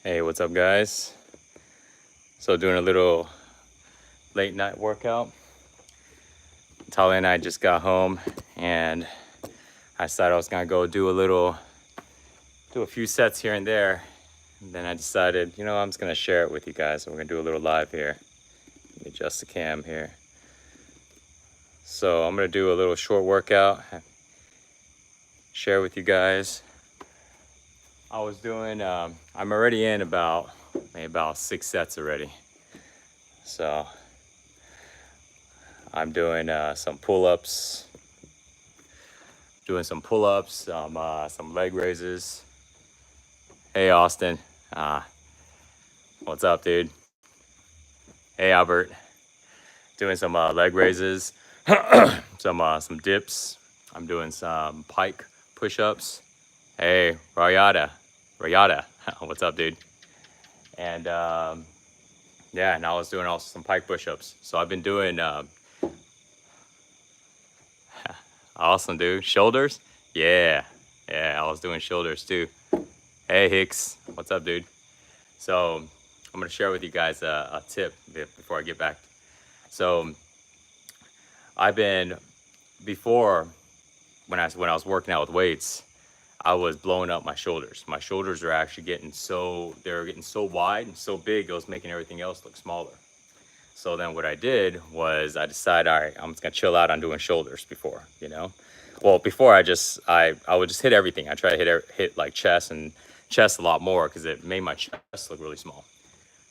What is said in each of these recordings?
Hey, what's up, guys? So, doing a little late night workout. Tali and I just got home, and I decided I was gonna go do a few sets here and there. And then I decided, I'm just gonna share it with you guys. So, we're gonna do a little live here. Let me adjust the cam here. So, I'm gonna do a little short workout, share with you guys. I'm already in about 6 sets already. So, I'm doing some pull-ups, some leg raises. Hey, Austin. What's up, dude? Hey, Albert. Doing some leg raises, some dips. I'm doing some pike push-ups. Hey, Rayada. What's up, dude? And yeah, and I was doing also some pike push-ups. So I've been doing awesome, dude. Shoulders? Yeah, I was doing shoulders too. Hey, Hicks. What's up, dude? So I'm gonna share with you guys a tip before I get back. So I've been before when I was working out with weights, I was blowing up my shoulders. My shoulders are actually getting so wide and so big, it was making everything else look smaller. So then what I did was I decided, all right, I'm just gonna chill out on doing shoulders before. Well, before I would just hit everything. I try to hit like chest a lot more because it made my chest look really small.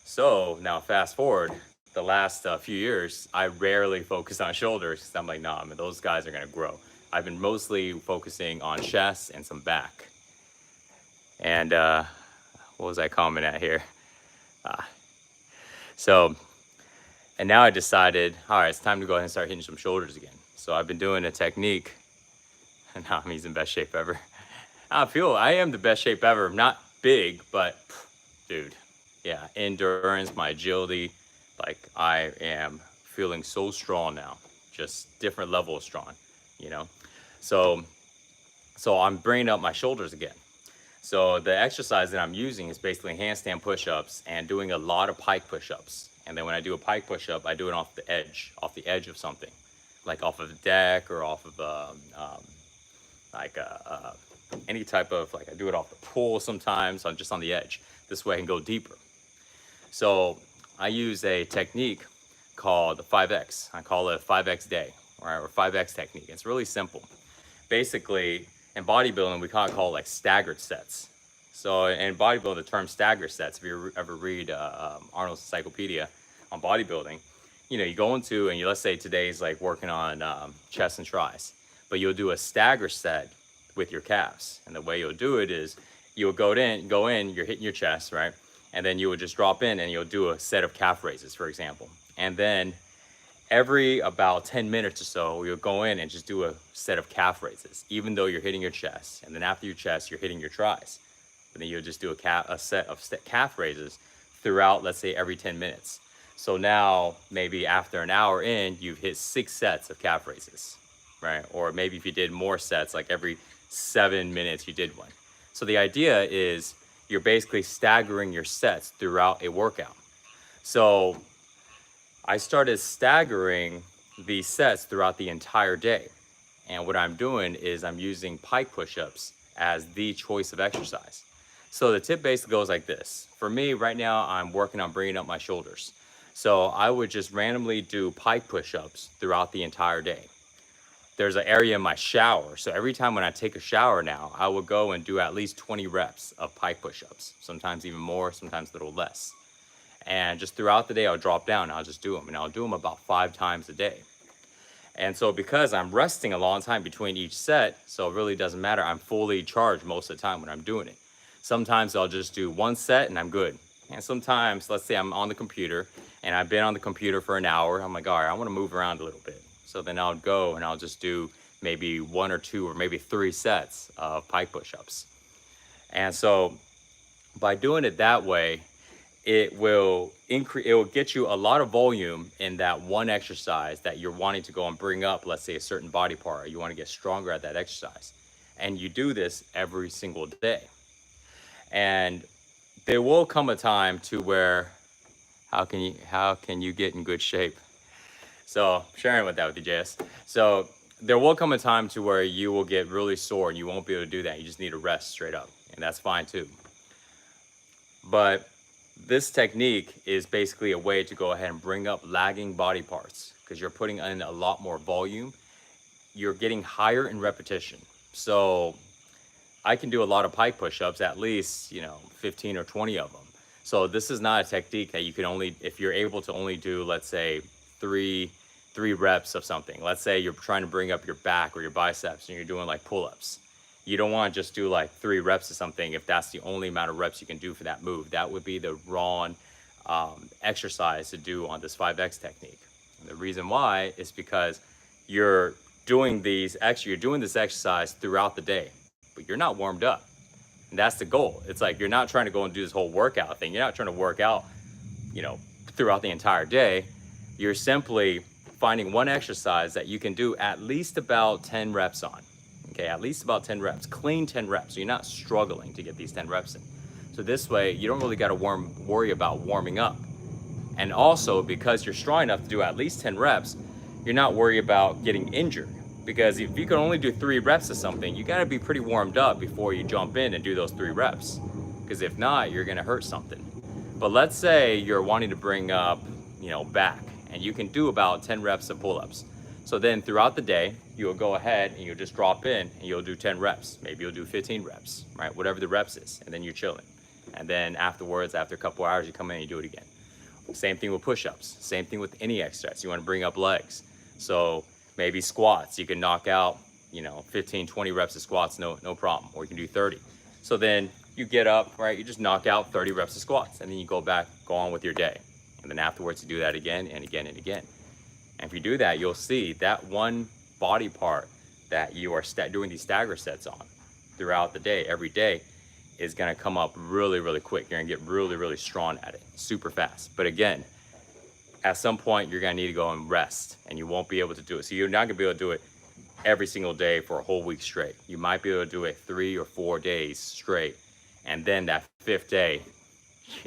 So now fast forward the last few years, I rarely focus on shoulders because I'm like, nah, man, those guys are gonna grow. I've been mostly focusing on chest and some back. And what was I commenting at here? And now I decided, all right, it's time to go ahead and start hitting some shoulders again. So I've been doing a technique, and now he's in best shape ever. I am the best shape ever. I'm not big, but dude, yeah, endurance, my agility, like I am feeling so strong now, just different level of strong, you know? So I'm bringing up my shoulders again. So the exercise that I'm using is basically handstand push-ups and doing a lot of pike push-ups. And then when I do a pike push-up, I do it off the edge of something, like off of the deck or off of any type of, like I do it off the pool sometimes. So I'm just on the edge. This way I can go deeper. So I use a technique called the 5X. I call it a 5X day, right, or 5X technique. It's really simple. Basically, in bodybuilding, we call it like staggered sets. So in bodybuilding, the term staggered sets, if you ever read Arnold's Encyclopedia on bodybuilding, you go into, and let's say today's like working on chest and tris, but you'll do a stagger set with your calves. And the way you'll do it is you'll go in, you're hitting your chest, right? And then you would just drop in and you'll do a set of calf raises, for example. And then every about 10 minutes or so, you'll go in and just do a set of calf raises, even though you're hitting your chest. And then after your chest, you're hitting your tris. But then you'll just do a set of calf raises throughout, let's say, every 10 minutes. So now, maybe after an hour in, you've hit 6 sets of calf raises, right? Or maybe if you did more sets, like every 7 minutes you did one. So the idea is you're basically staggering your sets throughout a workout. So I started staggering these sets throughout the entire day. And what I'm doing is I'm using pike push-ups as the choice of exercise. So the tip basically goes like this. For me, right now, I'm working on bringing up my shoulders. So I would just randomly do pike push-ups throughout the entire day. There's an area in my shower. So every time when I take a shower now, I will go and do at least 20 reps of pike push-ups, sometimes even more, sometimes a little less. And just throughout the day, I'll drop down and I'll just do them. And I'll do them about 5 times a day. And so because I'm resting a long time between each set, so it really doesn't matter. I'm fully charged most of the time when I'm doing it. Sometimes I'll just do 1 set and I'm good. And sometimes, let's say I'm on the computer and I've been on the computer for an hour. I'm like, all right, I want to move around a little bit. So then I'll go and I'll just do maybe 1 or 2 or maybe 3 sets of pike push-ups. And so by doing it that way, it will get you a lot of volume in that one exercise that you're wanting to go and bring up, let's say a certain body part, or you want to get stronger at that exercise. And you do this every single day. And there will come a time to where how can you get in good shape? So sharing with that with you, JS. So there will come a time to where you will get really sore and you won't be able to do that. You just need to rest straight up, and that's fine too. But this technique is basically a way to go ahead and bring up lagging body parts because you're putting in a lot more volume. You're getting higher in repetition. So I can do a lot of pike push-ups, at least, 15 or 20 of them. So this is not a technique that you can only, if you're able to only do, let's say, three reps of something. Let's say you're trying to bring up your back or your biceps and you're doing like pull-ups. You don't want to just do like 3 reps of something if that's the only amount of reps you can do for that move. That would be the wrong exercise to do on this 5X technique. And the reason why is because you're doing this exercise throughout the day, but you're not warmed up. And that's the goal. It's like you're not trying to go and do this whole workout thing. You're not trying to work out, throughout the entire day. You're simply finding one exercise that you can do at least about 10 reps on. Okay, at least about 10 reps, clean 10 reps. So you're not struggling to get these 10 reps in. So this way, you don't really got to worry about warming up. And also, because you're strong enough to do at least 10 reps, you're not worried about getting injured. Because if you can only do 3 reps of something, you got to be pretty warmed up before you jump in and do those 3 reps. Because if not, you're going to hurt something. But let's say you're wanting to bring up, back, and you can do about 10 reps of pull-ups. So then throughout the day, you'll go ahead and you'll just drop in and you'll do 10 reps. Maybe you'll do 15 reps, right? Whatever the reps is. And then you're chilling. And then afterwards, after a couple hours, you come in and you do it again. Same thing with push-ups. Same thing with any exercise. You want to bring up legs. So maybe squats. You can knock out, 15, 20 reps of squats, no problem. Or you can do 30. So then you get up, right? You just knock out 30 reps of squats. And then you go on with your day. And then afterwards, you do that again and again and again. And if you do that, you'll see that one body part that you are doing these stagger sets on throughout the day, every day, is going to come up really, really quick. You're going to get really, really strong at it, super fast. But again, at some point, you're going to need to go and rest, and you won't be able to do it. So you're not going to be able to do it every single day for a whole week straight. You might be able to do it 3 or 4 days straight. And then that 5th day,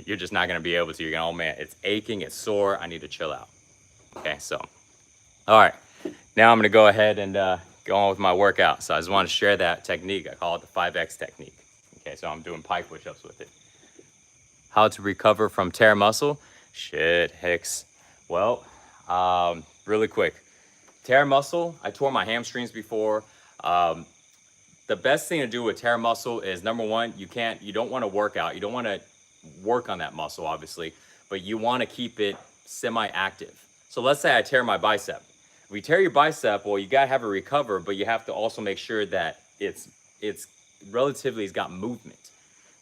you're just not going to be able to. You're going to, oh man, it's aching, it's sore, I need to chill out. Okay, so, all right. Now I'm going to go ahead and go on with my workout. So I just want to share that technique. I call it the 5X technique. Okay, so I'm doing pike push-ups with it. How to recover from tear muscle? Shit, Hicks. Well, really quick. Tear muscle, I tore my hamstrings before. The best thing to do with tear muscle is, number one, you don't want to work out. You don't want to work on that muscle, obviously, but you want to keep it semi-active. So let's say I tear my bicep. If you tear your bicep, well, you got to have it recover, but you have to also make sure that it's got movement.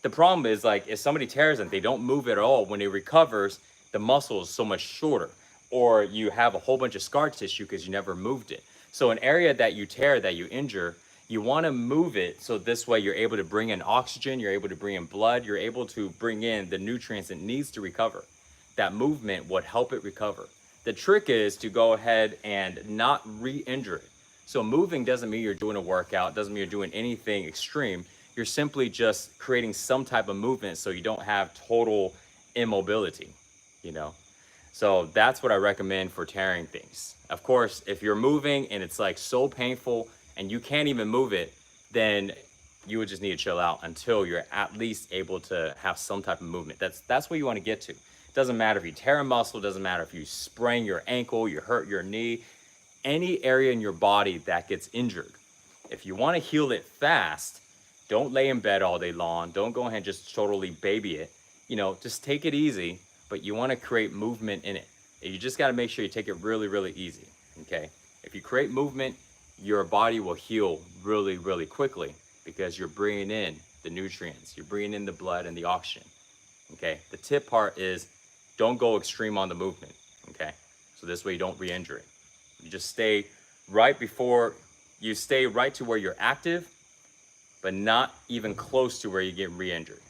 The problem is, like, if somebody tears it, they don't move at all. When it recovers, the muscle is so much shorter, or you have a whole bunch of scar tissue because you never moved it. So an area that you tear, that you injure, you want to move it so this way you're able to bring in oxygen, you're able to bring in blood, you're able to bring in the nutrients it needs to recover. That movement would help it recover. The trick is to go ahead and not re-injure it. So moving doesn't mean you're doing a workout, doesn't mean you're doing anything extreme. You're simply just creating some type of movement so you don't have total immobility, So that's what I recommend for tearing things. Of course, if you're moving and it's like so painful and you can't even move it, then you would just need to chill out until you're at least able to have some type of movement. That's what you want to get to. It doesn't matter if you tear a muscle, doesn't matter if you sprain your ankle, you hurt your knee, any area in your body that gets injured. If you want to heal it fast, don't lay in bed all day long. Don't go ahead and just totally baby it. Just take it easy, but you want to create movement in it. You just got to make sure you take it really, really easy, okay? If you create movement, your body will heal really, really quickly because you're bringing in the nutrients, you're bringing in the blood and the oxygen, okay? The tip part is don't go extreme on the movement, okay? So this way you don't re-injure it. You just stay right to where you're active, but not even close to where you get re-injured.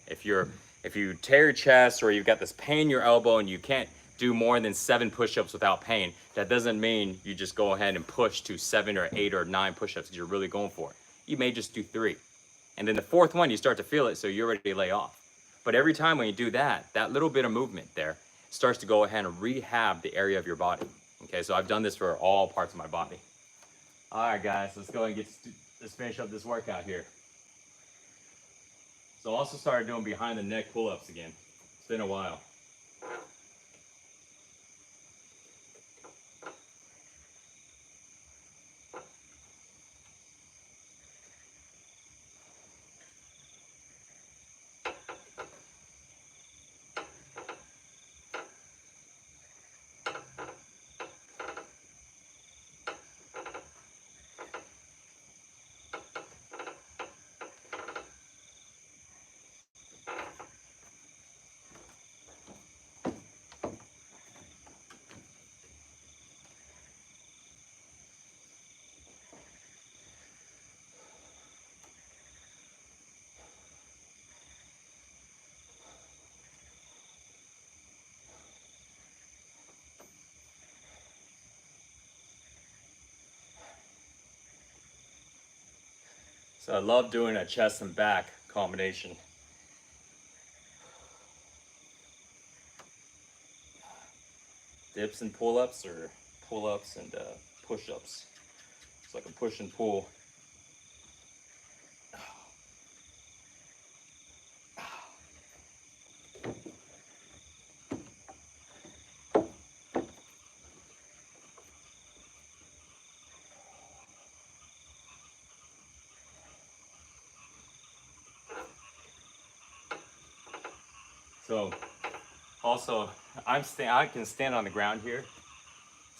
If you tear your chest or you've got this pain in your elbow and you can't do more than 7 push-ups without pain, that doesn't mean you just go ahead and push to 7 or 8 or 9 push-ups because you're really going for it. You may just do 3. And then the 4th one, you start to feel it, so you're ready to lay off. But every time when you do that, that little bit of movement there starts to go ahead and rehab the area of your body. Okay, so I've done this for all parts of my body. All right, guys, let's go and let's finish up this workout here. So I also started doing behind the neck pull-ups again. It's been a while. So I love doing a chest and back combination. Dips and pull-ups, or pull-ups and push-ups. It's like a push and pull. So also, I can stand on the ground here.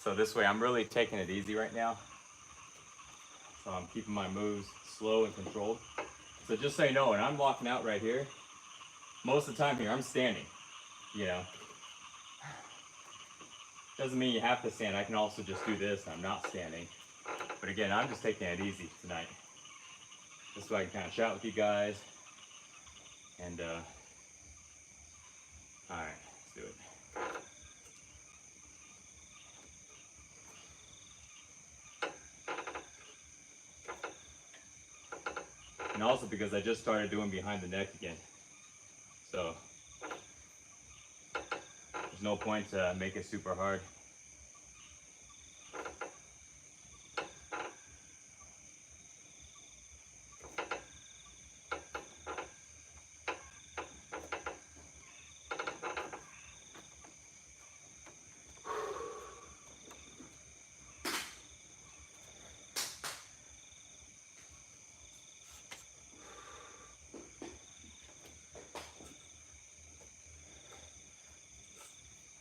So this way I'm really taking it easy right now. So I'm keeping my moves slow and controlled. So just so you know, when I'm walking out right here, most of the time here I'm standing, you know. Doesn't mean you have to stand. I can also just do this and I'm not standing. But again, I'm just taking it easy tonight. This way I can kind of chat with you guys. And all right, let's do it. And also because I just started doing behind the neck again. So there's no point to make it super hard.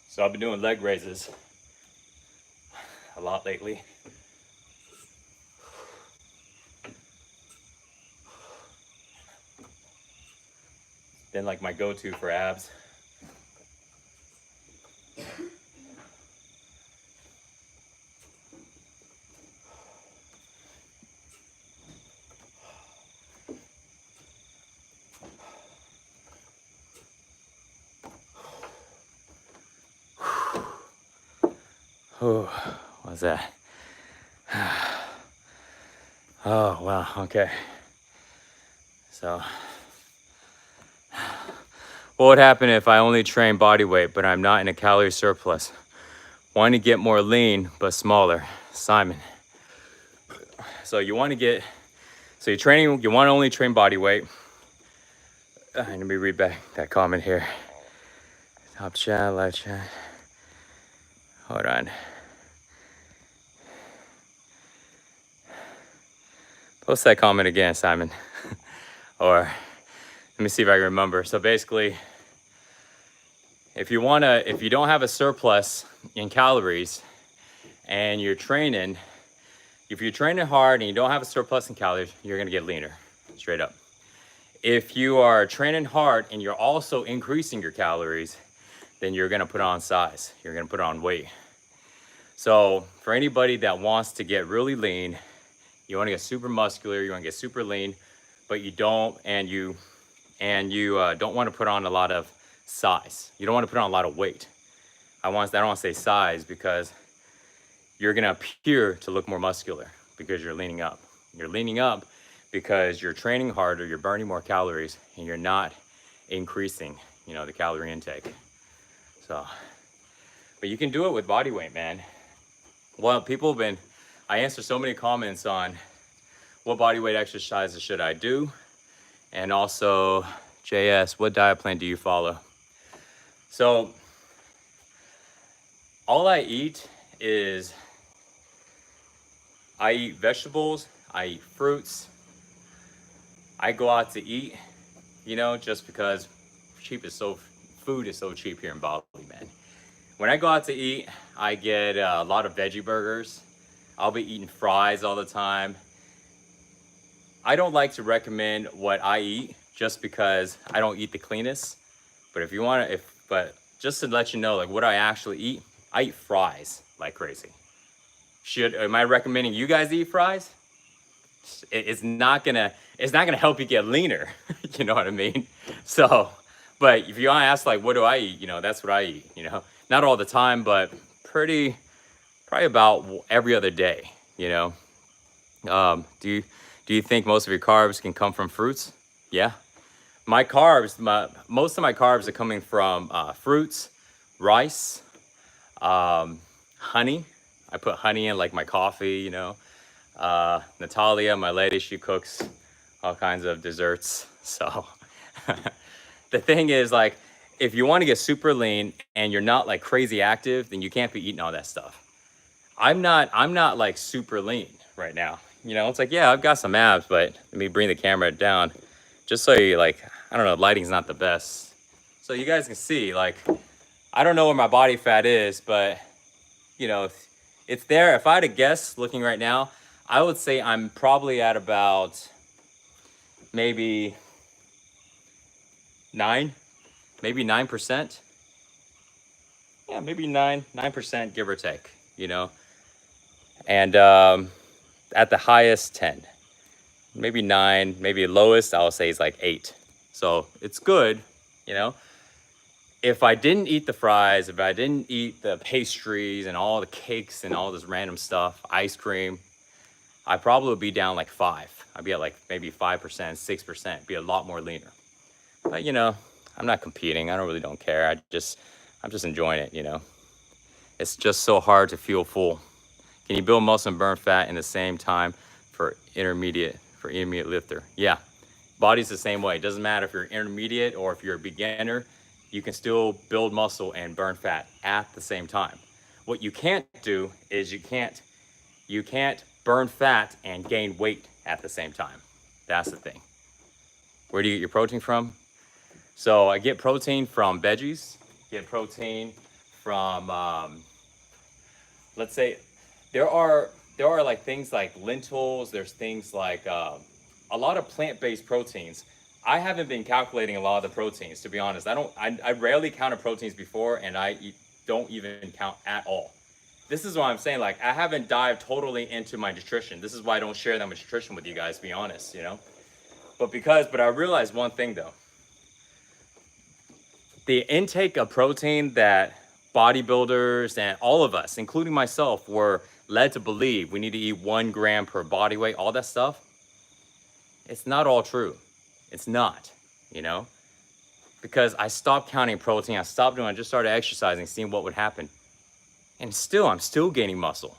So I've been doing leg raises a lot lately. It's been like my go-to for abs. Oh, what's that? Oh, wow, okay. So, what would happen if I only train body weight, but I'm not in a calorie surplus? Want to get more lean, but smaller. Simon. So you want to get, so you're training, you want to only train body weight. Let me read back that comment here. Top chat, live chat. Hold on. Post that comment again, Simon. Or let me see if I can remember. So basically, if you don't have a surplus in calories and you're training, if you're training hard and you don't have a surplus in calories, you're gonna get leaner, straight up. If you are training hard and you're also increasing your calories, then you're gonna put on size, you're gonna put on weight. So for anybody that wants to get really lean, you wanna get super muscular, you wanna get super lean, but you don't, and you don't wanna put on a lot of size. You don't wanna put on a lot of weight. I don't wanna say size because you're gonna appear to look more muscular because you're leaning up. You're leaning up because you're training harder, you're burning more calories, and you're not increasing, you know, the calorie intake. So, but you can do it with body weight, man. Well, people have been, I answered so many comments on what body weight exercises should I do? And also, JS, what diet plan do you follow? So, all I eat is, I eat vegetables, I eat fruits, I go out to eat, you know, just because food is so cheap here in Bali, man. When I go out to eat, I get a lot of veggie burgers. I'll be eating fries all the time. I don't like to recommend what I eat just because I don't eat the cleanest. But if you want to, but just to let you know, like what I actually eat, I eat fries like crazy. Am I recommending you guys eat fries? It's not gonna help you get leaner. You know what I mean? So, but if you want to ask like, what do I eat? You know, that's what I eat. You know, not all the time, but probably about every other day. You know, do you think most of your carbs can come from fruits? Yeah, most of my carbs are coming from fruits, rice, honey. I put honey in like my coffee. You know, Natalia, my lady, she cooks all kinds of desserts. So the thing is, like, if you want to get super lean and you're not like crazy active, then you can't be eating all that stuff. I'm not like super lean right now. You know, it's like, yeah, I've got some abs, but let me bring the camera down just so you like, I don't know, lighting's not the best. So you guys can see, like, I don't know where my body fat is, but you know, it's there. If I had to guess looking right now, I would say I'm probably at about maybe 9%. Yeah, maybe 9%, give or take, you know. And at the highest, 10. Maybe 9, maybe lowest, I'll say is like 8. So it's good, you know. If I didn't eat the fries, if I didn't eat the pastries and all the cakes and all this random stuff, ice cream, I probably would be down like 5. I'd be at like maybe 5%, 6%, be a lot more leaner. But you know, I'm not competing. I don't care. I'm just enjoying it, you know. It's just so hard to feel full. Can you build muscle and burn fat in the same time for intermediate lifter? Yeah. Body's the same way. It doesn't matter if you're intermediate or if you're a beginner, you can still build muscle and burn fat at the same time. What you can't do is you can't burn fat and gain weight at the same time. That's the thing. Where do you get your protein from? So I get protein from veggies, get protein from, let's say, there are like things like lentils. There's things like a lot of plant-based proteins. I haven't been calculating a lot of the proteins, to be honest. I rarely counted proteins before, and don't even count at all. This is why I'm saying, like, I haven't dived totally into my nutrition. This is why I don't share that much nutrition with you guys, to be honest, you know? But I realized one thing though. The intake of protein that bodybuilders and all of us, including myself, were led to believe we need to eat 1 gram per body weight, all that stuff, it's not all true. It's not, you know? Because I stopped counting protein, I just started exercising, seeing what would happen. And I'm still gaining muscle.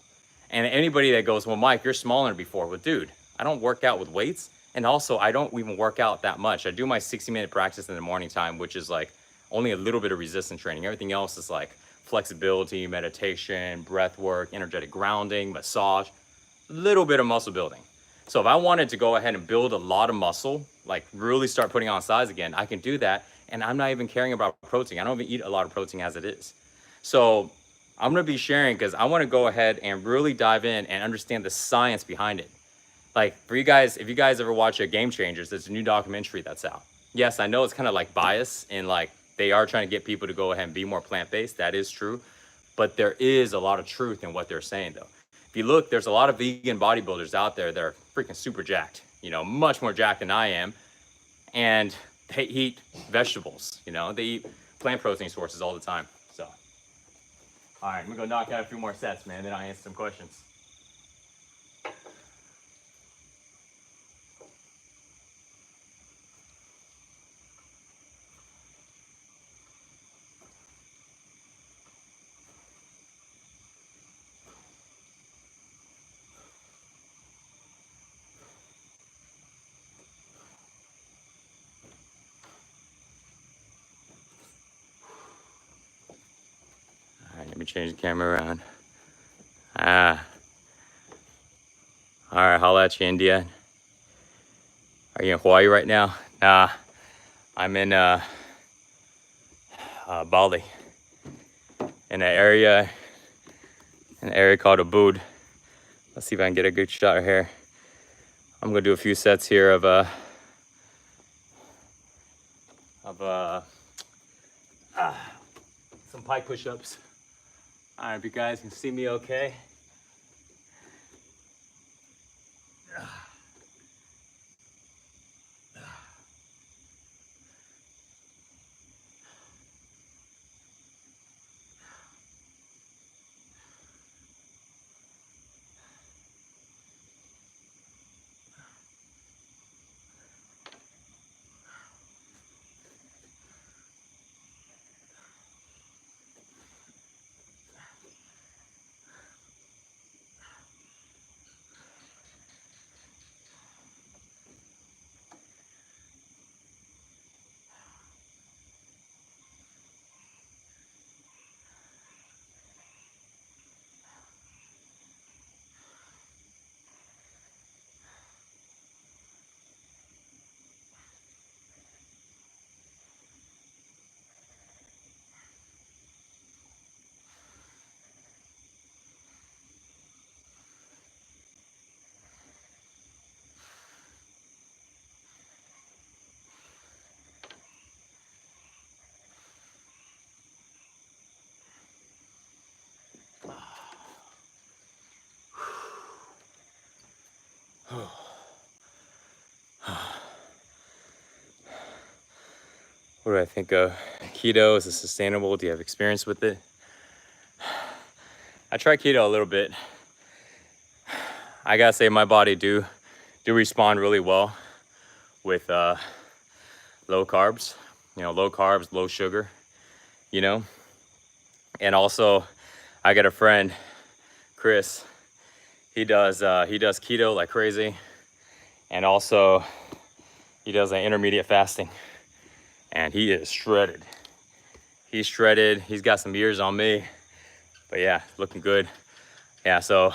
And anybody that goes, well, Mike, you're smaller than before. Well, dude, I don't work out with weights. And also, I don't even work out that much. I do my 60-minute practice in the morning time, which is like only a little bit of resistance training. Everything else is like flexibility, meditation, breath work, energetic grounding, massage, a little bit of muscle building. So if I wanted to go ahead and build a lot of muscle, like really start putting on size again, I can do that. And I'm not even caring about protein. I don't even eat a lot of protein as it is. So I'm going to be sharing because I want to go ahead and really dive in and understand the science behind it. Like for you guys, if you guys ever watch Game Changers, there's a new documentary that's out. Yes, I know it's kind of like bias and like they are trying to get people to go ahead and be more plant-based. That is true. But there is a lot of truth in what they're saying though. If you look, there's a lot of vegan bodybuilders out there that are freaking super jacked, you know, much more jacked than I am. And they eat vegetables, you know, they eat plant protein sources all the time. So, all right, I'm gonna go knock out a few more sets, man. Then I'll answer some questions. change the camera around. All right, holla at you, India. Are you in Hawaii right now? Nah, I'm in Bali, in an area called Ubud. Let's see if I can get a good shot here. I'm gonna do a few sets here of some pike push-ups. All right, if you guys can see me okay. What do I think of keto? Is it sustainable? Do you have experience with it? I tried keto a little bit. I gotta say my body do respond really well with low carbs. You know, low carbs, low sugar, you know? And also I got a friend, Chris, he does keto like crazy. And also he does an intermediate fasting. And he is shredded. He's shredded. He's got some years on me. But yeah, looking good. Yeah, so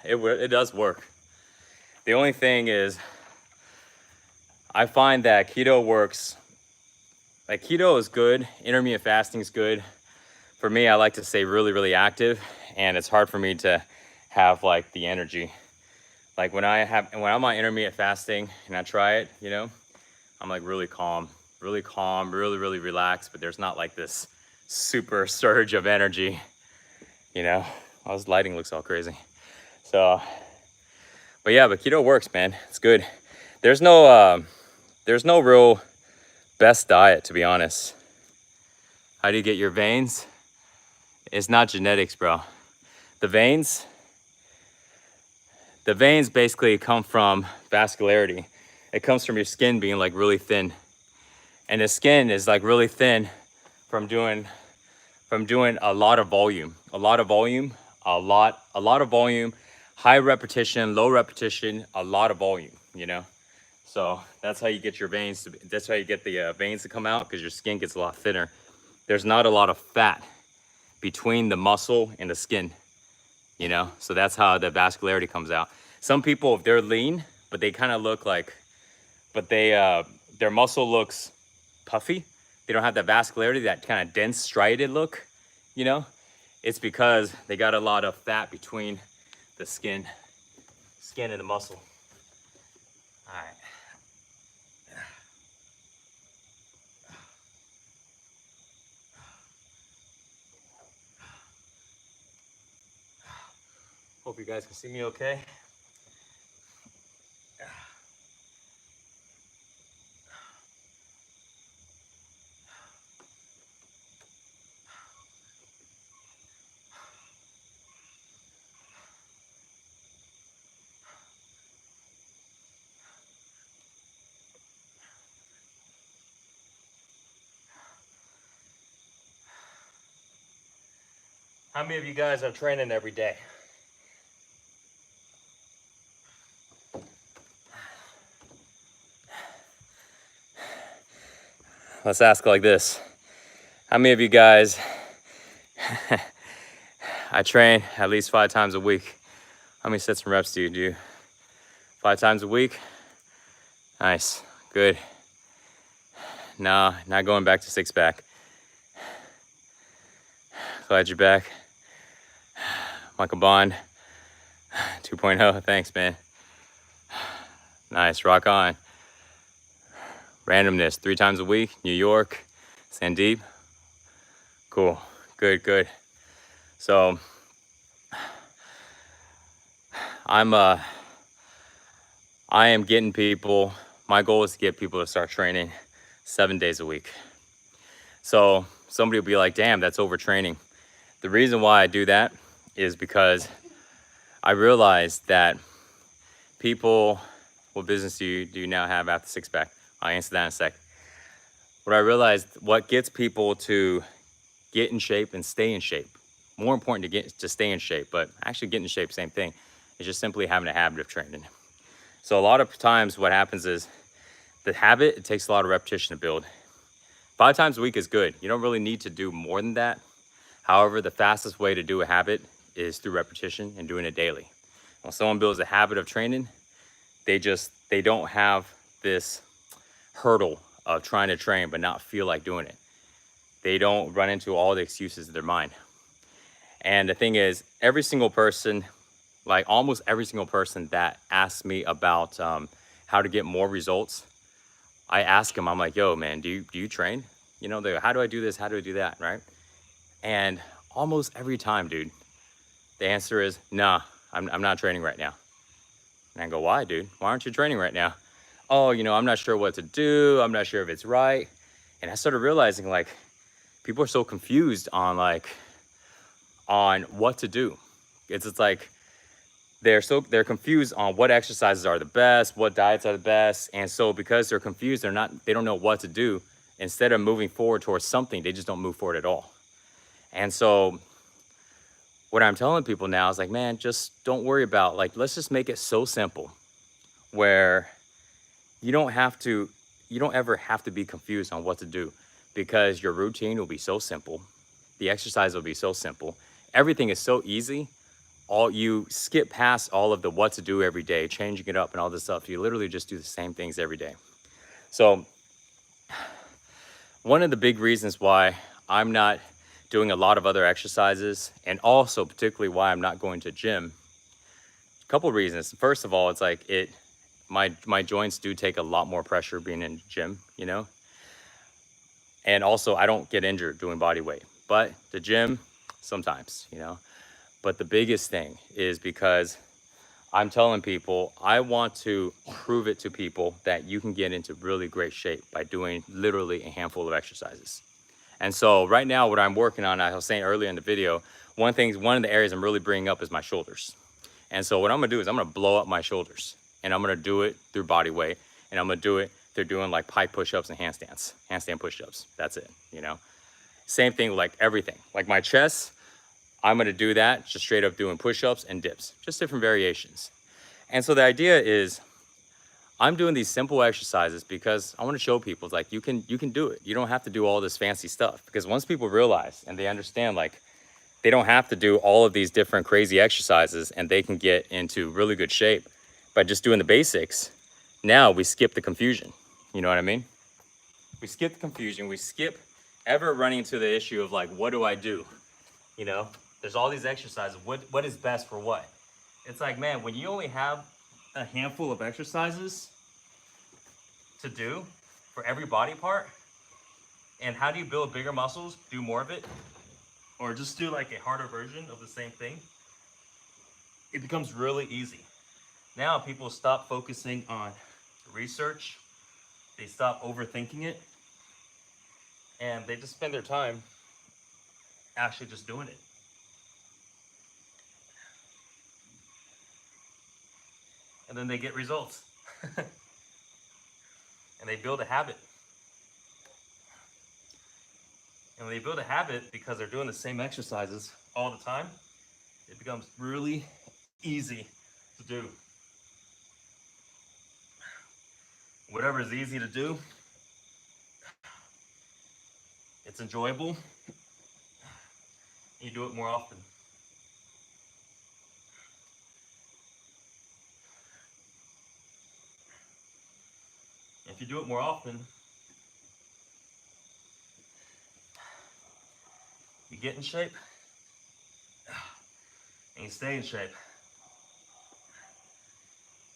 it does work. The only thing is, I find that keto works. Like keto is good. Intermittent fasting is good. For me, I like to stay really, really active. And it's hard for me to have like the energy. Like when I'm on intermittent fasting and I try it, you know, I'm like really calm, really, really relaxed, but there's not like this super surge of energy, you know? Oh, this lighting looks all crazy. So, but yeah, but keto works, man. It's good. There's no real best diet, to be honest. How do you get your veins? It's not genetics, bro. The veins basically come from vascularity. It comes from your skin being like really thin. And the skin is like really thin from doing a lot of volume, a lot of volume, high repetition, low repetition, a lot of volume, you know? So that's how you get your veins that's how you get the veins to come out, because your skin gets a lot thinner. There's not a lot of fat between the muscle and the skin, you know? So that's how the vascularity comes out. Some people, if they're lean, but they kind of look like, but their muscle looks puffy. They don't have that vascularity, that kind of dense striated look, you know? It's because they got a lot of fat between the skin and the muscle. All right. Hope you guys can see me okay. How many of you guys are training every day? Let's ask like this. How many of you guys I train at least 5 times a week. How many sets and reps do you do? 5 times a week? Nice, good. Nah, not going back to 6-pack. Glad you're back. Michael Bond, 2.0, thanks, man. Nice, rock on. Randomness, 3 times a week, New York, Sandeep. Cool, good, good. So, I am getting people, my goal is to get people to start training 7 days a week. So somebody will be like, damn, that's overtraining. The reason why I do that is because I realized that people, what business do you now have after 6-pack? I'll answer that in a sec. What I realized, what gets people to get in shape and stay in shape, more important to stay in shape, but actually get in shape, same thing, is just simply having a habit of training. So a lot of times what happens is the habit, it takes a lot of repetition to build. 5 times a week is good. You don't really need to do more than that. However, the fastest way to do a habit is through repetition and doing it daily. When someone builds a habit of training, they don't have this hurdle of trying to train but not feel like doing it. They don't run into all the excuses in their mind. And the thing is, every single person, like almost every single person that asks me about how to get more results, I ask them, I'm like, yo, man, do you train? You know, they go, how do I do this? How do I do that? Right? And almost every time, dude, the answer is, nah, I'm not training right now. And I go, why, dude? Why aren't you training right now? Oh, I'm not sure what to do. I'm not sure if it's right. And I started realizing, like, people are so confused on what to do. It's like they're confused on what exercises are the best, what diets are the best. And so because they're confused, they don't know what to do. Instead of moving forward towards something, they just don't move forward at all. And so what I'm telling people now is like, man, just don't worry about, like, let's just make it so simple where you don't ever have to be confused on what to do, because your routine will be so simple. The exercise will be so simple. Everything is so easy. You skip past all of the what to do every day, changing it up and all this stuff. You literally just do the same things every day. So one of the big reasons why I'm not doing a lot of other exercises, and also particularly why I'm not going to gym, a couple reasons. First of all, it's like my joints do take a lot more pressure being in the gym, and also I don't get injured doing body weight, but the gym sometimes, but the biggest thing is because I'm telling people, I want to prove it to people that you can get into really great shape by doing literally a handful of exercises. And so right now, what I'm working on, I was saying earlier in the video, one of the areas I'm really bringing up is my shoulders. And so what I'm gonna do is I'm gonna blow up my shoulders, and I'm gonna do it through body weight, and I'm gonna do it through doing like pike push-ups and handstand push-ups. That's it, Same thing with like everything. Like my chest, I'm gonna do that just straight up doing push-ups and dips, just different variations. And so the idea is, I'm doing these simple exercises because I want to show people, like, you can do it. You don't have to do all this fancy stuff, because once people realize and they understand, like, they don't have to do all of these different crazy exercises, and they can get into really good shape by just doing the basics. Now we skip the confusion. You know what I mean? We skip the confusion. We skip ever running into the issue of like, what do I do? There's all these exercises. What is best for what? It's like, man, when you only have a handful of exercises to do for every body part, and how do you build bigger muscles? Do more of it, or just do like a harder version of the same thing. It becomes really easy. Now people stop focusing on research, they stop overthinking it, and they just spend their time actually just doing it. And then they get results. And they build a habit. And when they build a habit, because they're doing the same exercises all the time, it becomes really easy to do. Whatever is easy to do, it's enjoyable, You do it more often. If you do it more often, you get in shape and you stay in shape.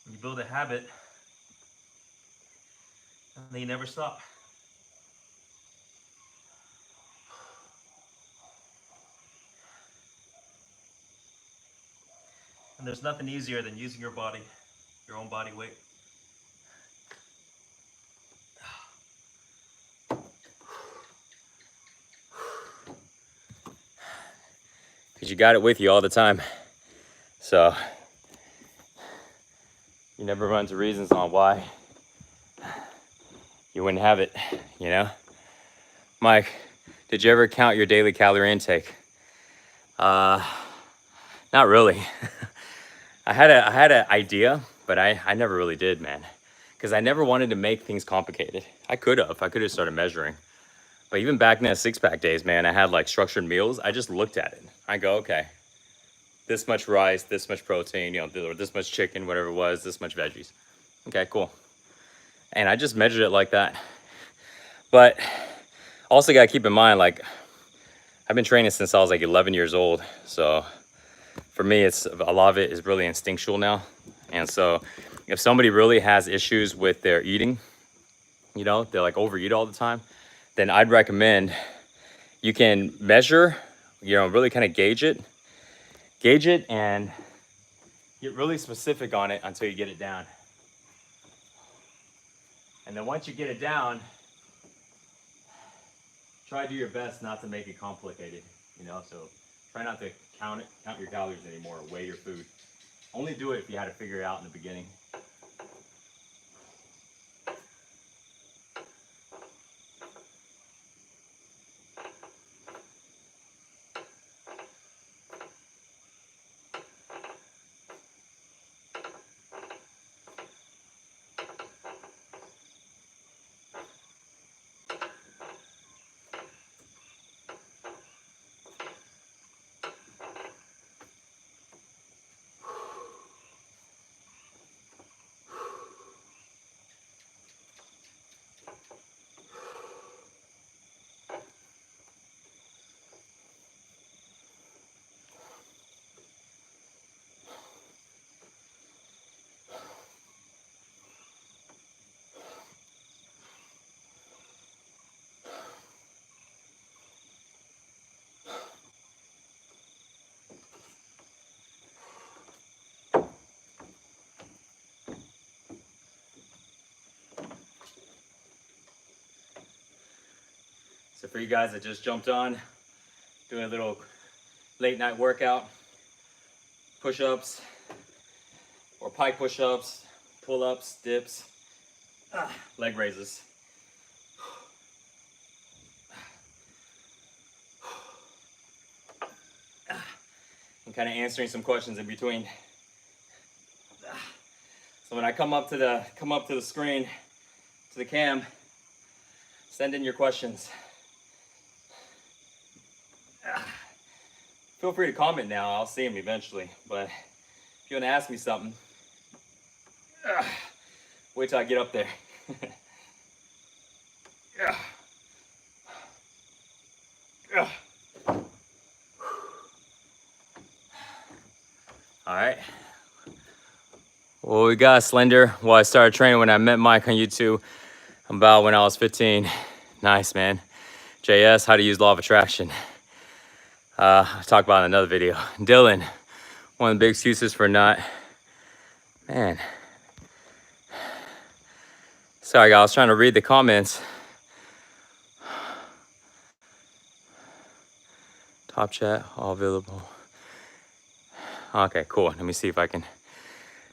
You build a habit and then you never stop. And there's nothing easier than using your body, your own body weight. Because you got it with you all the time. So you never run into reasons on why you wouldn't have it, you know? Mike, did you ever count your daily calorie intake? Not really. I had an idea, but I never really did, man. Because I never wanted to make things complicated. I could have started measuring. But even back in the six-pack days, man, I had like structured meals. I just looked at it. I go, okay, this much rice, this much protein, you know, or this much chicken, whatever it was, this much veggies. Okay, cool. And I just measured it like that. But also got to keep in mind, like, I've been training since I was like 11 years old. So for me, it's a lot of it is really instinctual now. And so if somebody really has issues with their eating, you know, they're like overeat all the time, then I'd recommend you can measure, you know, really kind of gauge it and get really specific on it until you get it down. And then once you get it down, try to do your best not to make it complicated, you know, so try not to count your calories anymore, or weigh your food. Only do it if you had to figure it out in the beginning. So for you guys that just jumped on, doing a little late night workout, push-ups, or pike push-ups, pull-ups, dips, leg raises. And kind of answering some questions in between. So when I come up to the screen, to the cam, send in your questions. Feel free to comment now. I'll see them eventually. But if you want to ask me something, wait till I get up there. All right. Well, we got Slender. Well, I started training when I met Mike on YouTube about when I was 15. Nice, man. JS, how to use law of attraction. I'll talk about it in another video. Dylan, one of the big excuses for not, man. Sorry, guys, I was trying to read the comments. Top chat, all available. Okay, cool. Let me see if I can.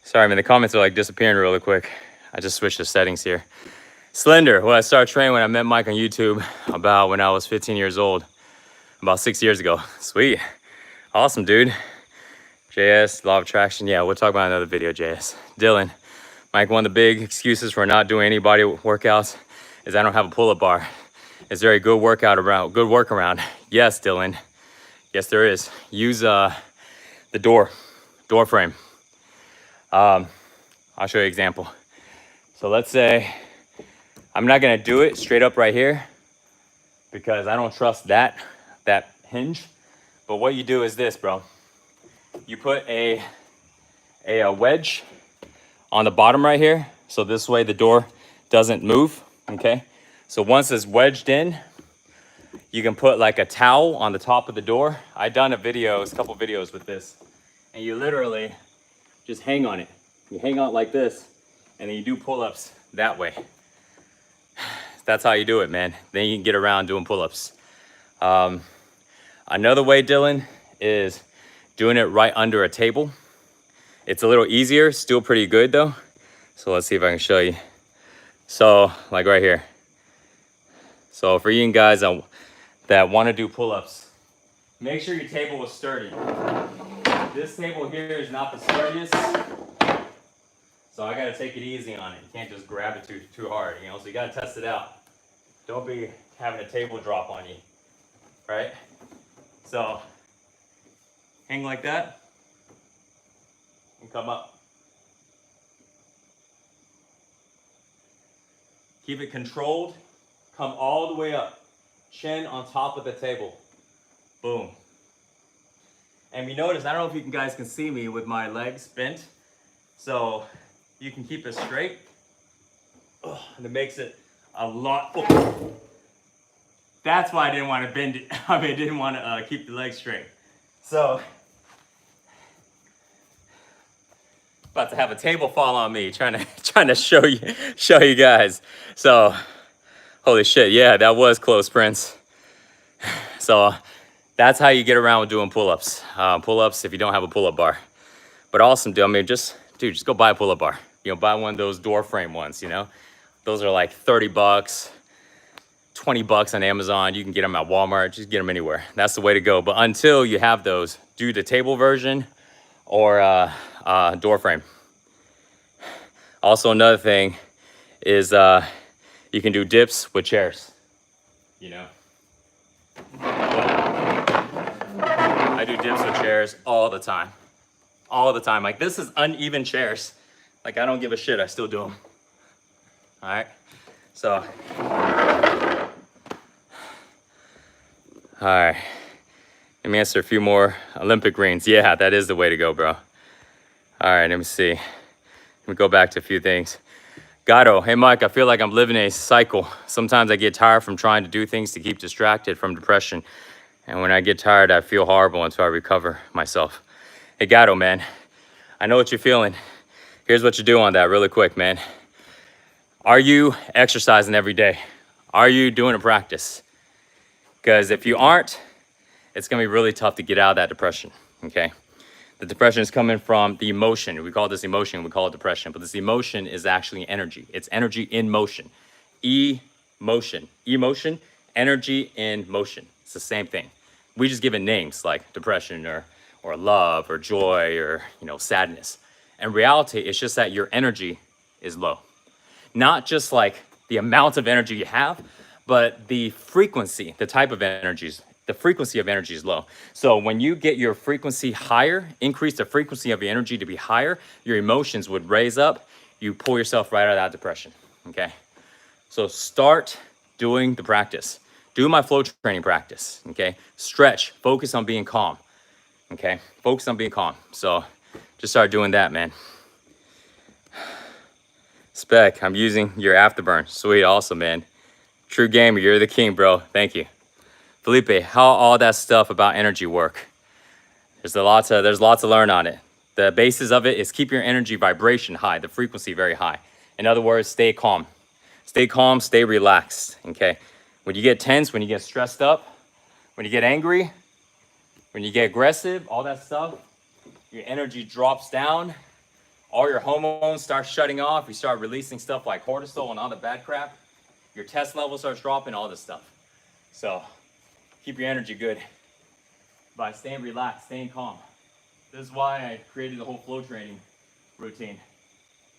Sorry, man, the comments are like disappearing really quick. I just switched the settings here. Slender, well, I started training when I met Mike on YouTube about when I was 15 years old. About 6 years ago. Sweet. Awesome, dude. JS, law of attraction. Yeah, we'll talk about another video, JS. Dylan, Mike, one of the big excuses for not doing any body workouts is I don't have a pull-up bar. Is there a good workaround? Yes, Dylan. Yes, there is. Use the door frame. I'll show you an example. So let's say I'm not gonna do it straight up right here because I don't trust that hinge. But what you do is this, bro. You put a wedge on the bottom right here. So this way the door doesn't move, okay? So once it's wedged in, you can put like a towel on the top of the door. I've done a couple videos with this. And you literally just hang on it. You hang on like this, and then you do pull-ups that way. That's how you do it, man. Then you can get around doing pull-ups. Another way, Dylan, is doing it right under a table. It's a little easier, still pretty good though. So let's see if I can show you. So like right here. So for you guys that want to do pull-ups, make sure your table is sturdy. This table here is not the sturdiest. So I gotta take it easy on it. You can't just grab it too hard, you know? So you gotta test it out. Don't be having a table drop on you, right? So hang like that and come up. Keep it controlled. Come all the way up. Chin on top of the table. Boom. And you notice, I don't know if you guys can see me with my legs bent. So you can keep it straight. And it makes it a lot. That's why I didn't want to bend it. I didn't want to keep the legs straight. So, about to have a table fall on me, trying to show you guys. So, holy shit, yeah, that was close, Prince. So, that's how you get around with doing pull-ups. Pull-ups if you don't have a pull-up bar. But awesome, dude. I mean, just go buy a pull-up bar. You know, buy one of those door frame ones, you know? Those are like 30 bucks, 20 bucks on Amazon. You can get them at Walmart, just get them anywhere. That's the way to go. But until you have those, do the table version or door frame. Also, another thing is you can do dips with chairs, you know? I do dips with chairs all the time. All the time. Like, this is uneven chairs. Like, I don't give a shit. I still do them. All right? So. All right. Let me answer a few more Olympic rings. Yeah, that is the way to go, bro. All right, let me see. Let me go back to a few things. Gato, hey, Mike, I feel like I'm living a cycle. Sometimes I get tired from trying to do things to keep distracted from depression. And when I get tired, I feel horrible until I recover myself. Hey, Gato, man, I know what you're feeling. Here's what you do on that really quick, man. Are you exercising every day? Are you doing a practice? Because if you aren't, it's gonna be really tough to get out of that depression, okay? The depression is coming from the emotion. We call this emotion, we call it depression, but this emotion is actually energy. It's energy in motion. Emotion, energy in motion. It's the same thing. We just give it names like depression or love or joy or, you know, sadness. In reality, it's just that your energy is low. Not just like the amount of energy you have, but the frequency, the type of energies, the frequency of energy is low. So when you get your frequency higher, increase the frequency of your energy to be higher, your emotions would raise up, you pull yourself right out of that depression, okay? So start doing the practice. Do my flow training practice, okay? Stretch, focus on being calm, okay? Focus on being calm. So just start doing that, man. Spec, I'm using your afterburn. Sweet, awesome, man. True gamer, you're the king, bro. Thank you. Felipe, how all that stuff about energy work? There's lots to learn on it. The basis of it is keep your energy vibration high, the frequency very high. In other words, stay calm. Stay calm, stay relaxed, okay? When you get tense, when you get stressed up, when you get angry, when you get aggressive, all that stuff, your energy drops down, all your hormones start shutting off, you start releasing stuff like cortisol and all the bad crap, your test level starts dropping, all this stuff. So keep your energy good by staying relaxed, staying calm. This is why I created the whole flow training routine.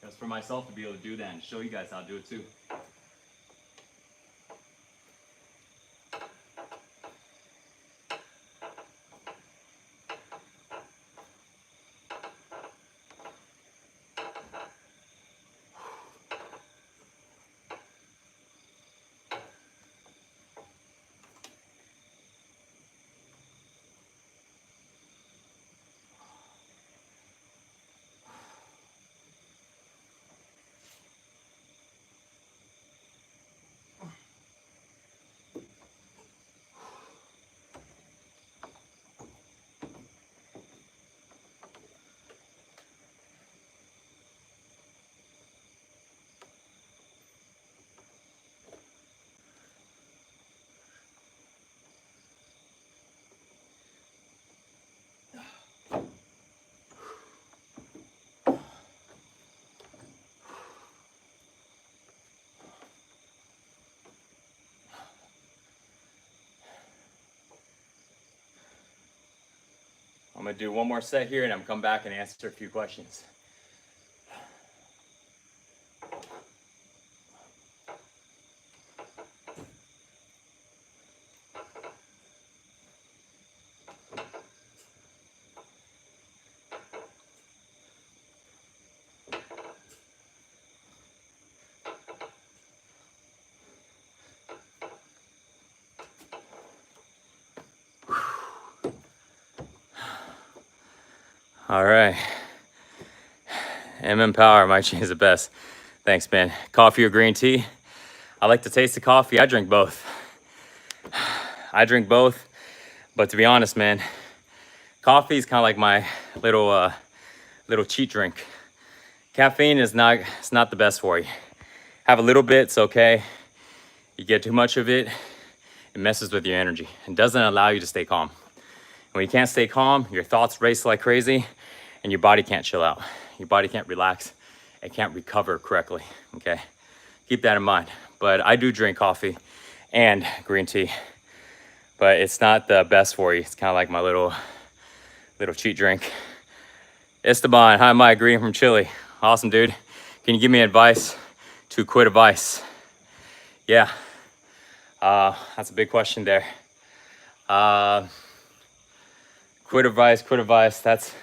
Just for myself to be able to do that and show you guys how to do it too. gonna do one more set here and I'm gonna come back and answer a few questions. All right. Power might change the best. Thanks, man. Coffee or green tea? I like to taste the coffee. I drink both. I drink both, but to be honest, man, coffee is kind of like my little cheat drink. Caffeine is it's not the best for you. Have a little bit, it's okay. You get too much of it, it messes with your energy. It doesn't allow you to stay calm. When you can't stay calm, your thoughts race like crazy and your body can't chill out. Your body can't relax. It can't recover correctly, okay? Keep that in mind. But I do drink coffee and green tea, but it's not the best for you. It's kind of like my little cheat drink. Esteban, hi Mike, greeting from Chile. Awesome, dude. Can you give me advice to quit a vice? Yeah, that's a big question there. Quit a vice, that's,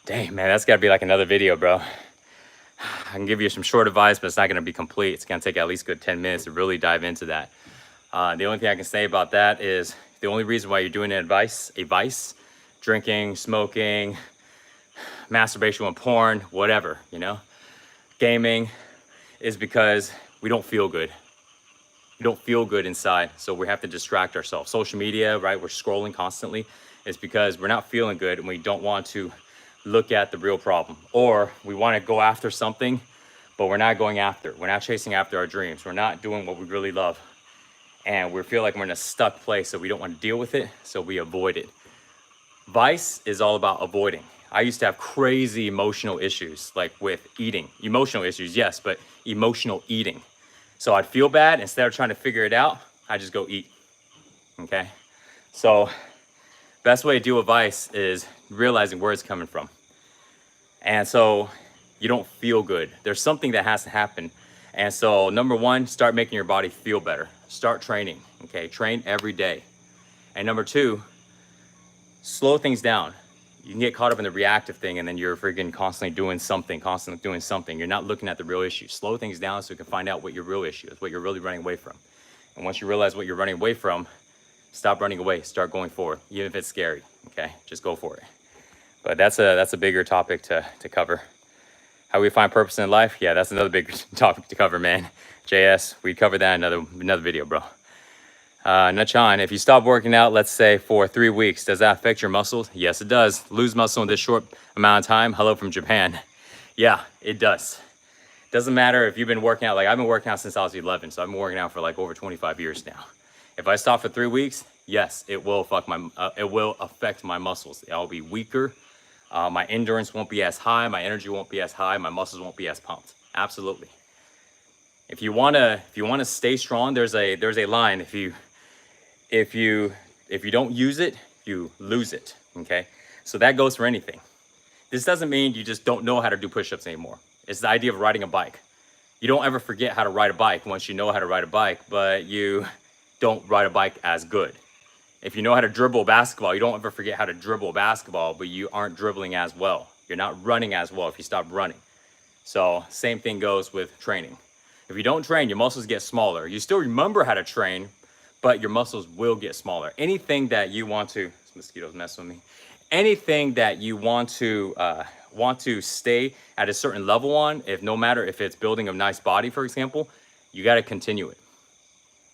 dang man, that's gotta be like another video, bro. I can give you some short advice, but it's not gonna be complete. It's gonna take at least a good 10 minutes to really dive into that. The only thing I can say about that is the only reason why you're doing a vice, drinking, smoking, masturbation with porn, whatever, you know, gaming, is because we don't feel good. We don't feel good inside, so we have to distract ourselves. Social media, right, we're scrolling constantly. It's because we're not feeling good and we don't want to look at the real problem. Or we want to go after something, but we're not going after. We're not chasing after our dreams. We're not doing what we really love. And we feel like we're in a stuck place, so we don't want to deal with it, so we avoid it. Vice is all about avoiding. I used to have crazy emotional issues, like with eating. Emotional issues, yes, but emotional eating. So I'd feel bad, instead of trying to figure it out, I just go eat, okay? So best way to deal with vice is realizing where it's coming from. And so you don't feel good. There's something that has to happen. And so number one, start making your body feel better. Start training, okay? Train every day. And number two, slow things down. You can get caught up in the reactive thing and then you're freaking constantly doing something. You're not looking at the real issue. Slow things down so you can find out what your real issue is, what you're really running away from. And once you realize what you're running away from, stop running away, start going forward, even if it's scary, okay? Just go for it. But that's a bigger topic to cover. How we find purpose in life? Yeah, that's another big topic to cover, man. JS, we covered that in another video, bro. Nachan, if you stop working out, let's say for 3 weeks, does that affect your muscles? Yes, it does. Lose muscle in this short amount of time. Hello from Japan. Yeah, it does. Doesn't matter if you've been working out, like I've been working out since I was 11, so I've been working out for like over 25 years now. If I stop for 3 weeks, yes, it will affect my muscles. I'll be weaker. My endurance won't be as high. My energy won't be as high. My muscles won't be as pumped. Absolutely. If you wanna stay strong, there's a line. If you don't use it, you lose it. Okay, so that goes for anything. This doesn't mean you just don't know how to do push-ups anymore. It's the idea of riding a bike. You don't ever forget how to ride a bike once you know how to ride a bike, but you don't ride a bike as good. If you know how to dribble a basketball, you don't ever forget how to dribble a basketball, but you aren't dribbling as well. You're not running as well if you stop running. So same thing goes with training. If you don't train, your muscles get smaller. You still remember how to train, but your muscles will get smaller. Anything that you want to, this mosquito's messing with me. Anything that you want to stay at a certain level on, no matter if it's building a nice body, for example, you got to continue it.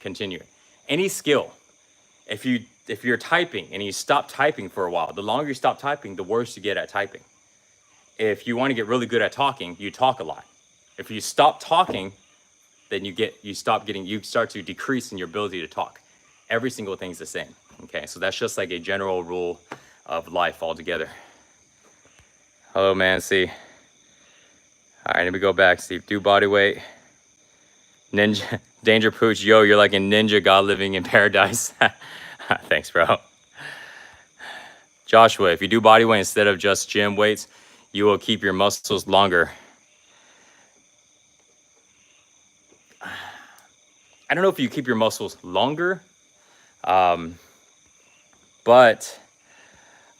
Continue it. Any skill, if you're typing and you stop typing for a while, the longer you stop typing, the worse you get at typing. If you want to get really good at talking, you talk a lot. If you stop talking, then you start to decrease in your ability to talk. Every single thing's the same. Okay, so that's just like a general rule of life altogether. Hello, man. See. All right, let me go back. Steve, do body weight. Ninja, Danger Pooch, yo, you're like a ninja god living in paradise. Thanks, bro. Joshua, if you do body weight instead of just gym weights, you will keep your muscles longer. I don't know if you keep your muscles longer, but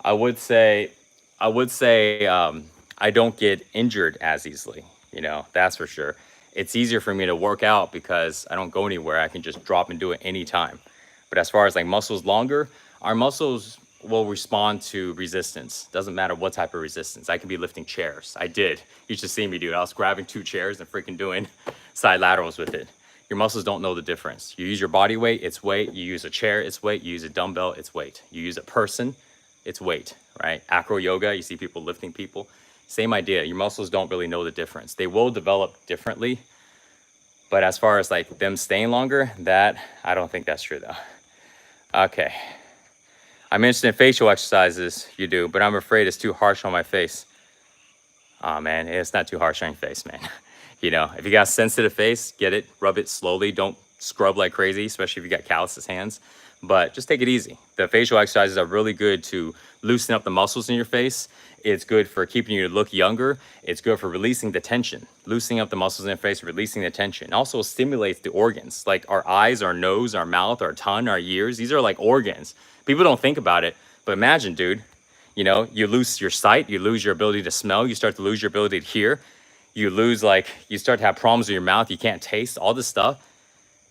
I would say I don't get injured as easily. You know, that's for sure. It's easier for me to work out because I don't go anywhere. I can just drop and do it anytime. But as far as like muscles longer, our muscles will respond to resistance. Doesn't matter what type of resistance. I can be lifting chairs. I did. You should see me, dude. I was grabbing 2 chairs and freaking doing side laterals with it. Your muscles don't know the difference. You use your body weight, it's weight. You use a chair, it's weight. You use a dumbbell, it's weight. You use a person, it's weight, right? Acro yoga, you see people lifting people. Same idea. Your muscles don't really know the difference. They will develop differently. But as far as like them staying longer, that, I don't think that's true though. Okay. I mentioned facial exercises, you do, but I'm afraid it's too harsh on my face. Oh man, it's not too harsh on your face, man. You know, if you got sensitive face, get it, rub it slowly. Don't scrub like crazy, especially if you got calluses hands. But just take it easy. The facial exercises are really good to loosen up the muscles in your face. It's good for keeping you to look younger. It's good for releasing the tension, loosening up the muscles in your face, releasing the tension. It also stimulates the organs, like our eyes, our nose, our mouth, our tongue, our ears. These are like organs. People don't think about it, but imagine, dude, you know, you lose your sight, you lose your ability to smell, you start to lose your ability to hear. You lose, like, you start to have problems with your mouth. You can't taste all this stuff.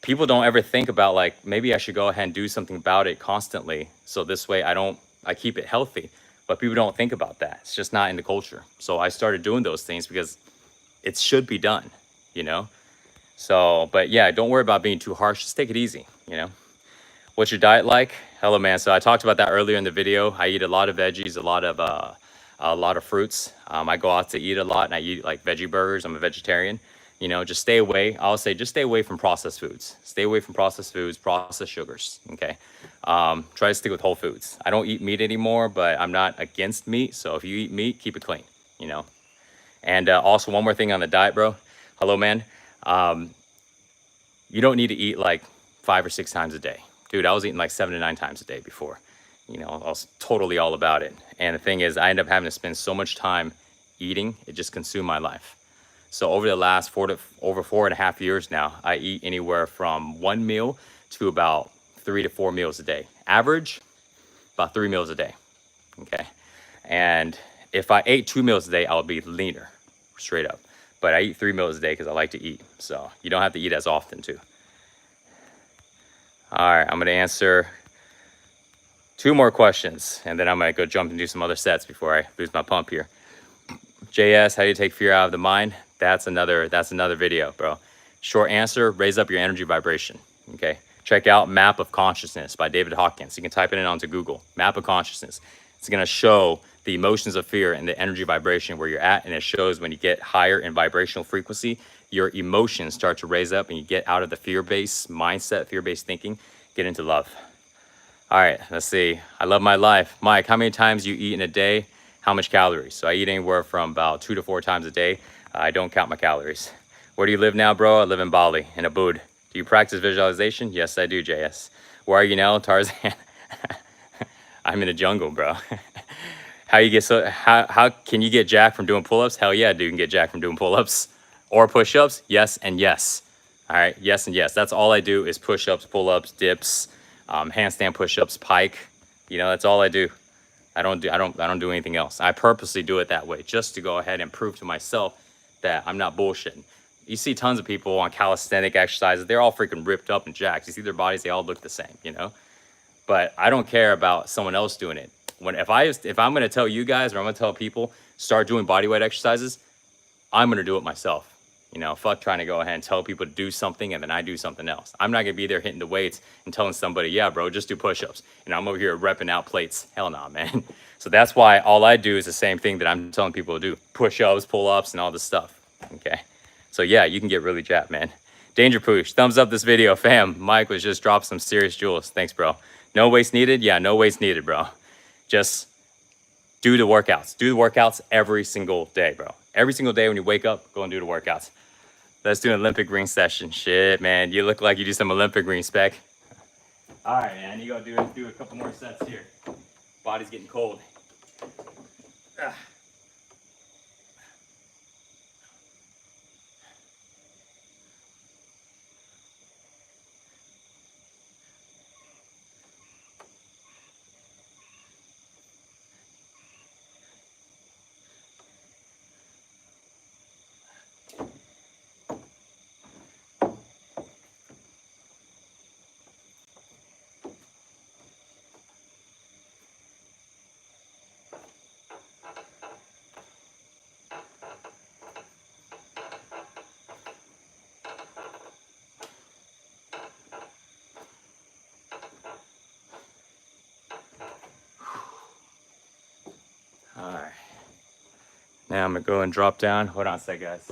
People don't ever think about, like, maybe I should go ahead and do something about it constantly. So this way I keep it healthy. But people don't think about that. It's just not in the culture. So I started doing those things because it should be done, you know? So, but yeah, don't worry about being too harsh. Just take it easy, you know? What's your diet like? Hello, man. So I talked about that earlier in the video. I eat a lot of veggies, a lot of fruits. I go out to eat a lot and I eat like veggie burgers. I'm a vegetarian. You know, just stay away. I'll say just stay away from processed foods. Stay away from processed foods, processed sugars. Okay. Try to stick with whole foods. I don't eat meat anymore, but I'm not against meat. So if you eat meat, keep it clean, you know. And also one more thing on the diet, bro. Hello, man. You don't need to eat like 5 or 6 times a day. Dude, I was eating like 7 to 9 times a day before. You know, I was totally all about it. And the thing is, I ended up having to spend so much time eating, it just consumed my life. So over the last 4.5 years now, I eat anywhere from 1 meal to about 3 to 4 meals a day. Average, about 3 meals a day, okay? And if I ate 2 meals a day, I would be leaner, straight up. But I eat 3 meals a day because I like to eat. So you don't have to eat as often too. All right, I'm gonna answer 2 more questions, and then I'm gonna go jump and do some other sets before I lose my pump here. JS, how do you take fear out of the mind? That's another video, bro. Short answer, raise up your energy vibration, okay? Check out Map of Consciousness by David Hawkins. You can type it in onto Google, Map of Consciousness. It's gonna show the emotions of fear and the energy vibration where you're at, and it shows when you get higher in vibrational frequency, your emotions start to raise up and you get out of the fear-based mindset, fear-based thinking, get into love. All right, let's see. I love my life. Mike, how many times you eat in a day? How much calories? So I eat anywhere from about 2 to 4 times a day. I don't count my calories. Where do you live now, bro? I live in Bali, in Ubud. Do you practice visualization? Yes, I do, JS. Where are you now, Tarzan? I'm in the jungle, bro. How can you get jacked from doing pull-ups? Hell yeah, dude, you can get jacked from doing pull-ups. Or push-ups? Yes and yes. All right, yes and yes. That's all I do is push-ups, pull-ups, dips, handstand push-ups, pike. You know, that's all I do. I don't do anything else. I purposely do it that way just to go ahead and prove to myself that I'm not bullshitting. You see tons of people on calisthenic exercises. They're all freaking ripped up and jacked. You see their bodies, they all look the same, you know? But I don't care about someone else doing it. If I'm going to tell you guys or I'm going to tell people start doing bodyweight exercises, I'm going to do it myself. You know, fuck trying to go ahead and tell people to do something and then I do something else. I'm not going to be there hitting the weights and telling somebody, yeah, bro, just do push-ups. And I'm over here repping out plates. Hell nah, man. So that's why all I do is the same thing that I'm telling people to do. Push-ups, pull-ups, and all this stuff. Okay. So yeah, you can get really jacked, man. Danger Poosh, thumbs up this video, fam. Mike was just dropped some serious jewels. Thanks, bro. No weights needed? Yeah, no weights needed, bro. Just do the workouts. Do the workouts every single day, bro. Every single day when you wake up, go and do the workouts. Let's do an Olympic ring session. Shit, man. You look like you do some Olympic ring spec. All right, man. You go do a couple more sets here. Body's getting cold. Ah. All right. Now I'm gonna go and drop down. Hold on a sec, guys.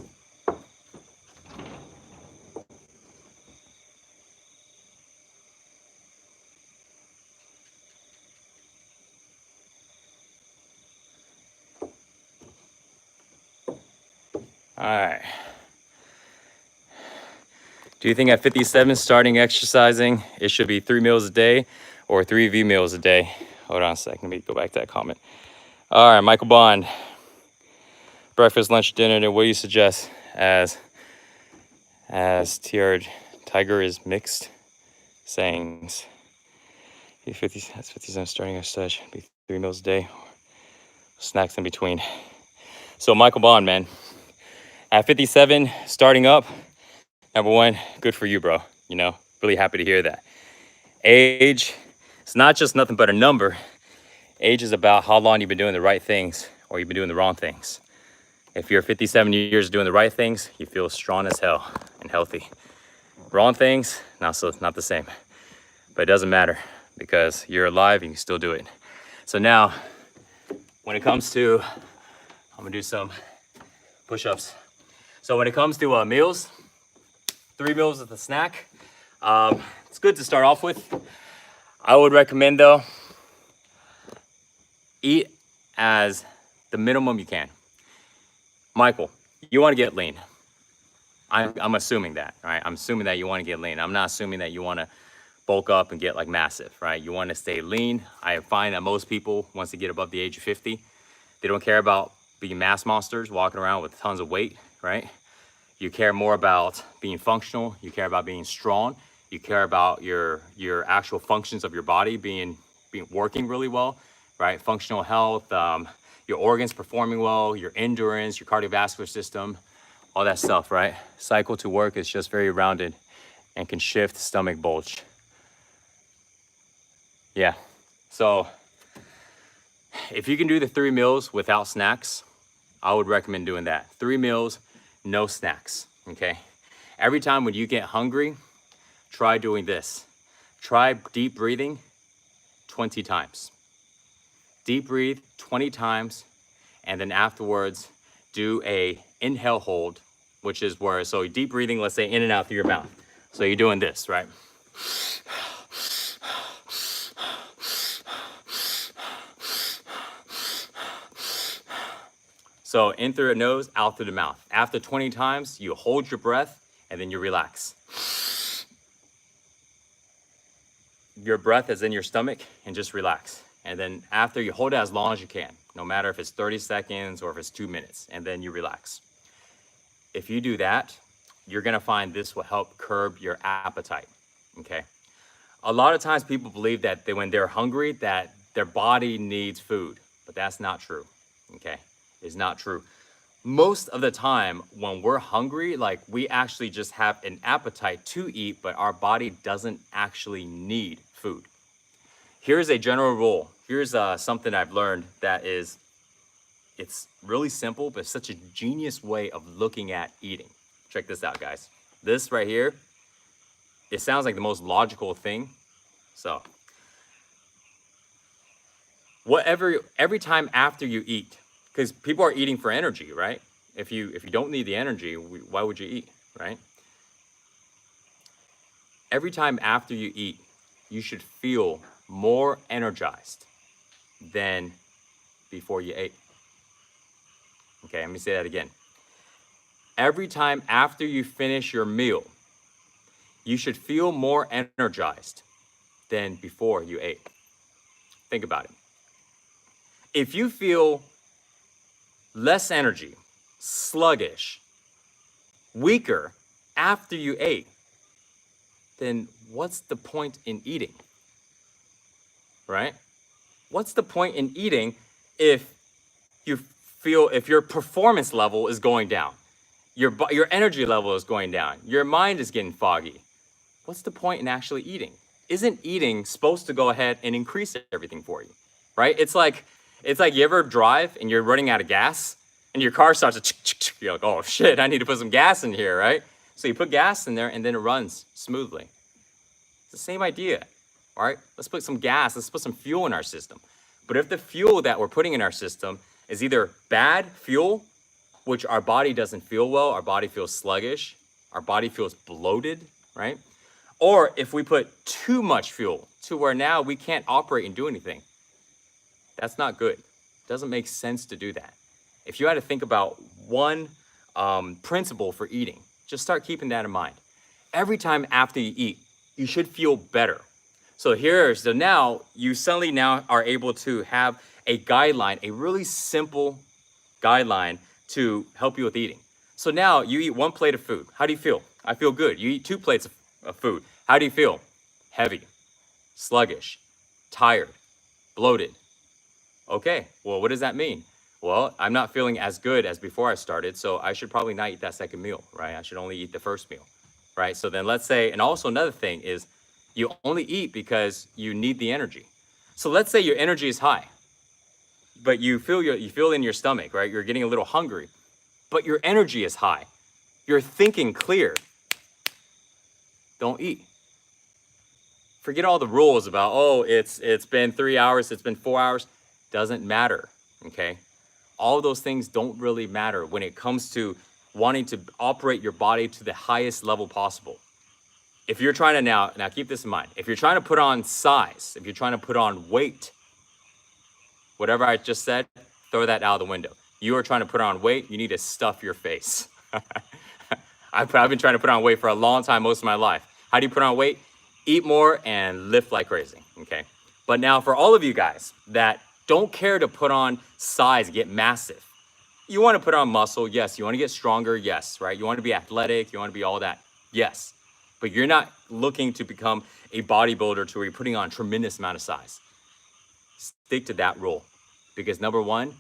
All right. Do you think at 57 starting exercising, it should be 3 meals a day or 3 V meals a day? Hold on a sec. Let me go back to that comment. All right, Michael Bond. Breakfast, lunch, dinner, then what do you suggest as TR Tiger is mixed sayings? 57 starting exercise, be 3 meals a day, snacks in between. So Michael Bond, man, at 57 starting up, number one, good for you, bro. You know, really happy to hear that. Age, it's not just nothing but a number. Age is about how long you've been doing the right things or you've been doing the wrong things. If you're 57 years doing the right things, you feel strong as hell and healthy. Wrong things, not the same. But it doesn't matter because you're alive and you can still do it. So now, when it comes to, I'm gonna do some push-ups. So when it comes to meals, 3 meals with a snack, it's good to start off with. I would recommend though, eat as the minimum you can. Michael, you want to get lean. I'm assuming that, right? I'm assuming that you want to get lean. I'm not assuming that you want to bulk up and get like massive, right? You want to stay lean. I find that most people, once they get above the age of 50, they don't care about being mass monsters, walking around with tons of weight, right? You care more about being functional. You care about being strong. You care about your actual functions of your body being working really well, right? Functional health, your organs performing well, your endurance, your cardiovascular system, all that stuff, right? Cycle to work is just very rounded and can shift stomach bulge. Yeah, so if you can do the 3 meals without snacks, I would recommend doing that. 3 meals, no snacks, okay? Every time when you get hungry, try doing this. Try deep breathing 20 times. Deep breathe 20 times, and then afterwards, do a inhale hold, which is where, so deep breathing, let's say in and out through your mouth. So you're doing this, right? So in through the nose, out through the mouth. After 20 times, you hold your breath and then you relax. Your breath is in your stomach and just relax. And then after, you hold it as long as you can, no matter if it's 30 seconds or if it's 2 minutes, and then you relax. If you do that, you're gonna find this will help curb your appetite, okay? A lot of times people believe that when they're hungry, that their body needs food, but that's not true, okay? It's not true. Most of the time when we're hungry, like we actually just have an appetite to eat, but our body doesn't actually need food. Here's a general rule. Here's something I've learned that is, it's really simple, but it's such a genius way of looking at eating. Check this out, guys. This right here, it sounds like the most logical thing. So, every time after you eat, because people are eating for energy, right? If you don't need the energy, why would you eat, right? Every time after you eat, you should feel more energized than before you ate. Okay, let me say that again. Every time after you finish your meal, you should feel more energized than before you ate. Think about it. if you feel less energy, sluggish, weaker after you ate, then what's the point in eating? Right? What's the point in eating if you feel, if your performance level is going down, your energy level is going down, your mind is getting foggy? What's the point in actually eating? Isn't eating supposed to go ahead and increase everything for you? Right? It's like you ever drive and you're running out of gas and your car starts to you're like, oh shit, I need to put some gas in here, right? So you put gas in there and then it runs smoothly. It's the same idea, all right? Let's put some gas, let's put some fuel in our system. But if the fuel that we're putting in our system is either bad fuel, which our body doesn't feel well, our body feels sluggish, our body feels bloated, right? Or if we put too much fuel to where now we can't operate and do anything, that's not good. It doesn't make sense to do that. If you had to think about one principle for eating, just start keeping that in mind. Every time after you eat, you should feel better. So now you suddenly now are able to have a guideline, a really simple guideline to help you with eating. So now you eat one plate of food. How do you feel? I feel good. You eat 2 plates of food. How do you feel? Heavy, sluggish, tired, bloated. Okay, well, what does that mean? Well, I'm not feeling as good as before I started, so I should probably not eat that second meal, right? I should only eat the first meal, right? So then let's say, and also another thing is you only eat because you need the energy. So let's say your energy is high, but you feel in your stomach, right? You're getting a little hungry, but your energy is high. You're thinking clear. Don't eat. Forget all the rules about, oh, it's been 3 hours, it's been 4 hours. Doesn't matter, okay? All those things don't really matter when it comes to wanting to operate your body to the highest level possible. If you're trying to now keep this in mind, if you're trying to put on size, if you're trying to put on weight, whatever I just said, throw that out of the window. You are trying to put on weight, you need to stuff your face. I've been trying to put on weight for a long time, most of my life. How do you put on weight? Eat more and lift like crazy, okay? But now for all of you guys that don't care to put on size, get massive. You want to put on muscle, yes. You want to get stronger, yes, right? You want to be athletic, you want to be all that, yes. But you're not looking to become a bodybuilder to where you're putting on a tremendous amount of size. Stick to that rule. Because number one,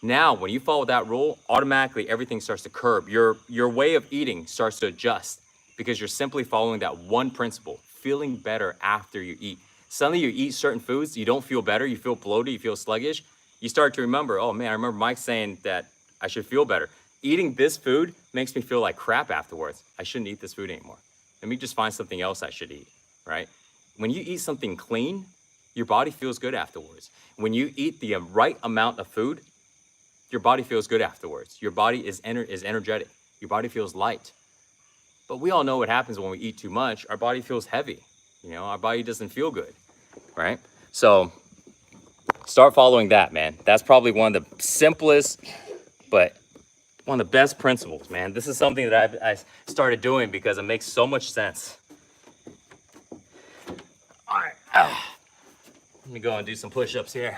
now when you follow that rule, automatically everything starts to curb. Your way of eating starts to adjust because you're simply following that one principle, feeling better after you eat. Suddenly you eat certain foods, you don't feel better, you feel bloated, you feel sluggish. You start to remember, oh man, I remember Mike saying that I should feel better. Eating this food makes me feel like crap afterwards. I shouldn't eat this food anymore. Let me just find something else I should eat, right? When you eat something clean, your body feels good afterwards. When you eat the right amount of food, your body feels good afterwards. Your body is energetic. Your body feels light. But we all know what happens when we eat too much. Our body feels heavy. You know, our body doesn't feel good, right? So start following that, man. That's probably one of the simplest, but one of the best principles, man. This is something that I started doing because it makes so much sense. All right. Let me go and do some push-ups here.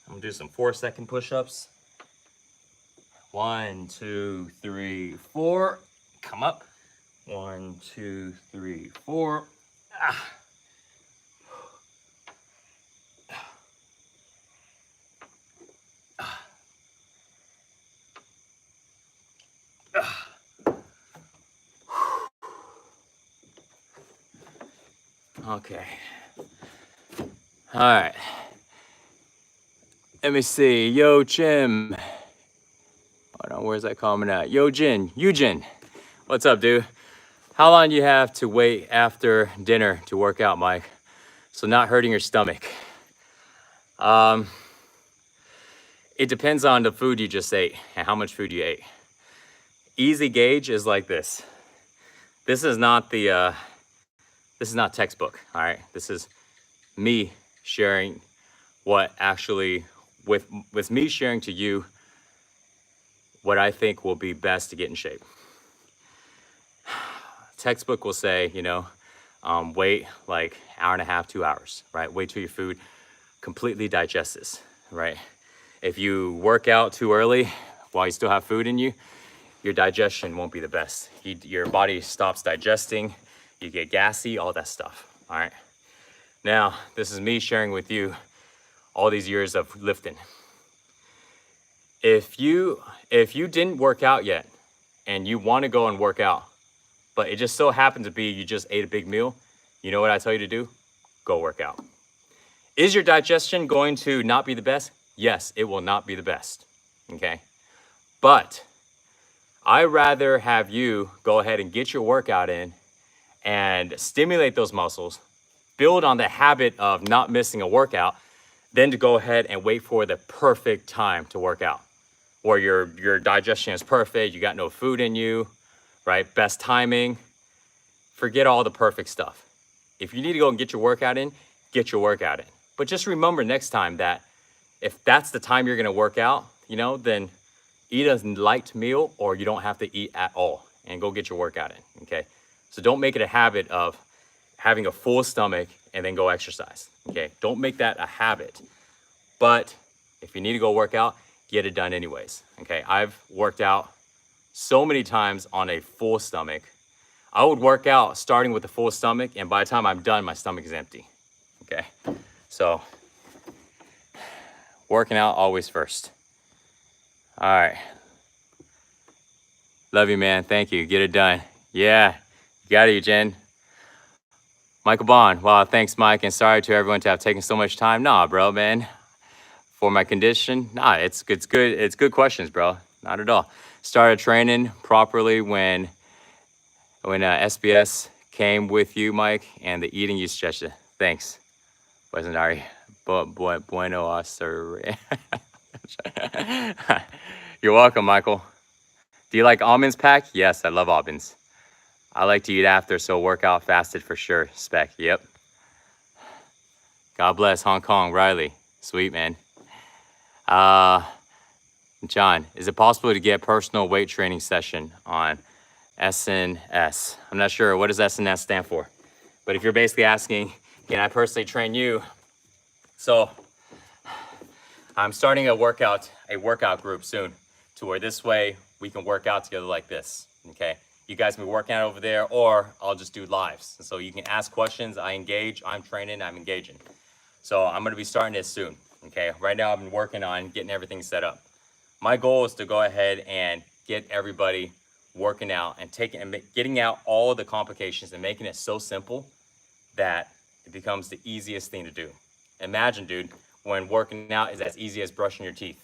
I'm gonna do some 4-second push-ups. 1, 2, 3, 4. Come up. 1, 2, 3, 4. Okay. All right. Let me see. Yo, Jim. Hold on, where's that comment at? Yo, Eugene. What's up, dude? How long do you have to wait after dinner to work out, Mike? So not hurting your stomach. It depends on the food you just ate and how much food you ate. Easy gauge is like this. This is not textbook, all right? This is me sharing what actually, with me sharing to you what I think will be best to get in shape. Textbook will say, you know, wait like hour and a half, 2 hours, right? Wait till your food completely digests, right? If you work out too early while you still have food in you, your digestion won't be the best. Your body stops digesting, you get gassy, all that stuff, all right? Now, this is me sharing with you all these years of lifting. If you didn't work out yet and you want to go and work out, but it just so happened to be you just ate a big meal, you know what I tell you to do? Go work out. Is your digestion going to not be the best? Yes, it will not be the best, okay? But I'd rather have you go ahead and get your workout in and stimulate those muscles, build on the habit of not missing a workout, than to go ahead and wait for the perfect time to work out. Or your digestion is perfect, you got no food in you, right? Best timing. Forget all the perfect stuff. If you need to go and get your workout in, get your workout in. But just remember next time that if that's the time you're gonna work out, you know, then eat a light meal or you don't have to eat at all and go get your workout in, okay? So don't make it a habit of having a full stomach and then go exercise, okay? Don't make that a habit. But if you need to go work out, get it done anyways, okay? I've worked out so many times on a full stomach. I would work out starting with a full stomach, and by the time I'm done, my stomach is empty, okay? So working out always first. All right. Love you, man. Thank you. Get it done. Yeah, got it, Jen. Michael Bond. Wow, thanks, Mike. And sorry to everyone to have taken so much time. Nah, bro, man. For my condition, nah, it's good. It's good questions, bro. Not at all. Started training properly when SBS came with you, Mike, and the eating you stretched it. Thanks. Wasn't Ari? Bueno Asir. You're welcome, Michael. Do you like almonds, Pack? Yes, I love almonds. I like to eat after, so workout fasted for sure. Spec, yep. God bless Hong Kong, Riley. Sweet, man. John, is it possible to get personal weight training session on SNS? I'm not sure. What does SNS stand for? But if you're basically asking, can I personally train you? So I'm starting a workout group soon to where this way we can work out together like this, okay? You guys can be working out over there, or I'll just do lives. So you can ask questions, I engage, I'm training, I'm engaging. So I'm gonna be starting this soon, okay? Right now I've been working on getting everything set up. My goal is to go ahead and get everybody working out and getting out all of the complications and making it so simple that it becomes the easiest thing to do. Imagine, dude, when working out is as easy as brushing your teeth.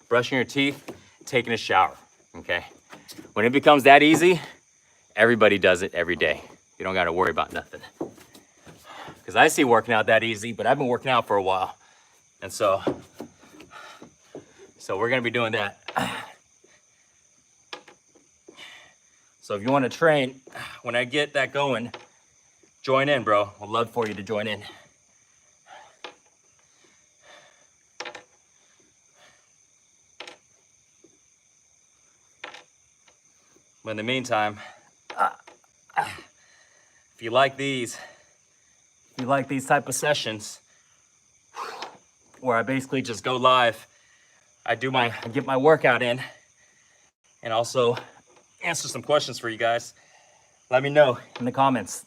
Brushing your teeth, taking a shower, okay? When it becomes that easy, everybody does it every day. You don't gotta worry about nothing. Because I see working out that easy, but I've been working out for a while. And so we're gonna be doing that. So if you wanna train, when I get that going, join in, bro. I'd love for you to join in. But in the meantime, if you like these type of sessions where I basically just go live, I get my workout in and also answer some questions for you guys. Let me know in the comments.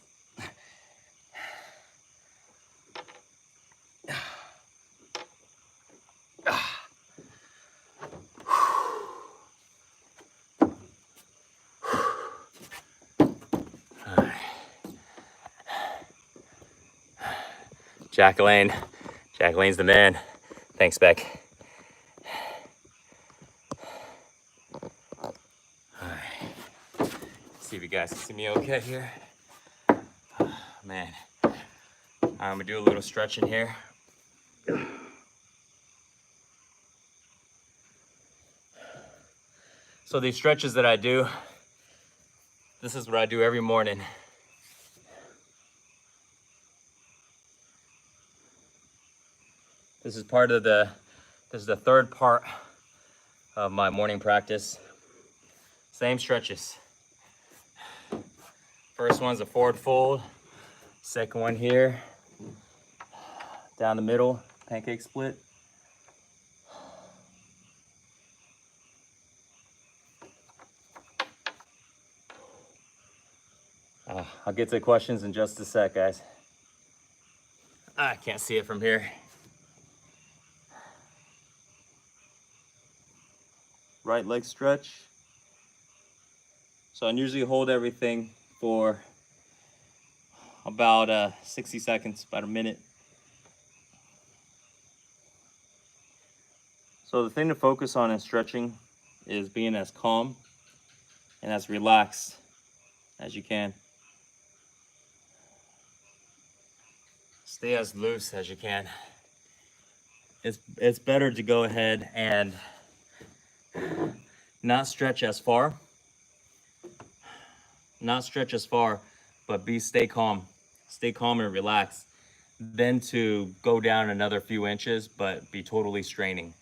Jacqueline's the man. Thanks, Beck. All right. See if you guys can see me okay here. Man. I'm gonna do a little stretching here. So these stretches that I do, this is what I do every morning. This is the third part of my morning practice. Same stretches. First one's a forward fold. Second one here, down the middle, pancake split. I'll get to the questions in just a sec, guys. I can't see it from here. Right leg stretch. So I usually hold everything for about 60 seconds, about a minute. So the thing to focus on in stretching is being as calm and as relaxed as you can. Stay as loose as you can. It's better to go ahead and not stretch as far, but stay calm and relaxed, than to go down another few inches but be totally straining.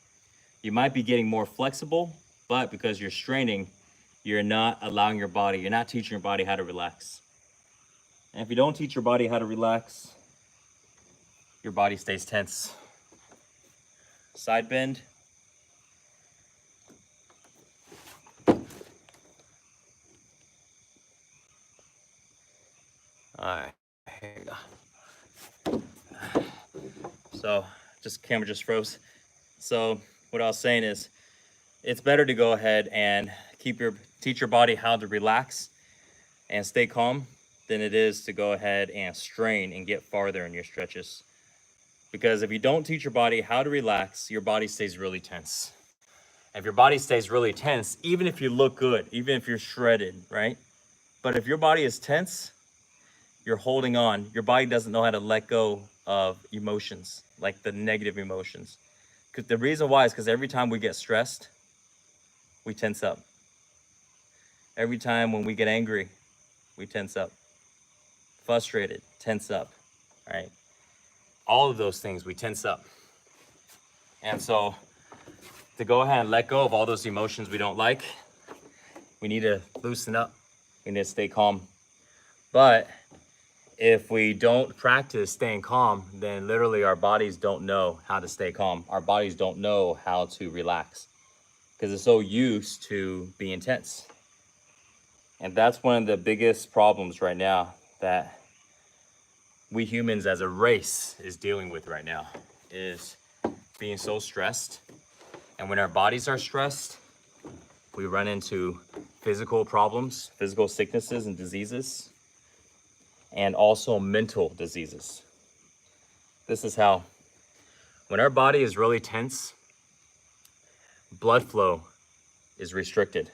You might be getting more flexible, but because you're straining, you're not allowing your body, you're not teaching your body how to relax. And if you don't teach your body how to relax, your body stays tense. Side bend. All right, here you go. So, camera just froze. So what I was saying is, it's better to go ahead and teach your body how to relax and stay calm than it is to go ahead and strain and get farther in your stretches. Because if you don't teach your body how to relax, your body stays really tense. And if your body stays really tense, even if you look good, even if you're shredded, right? But if your body is tense, you're holding on. Your body doesn't know how to let go of emotions, like the negative emotions. Because the reason why is because every time we get stressed, we tense up. Every time when we get angry, we tense up. Frustrated, tense up, right? All of those things, we tense up. And so to go ahead and let go of all those emotions we don't like, we need to loosen up. We need to stay calm. But if we don't practice staying calm, then literally our bodies don't know how to stay calm. Our bodies don't know how to relax because it's so used to being tense. And that's one of the biggest problems right now that we humans as a race is dealing with right now, is being so stressed. And when our bodies are stressed, we run into physical problems, physical sicknesses and diseases, and also mental diseases. This is how, when our body is really tense, blood flow is restricted.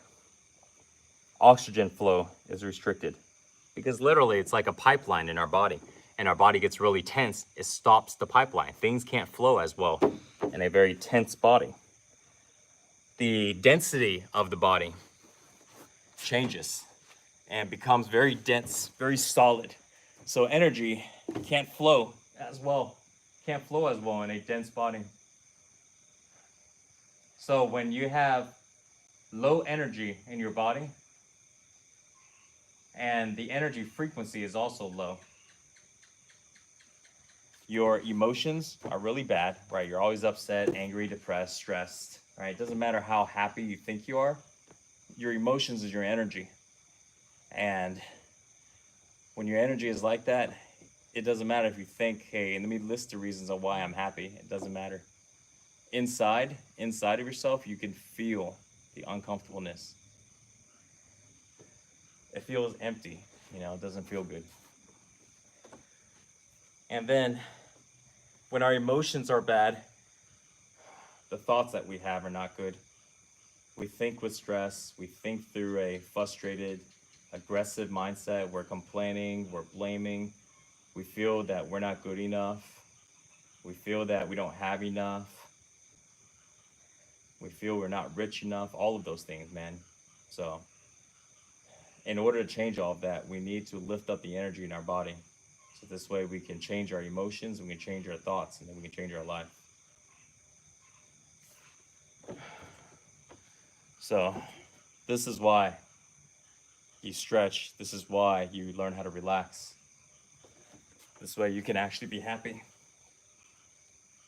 Oxygen flow is restricted because literally it's like a pipeline in our body, and our body gets really tense, it stops the pipeline. Things can't flow as well in a very tense body. The density of the body changes and becomes very dense, very solid. So energy can't flow as well in a dense body. So when you have low energy in your body, and the energy frequency is also low, your emotions are really bad, right? You're always upset, angry, depressed, stressed, right? It doesn't matter how happy you think you are, your emotions is your energy. And when your energy is like that, it doesn't matter if you think, hey, let me list the reasons of why I'm happy. It doesn't matter. Inside of yourself, you can feel the uncomfortableness. It feels empty, it doesn't feel good. And then when our emotions are bad, the thoughts that we have are not good. We think with stress, we think through a frustrated, aggressive mindset. We're complaining, we're blaming. We feel that we're not good enough. We feel that we don't have enough. We feel we're not rich enough, all of those things, man. So in order to change all of that, we need to lift up the energy in our body. So this way we can change our emotions, we can change our thoughts, and then we can change our life. So this is why you stretch. This is why you learn how to relax. This way you can actually be happy.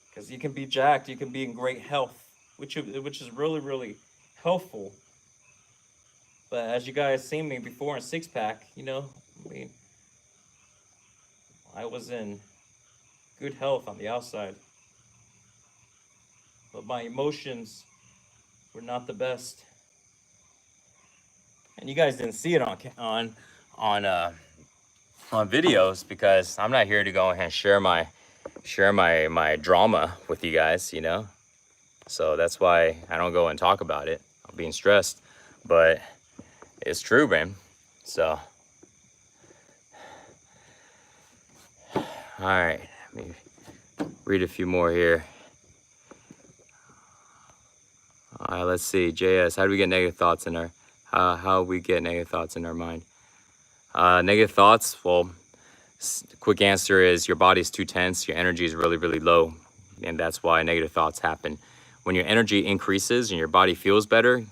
Because you can be jacked, you can be in great health, which is really, really helpful. But as you guys seen me before in six pack, you know, I mean, I was in good health on the outside, but my emotions were not the best. And you guys didn't see it on videos because I'm not here to go ahead and share my drama with you guys, you know. So that's why I don't go and talk about it. I'm being stressed, but it's true, man. So, all right, let me read a few more here. All right, let's see. JS, how do we get negative thoughts in our how we get negative thoughts in our mind? Negative thoughts, well, quick answer is your body's too tense, your energy is really, really low, and that's why negative thoughts happen. When your energy increases and your body feels better,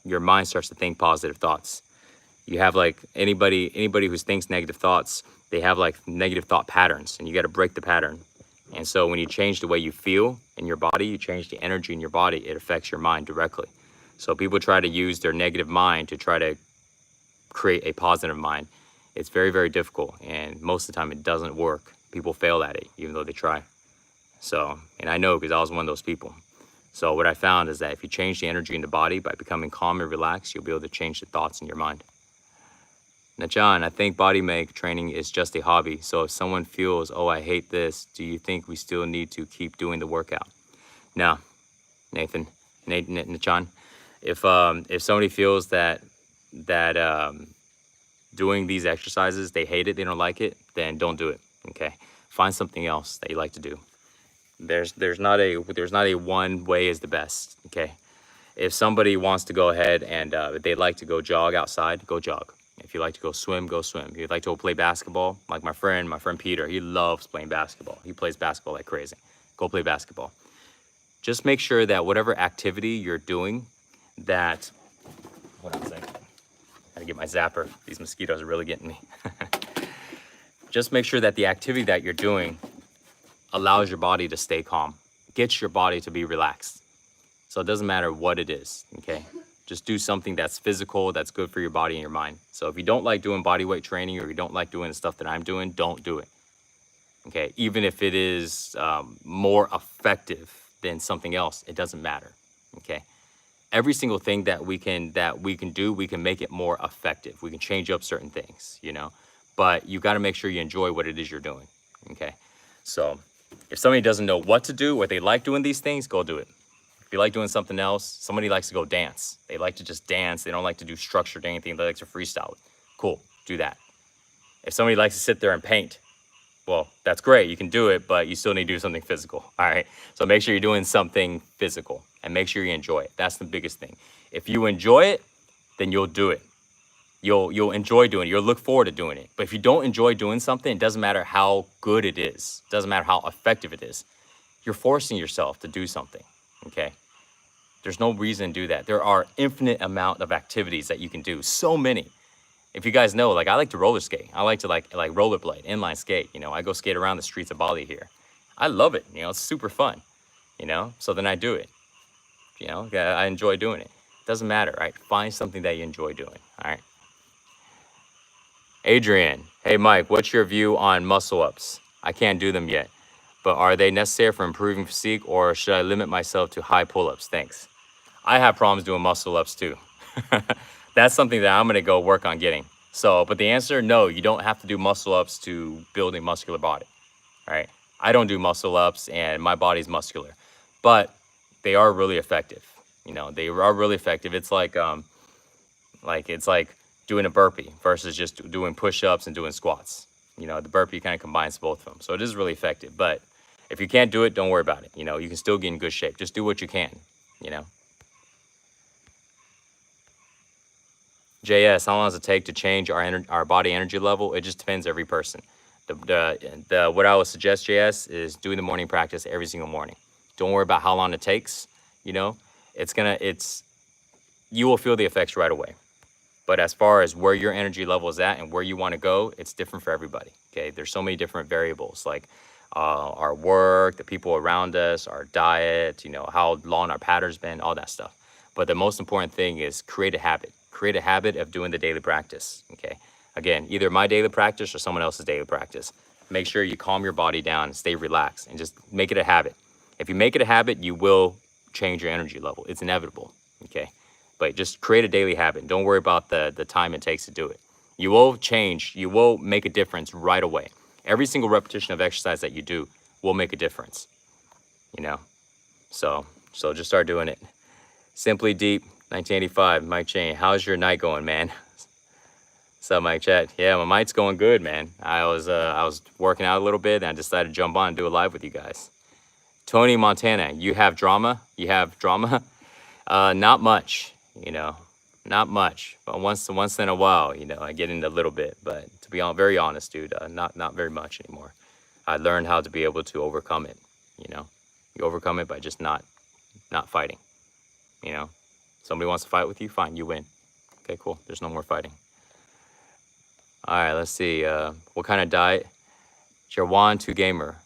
your mind starts to think positive thoughts. You have like anybody who thinks negative thoughts, they have like negative thought patterns, and you got to break the pattern. And so when you change the way you feel in your body, you change the energy in your body, it affects your mind directly. So people try to use their negative mind to try to create a positive mind. It's very, very difficult, and most of the time it doesn't work. People fail at it, even though they try. So, and I know because I was one of those people. So what I found is that if you change the energy in the body by becoming calm and relaxed, you'll be able to change the thoughts in your mind. Now, John, I think body make training is just a hobby. So if someone feels, oh, I hate this, do you think we still need to keep doing the workout? No, Nathan, John, if somebody feels that doing these exercises, they hate it, they don't like it, then don't do it. Okay, find something else that you like to do. There's not a one way is the best. Okay, if somebody wants to go ahead and they'd like to go jog outside, go jog. If you like to go swim, go swim. If you'd like to go play basketball, like my friend Peter, he loves playing basketball. He plays basketball like crazy. Go play basketball. Just make sure that whatever activity you're doing, that, hold on a second. Gotta get my zapper. These mosquitoes are really getting me. Just make sure that the activity that you're doing allows your body to stay calm, gets your body to be relaxed. So it doesn't matter what it is, okay? Just do something that's physical, that's good for your body and your mind. So if you don't like doing body weight training, or you don't like doing the stuff that I'm doing, don't do it, okay? Even if it is more effective than something else, it doesn't matter, okay? Every single thing that we can do, we can make it more effective. We can change up certain things, you know, but you got to make sure you enjoy what it is you're doing, okay? So if somebody doesn't know what to do, or they like doing these things, go do it. If you like doing something else, somebody likes to go dance. They like to just dance. They don't like to do structured anything. They like to freestyle it. Cool, do that. If somebody likes to sit there and paint, well, that's great. You can do it, but you still need to do something physical, all right? So make sure you're doing something physical and make sure you enjoy it. That's the biggest thing. If you enjoy it, then you'll do it. You'll enjoy doing it. You'll look forward to doing it. But if you don't enjoy doing something, it doesn't matter how good it is. It doesn't matter how effective it is. You're forcing yourself to do something, okay? There's no reason to do that. There are infinite amount of activities that you can do. So many. If you guys know, like, I like to roller skate. I like to like rollerblade, inline skate. You know, I go skate around the streets of Bali here. I love it. You know, it's super fun. You know, so then I do it. You know, I enjoy doing it. Doesn't matter, right? Find something that you enjoy doing. All right. Adrian, hey Mike, what's your view on muscle ups? I can't do them yet, but are they necessary for improving physique, or should I limit myself to high pull-ups? Thanks. I have problems doing muscle ups too. That's something that I'm gonna go work on getting. So, but the answer, no, you don't have to do muscle ups to build a muscular body, all right? I don't do muscle ups and my body's muscular, but they are really effective. You know, they are really effective. It's like doing a burpee versus just doing push-ups and doing squats. You know, the burpee kind of combines both of them. So it is really effective, but if you can't do it, don't worry about it. You know, you can still get in good shape. Just do what you can, you know. JS, how long does it take to change our body energy level? It just depends every person. What I would suggest, JS, is doing the morning practice every single morning. Don't worry about how long it takes. You know, you will feel the effects right away. But as far as where your energy level is at and where you want to go, it's different for everybody. Okay, there's so many different variables, like our work, the people around us, our diet, how long our pattern's been, all that stuff. But the most important thing is create a habit. Create a habit of doing the daily practice. Okay, again, either my daily practice or someone else's daily practice. Make sure you calm your body down and stay relaxed and just make it a habit. If you make it a habit, you will change your energy level. It's inevitable. Okay, but just create a daily habit. Don't worry about the time it takes to do it. You will change. You will make a difference right away. Every single repetition of exercise that you do will make a difference. You know, so just start doing it. Simply Deep, 1985, Mike Chang. How's your night going, man? What's up, Mike Chat? Yeah, my night's going good, man. I was working out a little bit, and I decided to jump on and do a live with you guys. Tony Montana, you have drama? You have drama? Not much, not much. But once in a while, I get into a little bit. But to be very honest, dude, not very much anymore. I learned how to be able to overcome it. You overcome it by just not fighting. Somebody wants to fight with you, fine, you win. Okay, cool. There's no more fighting. All right, let's see. What kind of diet? Jarwan2 Gamer.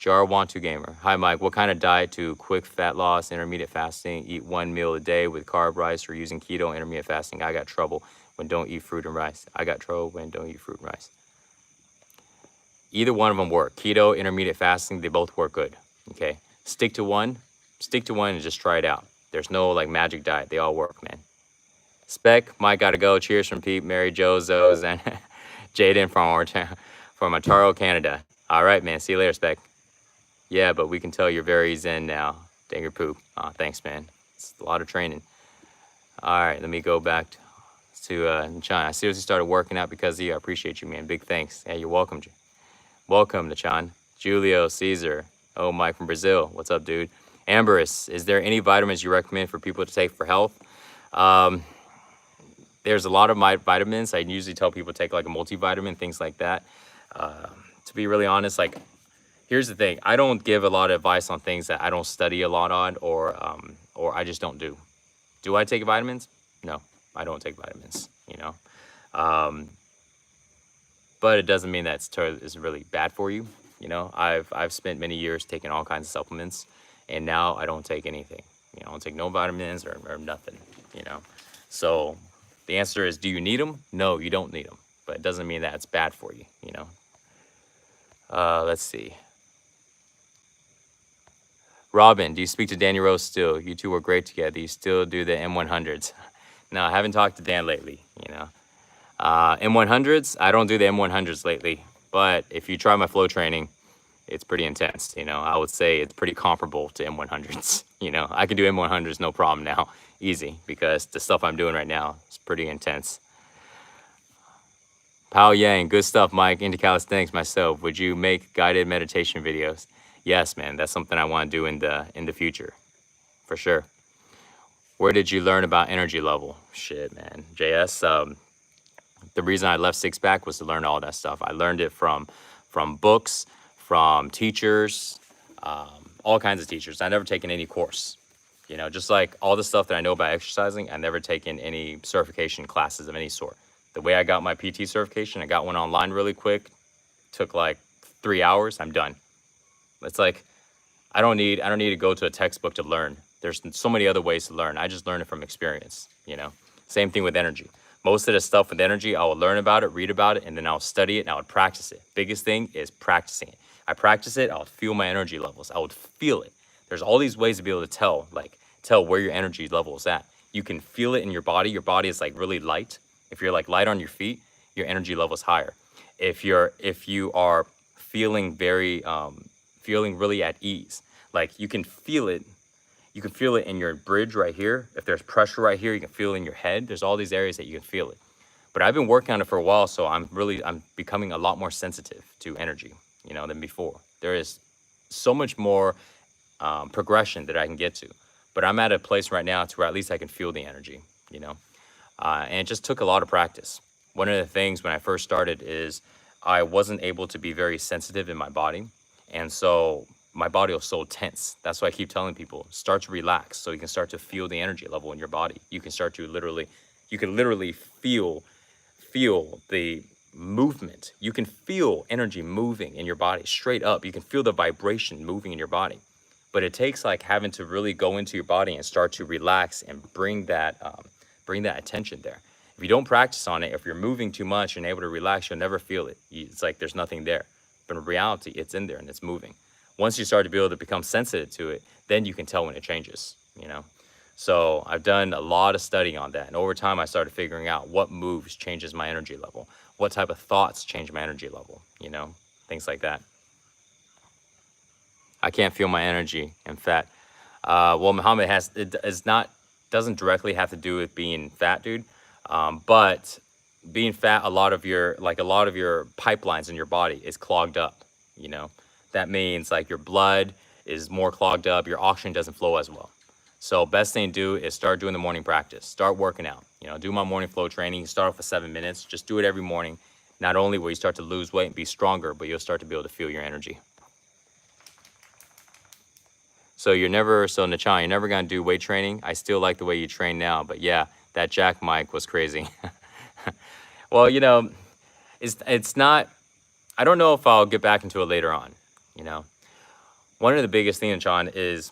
Jar12 Gamer. Hi, Mike. What kind of diet to quick fat loss, intermediate fasting, eat 1 meal a day with carb rice, or using keto intermediate fasting? I got trouble when don't eat fruit and rice. I got trouble when don't eat fruit and rice. Either one of them work. Keto, intermediate fasting, they both work good. Okay. Stick to one and just try it out. There's no magic diet. They all work, man. Spec, Mike gotta go. Cheers from Pete, Mary Jo, Zoes, and Jaden from Ontario, Canada. All right, man. See you later, Spec. Yeah, but we can tell you're very zen now. Danger poop. Thanks, man. It's a lot of training. All right, let me go back to Chan. I seriously started working out because of you. I appreciate you, man. Big thanks. Yeah, you're welcome. Welcome to Chan. Julio, Caesar. Oh, Mike from Brazil. What's up, dude? Amberus, is there any vitamins you recommend for people to take for health? There's a lot of my vitamins. I usually tell people to take a multivitamin, things like that. To be really honest, here's the thing. I don't give a lot of advice on things that I don't study a lot on or I just don't do. Do I take vitamins? No, I don't take vitamins, but it doesn't mean that it's really bad for you. I've spent many years taking all kinds of supplements, and now I don't take anything. I don't take no vitamins or nothing, So the answer is, do you need them? No, you don't need them, but it doesn't mean that it's bad for you, Let's see. Robin, do you speak to Danny Rose still? You two were great together. You still do the M100s? No, I haven't talked to Dan lately, M100s, I don't do the M100s lately, but if you try my flow training, it's pretty intense, I would say it's pretty comparable to M100s, I can do M100s no problem now, easy, because the stuff I'm doing right now is pretty intense. Pao Yang, good stuff, Mike. Into calisthenics myself. Would you make guided meditation videos? Yes, man. That's something I want to do in the future, for sure. Where did you learn about energy level? Shit, man. JS. The reason I left Six Pack was to learn all that stuff. I learned it from books, from teachers, all kinds of teachers. I never taken any course. Just like all the stuff that I know about exercising, I never taken any certification classes of any sort. The way I got my PT certification, I got one online really quick. Took 3 hours. I'm done. It's I don't need to go to a textbook to learn. There's so many other ways to learn. I just learn it from experience. Same thing with energy. Most of the stuff with energy, I will learn about it, read about it, and then I'll study it and I would practice it. Biggest thing is practicing it. I practice it. I'll feel my energy levels. I would feel it. There's all these ways to be able to tell where your energy level is at. You can feel it in your body. Your body is really light. If you're light on your feet, your energy level is higher. If you are feeling feeling really at ease, you can feel it. You can feel it in your bridge right here. If there's pressure right here, you can feel it in your head. There's all these areas that you can feel it. But I've been working on it for a while, so I'm becoming a lot more sensitive to energy, than before. There is so much more progression that I can get to. But I'm at a place right now to where at least I can feel the energy, and it just took a lot of practice. One of the things when I first started is I wasn't able to be very sensitive in my body. And so my body was so tense. That's why I keep telling people, start to relax so you can start to feel the energy level in your body. You can start to literally feel the movement. You can feel energy moving in your body straight up. You can feel the vibration moving in your body. But it takes like having to really go into your body and start to relax and bring that attention there. If you don't practice on it, if you're moving too much and able to relax, you'll never feel it. It's like there's nothing there. But in reality, it's in there and it's moving. Once you start to be able to become sensitive to it, then you can tell when it changes, you know? So I've done a lot of studying on that. And over time, I started figuring out what moves changes my energy level, what type of thoughts change my energy level, you know, things like that. I can't feel my energy in fat. Well, Muhammad doesn't directly have to do with being fat, dude. But being fat, a lot of your pipelines in your body is clogged up, you know. That means like your blood is more clogged up, your oxygen doesn't flow as well. So best thing to do is start doing the morning practice, start working out, you know, do my morning flow training, start off with 7 minutes, just do it every morning. Not only will you start to lose weight and be stronger, but you'll start to be able to feel your energy. So Nachan, you're never gonna do weight training. I still like the way you train now, but yeah, that jack mic was crazy. Well, you know, it's not, I don't know if I'll get back into it later on, you know. One of the biggest things, Chang, is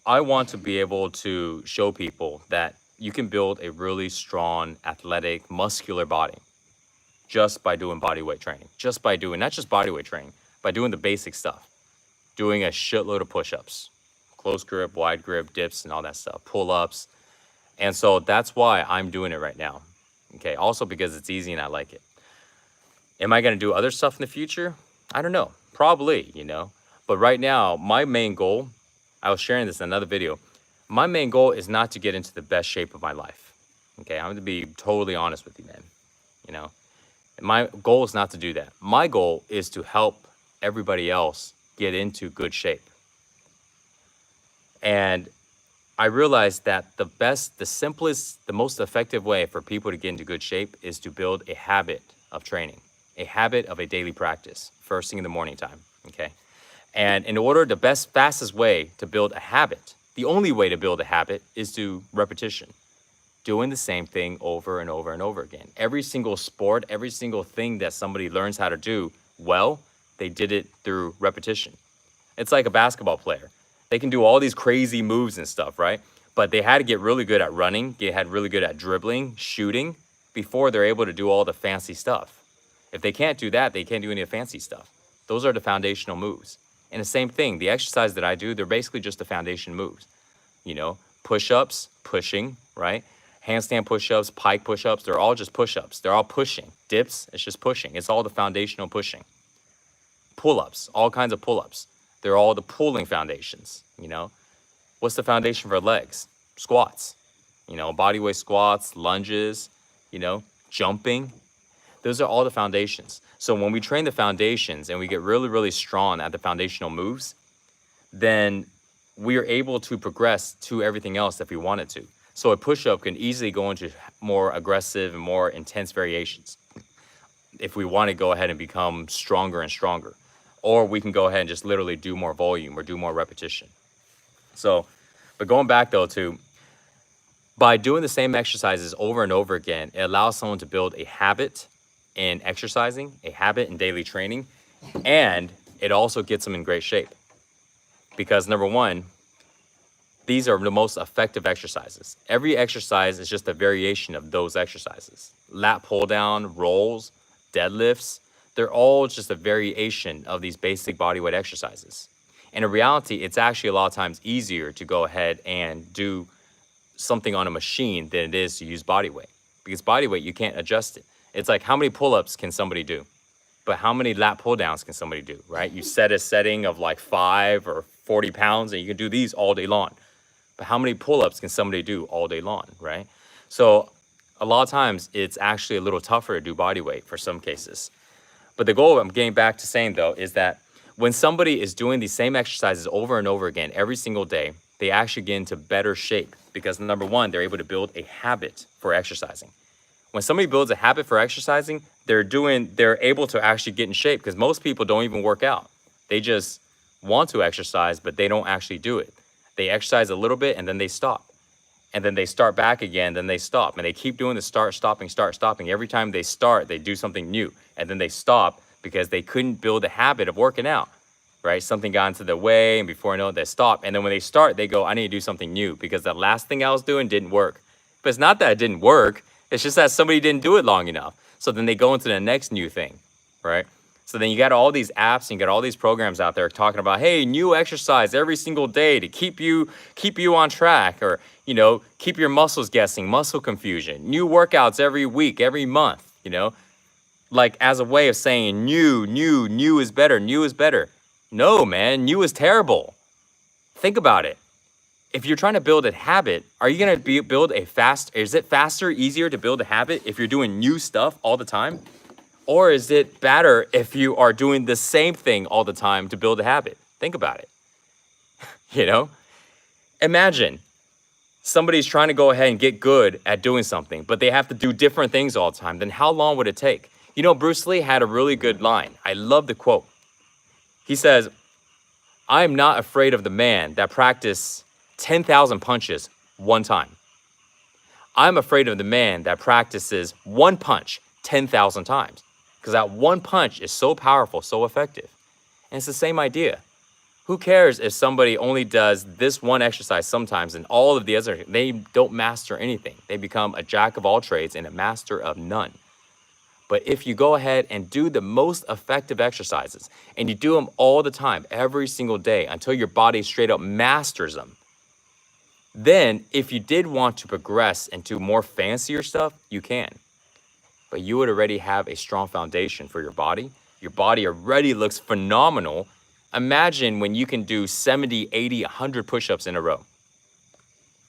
I want to be able to show people that you can build a really strong, athletic, muscular body just by doing body weight training. Just by doing, not just body weight training, by doing the basic stuff. Doing a shitload of push-ups, close grip, wide grip, dips, and all that stuff, pull-ups. And so that's why I'm doing it right now. Okay, also because it's easy and I like it. Am I gonna do other stuff in the future? I don't know, probably, you know. But right now, my main goal, I was sharing this in another video, my main goal is not to get into the best shape of my life. Okay, I'm gonna be totally honest with you, man. You know, my goal is not to do that. My goal is to help everybody else get into good shape. And I realized that the simplest, the most effective way for people to get into good shape is to build a habit of training, a habit of a daily practice, first thing in the morning time, okay? And in order, the fastest way to build a habit, the only way to build a habit is to repetition, doing the same thing over and over and over again. Every single sport, every single thing that somebody learns how to do well, they did it through repetition. It's like a basketball player. They can do all these crazy moves and stuff, right? But they had to get really good at running, they had really good at dribbling, shooting, before they're able to do all the fancy stuff. If they can't do that, they can't do any of the fancy stuff. Those are the foundational moves. And the same thing, the exercise that I do, they're basically just the foundation moves. You know, push-ups, pushing, right? Handstand push-ups, pike push-ups, they're all just push-ups. They're all pushing. Dips, it's just pushing. It's all the foundational pushing. Pull-ups, all kinds of pull-ups. They're all the pulling foundations, you know? What's the foundation for legs? Squats, you know, bodyweight squats, lunges, you know, jumping. Those are all the foundations. So when we train the foundations and we get really, really strong at the foundational moves, then we are able to progress to everything else if we wanted to. So a push-up can easily go into more aggressive and more intense variations if we want to go ahead and become stronger and stronger. Or we can go ahead and just literally do more volume or do more repetition. So, but going back though to, by doing the same exercises over and over again, it allows someone to build a habit in exercising, a habit in daily training, and it also gets them in great shape. Because number one, these are the most effective exercises. Every exercise is just a variation of those exercises. Lat pull down, rolls, deadlifts, they're all just a variation of these basic bodyweight exercises. And in reality, it's actually a lot of times easier to go ahead and do something on a machine than it is to use body weight. Because body weight, you can't adjust it. It's like how many pull-ups can somebody do? But how many lat pull downs can somebody do, right? You set a setting of like 5 or 40 pounds and you can do these all day long. But how many pull-ups can somebody do all day long, right? So a lot of times it's actually a little tougher to do body weight for some cases. But the goal I'm getting back to saying though is that when somebody is doing these same exercises over and over again every single day, they actually get into better shape because number one, they're able to build a habit for exercising. When somebody builds a habit for exercising, they're able to actually get in shape because most people don't even work out. They just want to exercise, but they don't actually do it. They exercise a little bit and then they stop. And then they start back again, then they stop. And they keep doing the start, stopping. Every time they start, they do something new. And then they stop because they couldn't build a habit of working out, right? Something got into their way, and before I know it, they stop. And then when they start, they go, I need to do something new because the last thing I was doing didn't work. But it's not that it didn't work. It's just that somebody didn't do it long enough. So then they go into the next new thing, right? So then you got all these apps and you got all these programs out there talking about, hey, new exercise every single day to keep you on track, or, you know, keep your muscles guessing, muscle confusion, new workouts every week, every month, you know, like as a way of saying new is better, new is better. No, man, new is terrible. Think about it. If you're trying to build a habit, are you going to build is it faster, easier to build a habit if you're doing new stuff all the time? Or is it better if you are doing the same thing all the time to build a habit? Think about it. You know, imagine somebody's trying to go ahead and get good at doing something, but they have to do different things all the time. Then how long would it take? You know, Bruce Lee had a really good line. I love the quote. He says, I am not afraid of the man that practiced 10,000 punches one time. I'm afraid of the man that practices one punch 10,000 times. Because that one punch is so powerful, so effective. And it's the same idea. Who cares if somebody only does this one exercise sometimes and all of the other, they don't master anything. They become a jack of all trades and a master of none. But if you go ahead and do the most effective exercises and you do them all the time, every single day, until your body straight up masters them, then if you did want to progress into more fancier stuff, you can. But you would already have a strong foundation for your body. Your body already looks phenomenal. Imagine when you can do 70, 80, 100 push-ups in a row,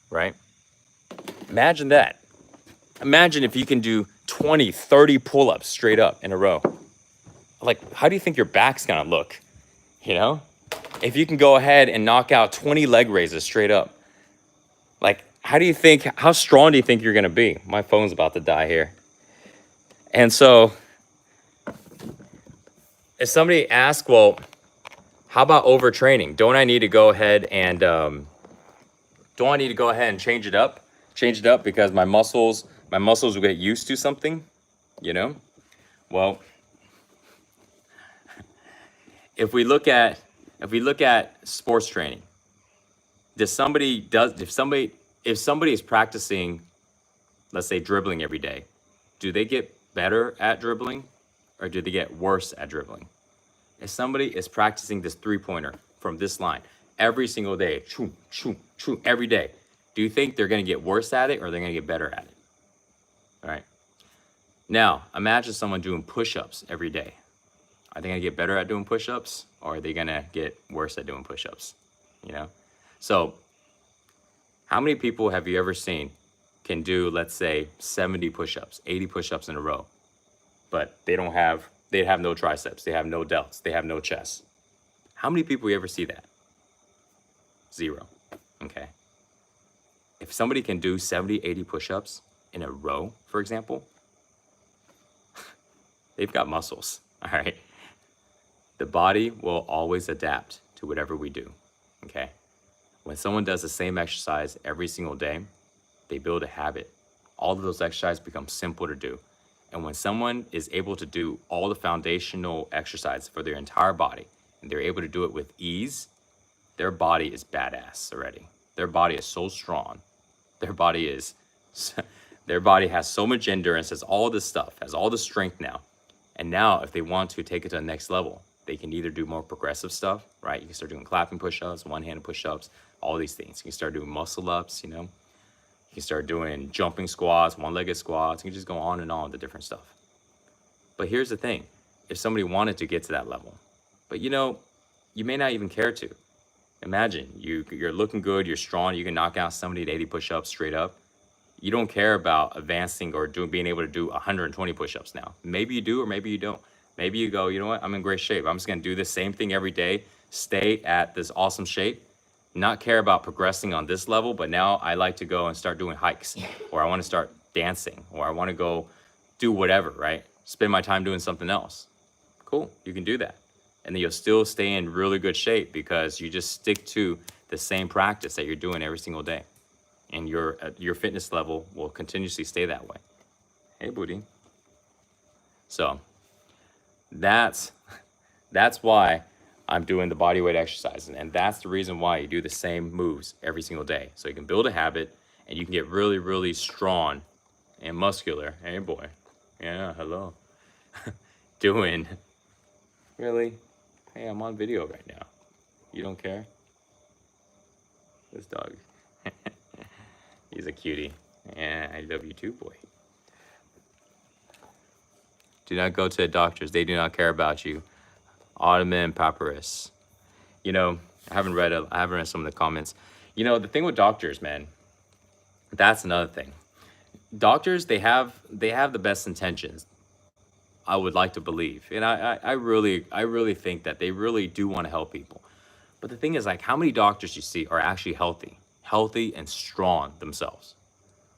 right? Imagine that. Imagine if you can do 20, 30 pull-ups straight up in a row. Like, how do you think your back's gonna look, you know? If you can go ahead and knock out 20 leg raises straight up, like, how strong do you think you're gonna be? My phone's about to die here. And so if somebody asks, well, how about overtraining? Don't I need to go ahead and change it up? Change it up because my muscles will get used to something, you know? Well, if we look at sports training, if somebody is practicing, let's say, dribbling every day, do they get better at dribbling or do they get worse at dribbling? If somebody is practicing this three-pointer from this line every single day, every day, do you think they're going to get worse at it or they're going to get better at it? All right. Now, imagine someone doing push-ups every day. Are they going to get better at doing push-ups or are they going to get worse at doing push-ups? You know? So, how many people have you ever seen can do, let's say, 70 push-ups, 80 push-ups in a row, but they have no triceps, they have no delts, they have no chest? How many people you ever see that? Zero. Okay. If somebody can do 70, 80 push-ups in a row, for example, they've got muscles, all right? The body will always adapt to whatever we do, okay? When someone does the same exercise every single day, they build a habit. All of those exercises become simple to do. And when someone is able to do all the foundational exercises for their entire body, and they're able to do it with ease, their body is badass already. Their body is so strong. Their body has so much endurance, has all this stuff, has all the strength now. And now if they want to take it to the next level, they can either do more progressive stuff, right? You can start doing clapping push-ups, one-handed push-ups, all these things. You can start doing muscle-ups, you know. You can start doing jumping squats, one-legged squats. You can just go on and on with the different stuff. But here's the thing. If somebody wanted to get to that level, but you know, you may not even care to. Imagine you're looking good, you're strong, you can knock out 70 to 80 push-ups straight up. You don't care about advancing or being able to do 120 push-ups now. Maybe you do or maybe you don't. Maybe you go, you know what, I'm in great shape. I'm just gonna do the same thing every day, stay at this awesome shape, not care about progressing on this level, but now I like to go and start doing hikes, or I wanna start dancing, or I wanna go do whatever, right? Spend my time doing something else. Cool, you can do that. And then you'll still stay in really good shape because you just stick to the same practice that you're doing every single day. And your fitness level will continuously stay that way. Hey, booty. So that's why I'm doing the body weight exercises. And that's the reason why you do the same moves every single day. So you can build a habit and you can get really, really strong and muscular. Hey, boy. Yeah, hello. Doing. Really? Hey, I'm on video right now. You don't care? This dog. He's a cutie. Yeah, I love you too, boy. Do not go to the doctors. They do not care about you. Ottoman Papyrus. You know, I haven't read some of the comments. You know, the thing with doctors, man, that's another thing. Doctors, they have the best intentions. I would like to believe. And I really think that they really do want to help people. But the thing is, like, how many doctors you see are actually healthy and strong themselves?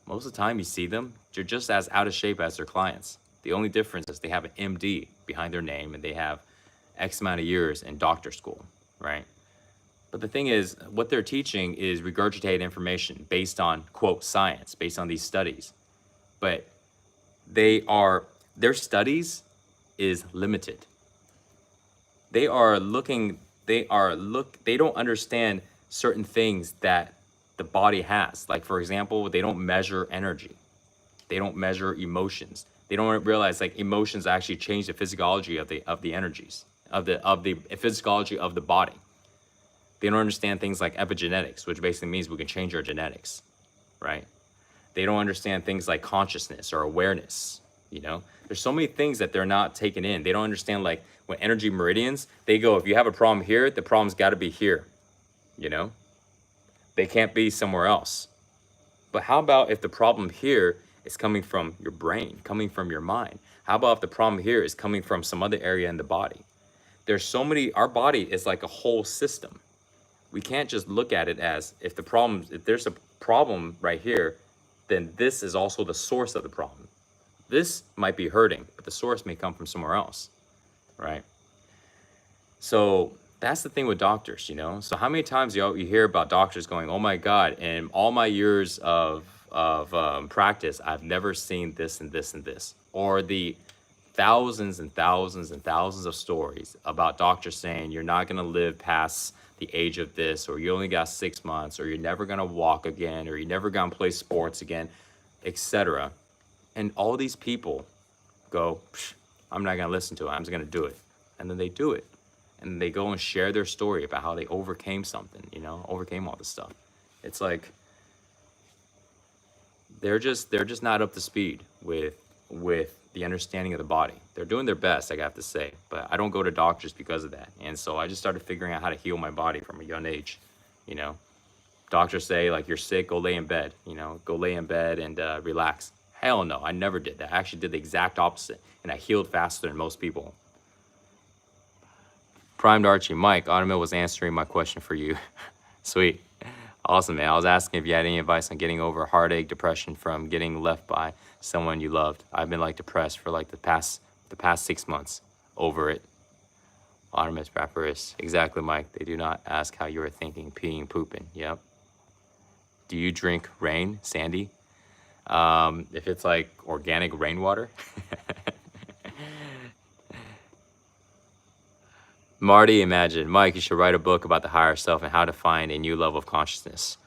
Most of the time you see them, they're just as out of shape as their clients. The only difference is they have an MD behind their name and they have X amount of years in doctor school, right? But the thing is, what they're teaching is regurgitated information based on, quote, science, based on these studies. But their studies is limited. They don't understand certain things that the body has. Like, for example, they don't measure energy. They don't measure emotions. They don't realize, like, emotions actually change the physiology of the energies, of the physiology of the body. They don't understand things like epigenetics, which basically means we can change our genetics, right? They don't understand things like consciousness or awareness, you know? There's so many things that they're not taking in. They don't understand, like, when energy meridians, they go, if you have a problem here, the problem's got to be here, you know? They can't be somewhere else. But how about if the problem here is coming from your brain, coming from your mind? How about if the problem here is coming from some other area in the body? There's so many, our body is like a whole system. We can't just look at it as if there's a problem right here, then this is also the source of the problem. This might be hurting, but the source may come from somewhere else, right? So that's the thing with doctors, you know? So how many times you hear about doctors going, oh my God, in all my years of practice, I've never seen this and this and this. Or the thousands and thousands and thousands of stories about doctors saying you're not going to live past the age of this, or you only got 6 months, or you're never going to walk again, or you're never going to play sports again, etc. And all these people go, I'm not going to listen to it. I'm just going to do it. And then they do it. And they go and share their story about how they overcame something, you know, overcame all this stuff. It's like, they're just not up to speed with the understanding of the body. They're doing their best, I have to say, but I don't go to doctors because of that. And so I just started figuring out how to heal my body from a young age, you know. Doctors say, like, you're sick, go lay in bed, you know, go lay in bed and relax. Hell no, I never did that. I actually did the exact opposite, and I healed faster than most people. Primed Archie, Mike, Automil was answering my question for you. Sweet. Awesome, man. I was asking if you had any advice on getting over heartache, depression from getting left by someone you loved. I've been, like, depressed for, like, the past 6 months over it. Autonomous Papyrus. Exactly, Mike. They do not ask how you are thinking, peeing, pooping. Yep. Do you drink rain, Sandy? If it's, like, organic rainwater. Marty, imagine. Mike, you should write a book about the higher self and how to find a new level of consciousness.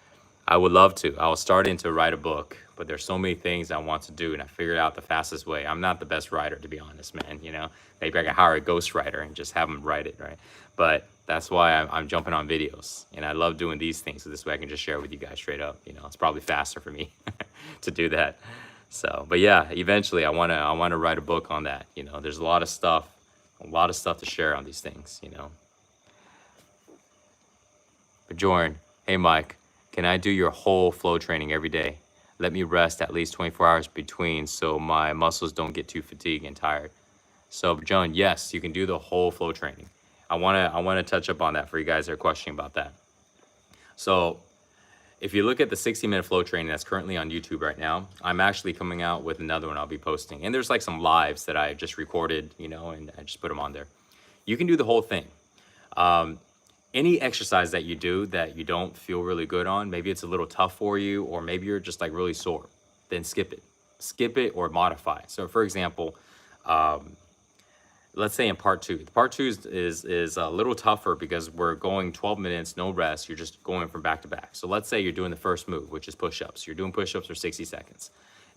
I would love to. I was starting to write a book, but there's so many things I want to do, and I figured out the fastest way. I'm not the best writer, to be honest, man. You know, maybe I can hire a ghostwriter and just have them write it, right? But that's why I'm jumping on videos, and I love doing these things, so this way I can just share with you guys straight up. You know, it's probably faster for me to do that. So, but yeah, eventually I wanna write a book on that. You know, there's a lot of stuff to share on these things, you know. But Jordan, hey Mike, can I do your whole flow training every day? Let me rest at least 24 hours between so my muscles don't get too fatigued and tired. So John, yes, you can do the whole flow training. I wanna touch up on that for you guys that are questioning about that. So if you look at the 60-minute flow training that's currently on YouTube right now, I'm actually coming out with another one I'll be posting. And there's like some lives that I just recorded, you know, and I just put them on there. You can do the whole thing. Any exercise that you do that you don't feel really good on, maybe it's a little tough for you, or maybe you're just like really sore, then skip it. Skip it or modify it. So for example, let's say in part two. The part two is a little tougher because we're going 12 minutes, no rest. You're just going from back to back. So let's say you're doing the first move, which is push-ups. You're doing push-ups for 60 seconds.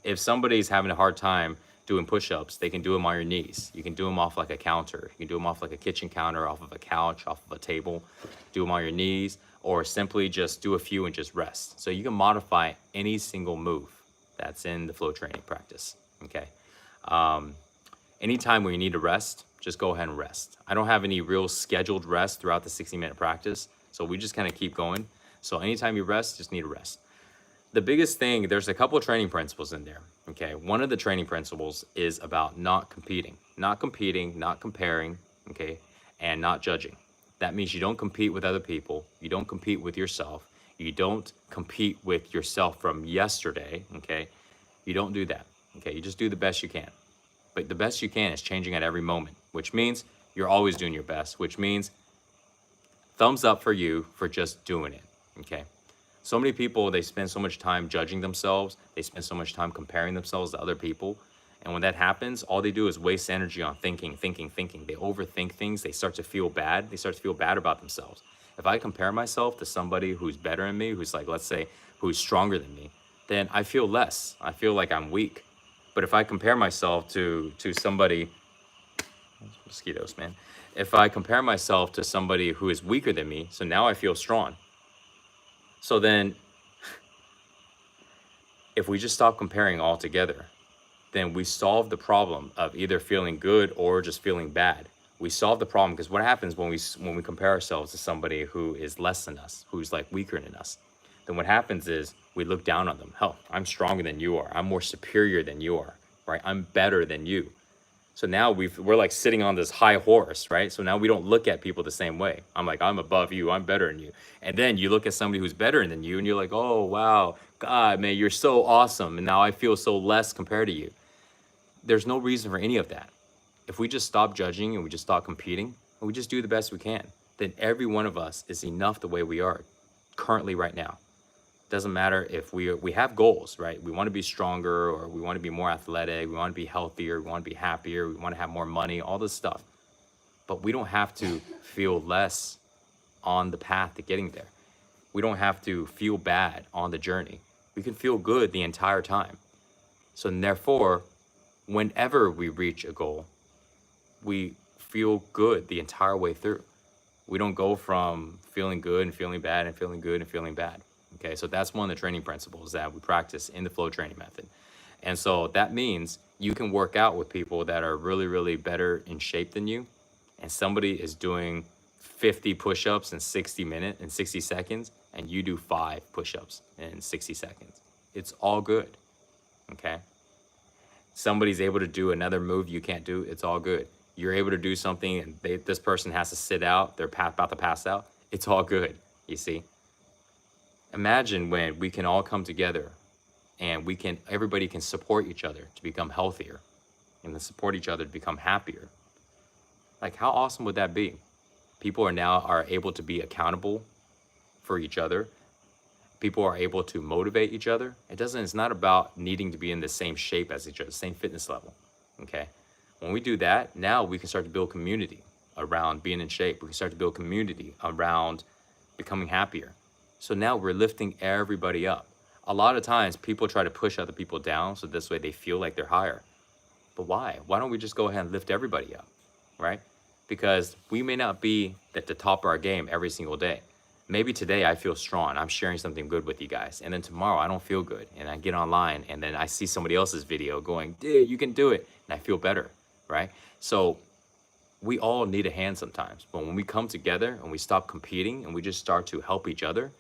If somebody's having a hard time doing push-ups, they can do them on your knees. You can do them off like a counter. You can do them off like a kitchen counter, off of a couch, off of a table. Do them on your knees, or simply just do a few and just rest. So you can modify any single move that's in the flow training practice, okay? Anytime when you need to rest, just go ahead and rest. I don't have any real scheduled rest throughout the 60-minute practice, so we just kind of keep going. So anytime you rest, just need to rest. The biggest thing, there's a couple of training principles in there, okay? One of the training principles is about not competing, not comparing, okay, and not judging. That means you don't compete with other people. You don't compete with yourself. You don't compete with yourself from yesterday, okay? You don't do that, okay? You just do the best you can. But the best you can is changing at every moment, which means you're always doing your best, which means thumbs up for you for just doing it, okay? So many people, they spend so much time judging themselves. They spend so much time comparing themselves to other people. And when that happens, all they do is waste energy on thinking. They overthink things. They start to feel bad. They start to feel bad about themselves. If I compare myself to somebody who's better than me, who's like, let's say, who's stronger than me, then I feel less. I feel like I'm weak. But if I compare myself to somebody, mosquitoes, man. If I compare myself to somebody who is weaker than me, so now I feel strong. So then, if we just stop comparing altogether, then we solve the problem of either feeling good or just feeling bad. We solve the problem, because what happens when we compare ourselves to somebody who is less than us, who's like weaker than us, then what happens is we look down on them. Hell, I'm stronger than you are. I'm more superior than you are, right? I'm better than you. So now we're like sitting on this high horse, right? So now we don't look at people the same way. I'm like, I'm above you, I'm better than you. And then you look at somebody who's better than you and you're like, oh, wow, God, man, you're so awesome. And now I feel so less compared to you. There's no reason for any of that. If we just stop judging and we just stop competing and we just do the best we can, then every one of us is enough the way we are currently right now. Doesn't matter if we have goals, right? We want to be stronger, or we want to be more athletic, we want to be healthier, we want to be happier, we want to have more money, all this stuff. But we don't have to feel less on the path to getting there. We don't have to feel bad on the journey. We can feel good the entire time. So therefore, whenever we reach a goal, we feel good the entire way through. We don't go from feeling good and feeling bad and feeling good and feeling bad. Okay, so that's one of the training principles that we practice in the flow training method. And so that means you can work out with people that are really, really better in shape than you, and somebody is doing 50 push-ups in 60 seconds, and you do 5 push-ups in 60 seconds. It's all good, okay? Somebody's able to do another move you can't do, it's all good. You're able to do something and this person has to sit out, they're about to pass out, it's all good, you see? Imagine when we can all come together and everybody can support each other to become healthier and then support each other to become happier. Like, how awesome would that be? People are able to be accountable for each other. People are able to motivate each other. It's not about needing to be in the same shape as each other, same fitness level, okay? When we do that, now we can start to build community around being in shape. We can start to build community around becoming happier. So now we're lifting everybody up. A lot of times people try to push other people down so this way they feel like they're higher. But why? Why don't we just go ahead and lift everybody up, right? Because we may not be at the top of our game every single day. Maybe today I feel strong, I'm sharing something good with you guys. And then tomorrow I don't feel good. And I get online and then I see somebody else's video going, dude, you can do it. And I feel better, right? So we all need a hand sometimes. But when we come together and we stop competing and we just start to help each other,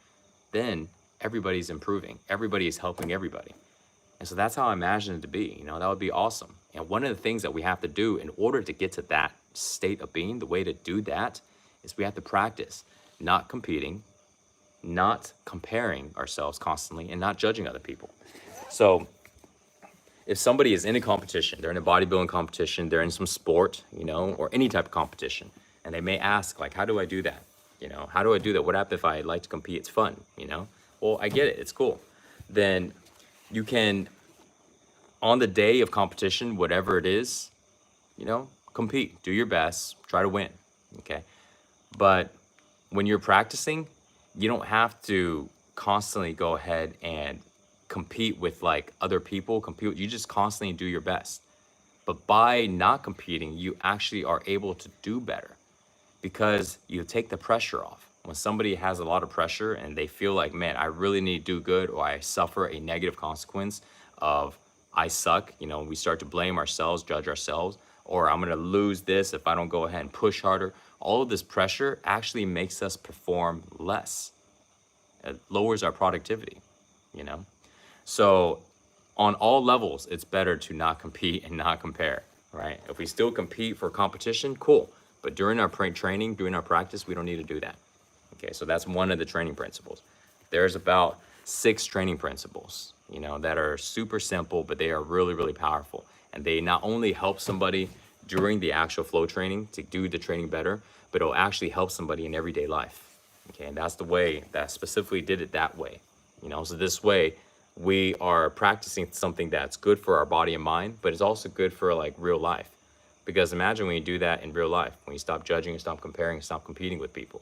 then everybody's improving. Everybody is helping everybody. And so that's how I imagine it to be. That would be awesome. And one of the things that we have to do in order to get to that state of being, the way to do that is we have to practice not competing, not comparing ourselves constantly, and not judging other people. So if somebody is in a competition, they're in a bodybuilding competition, they're in some sport, or any type of competition, And they may ask, like, how do I do that? How do I do that? What happens if I like to compete? It's fun, Well, I get it. It's cool. Then you can, on the day of competition, whatever it is, compete, do your best, try to win. Okay. But when you're practicing, you don't have to constantly go ahead and compete with like other people, you just constantly do your best. But by not competing, you actually are able to do better because you take the pressure off. When somebody has a lot of pressure and they feel like, man, I really need to do good, or I suffer a negative consequence of I suck, we start to blame ourselves, judge ourselves, or I'm gonna lose this if I don't go ahead and push harder. All of this pressure actually makes us perform less. It lowers our productivity, So on all levels, it's better to not compete and not compare, right? If we still compete for competition, cool. But during our training, during our practice, we don't need to do that. Okay, so that's one of the training principles. There's about 6 training principles, that are super simple, but they are really, really powerful. And they not only help somebody during the actual flow training to do the training better, but it'll actually help somebody in everyday life. Okay, and that's the way that specifically did it that way. So this way, we are practicing something that's good for our body and mind, but it's also good for like real life. Because imagine when you do that in real life, when you stop judging and stop comparing and stop competing with people.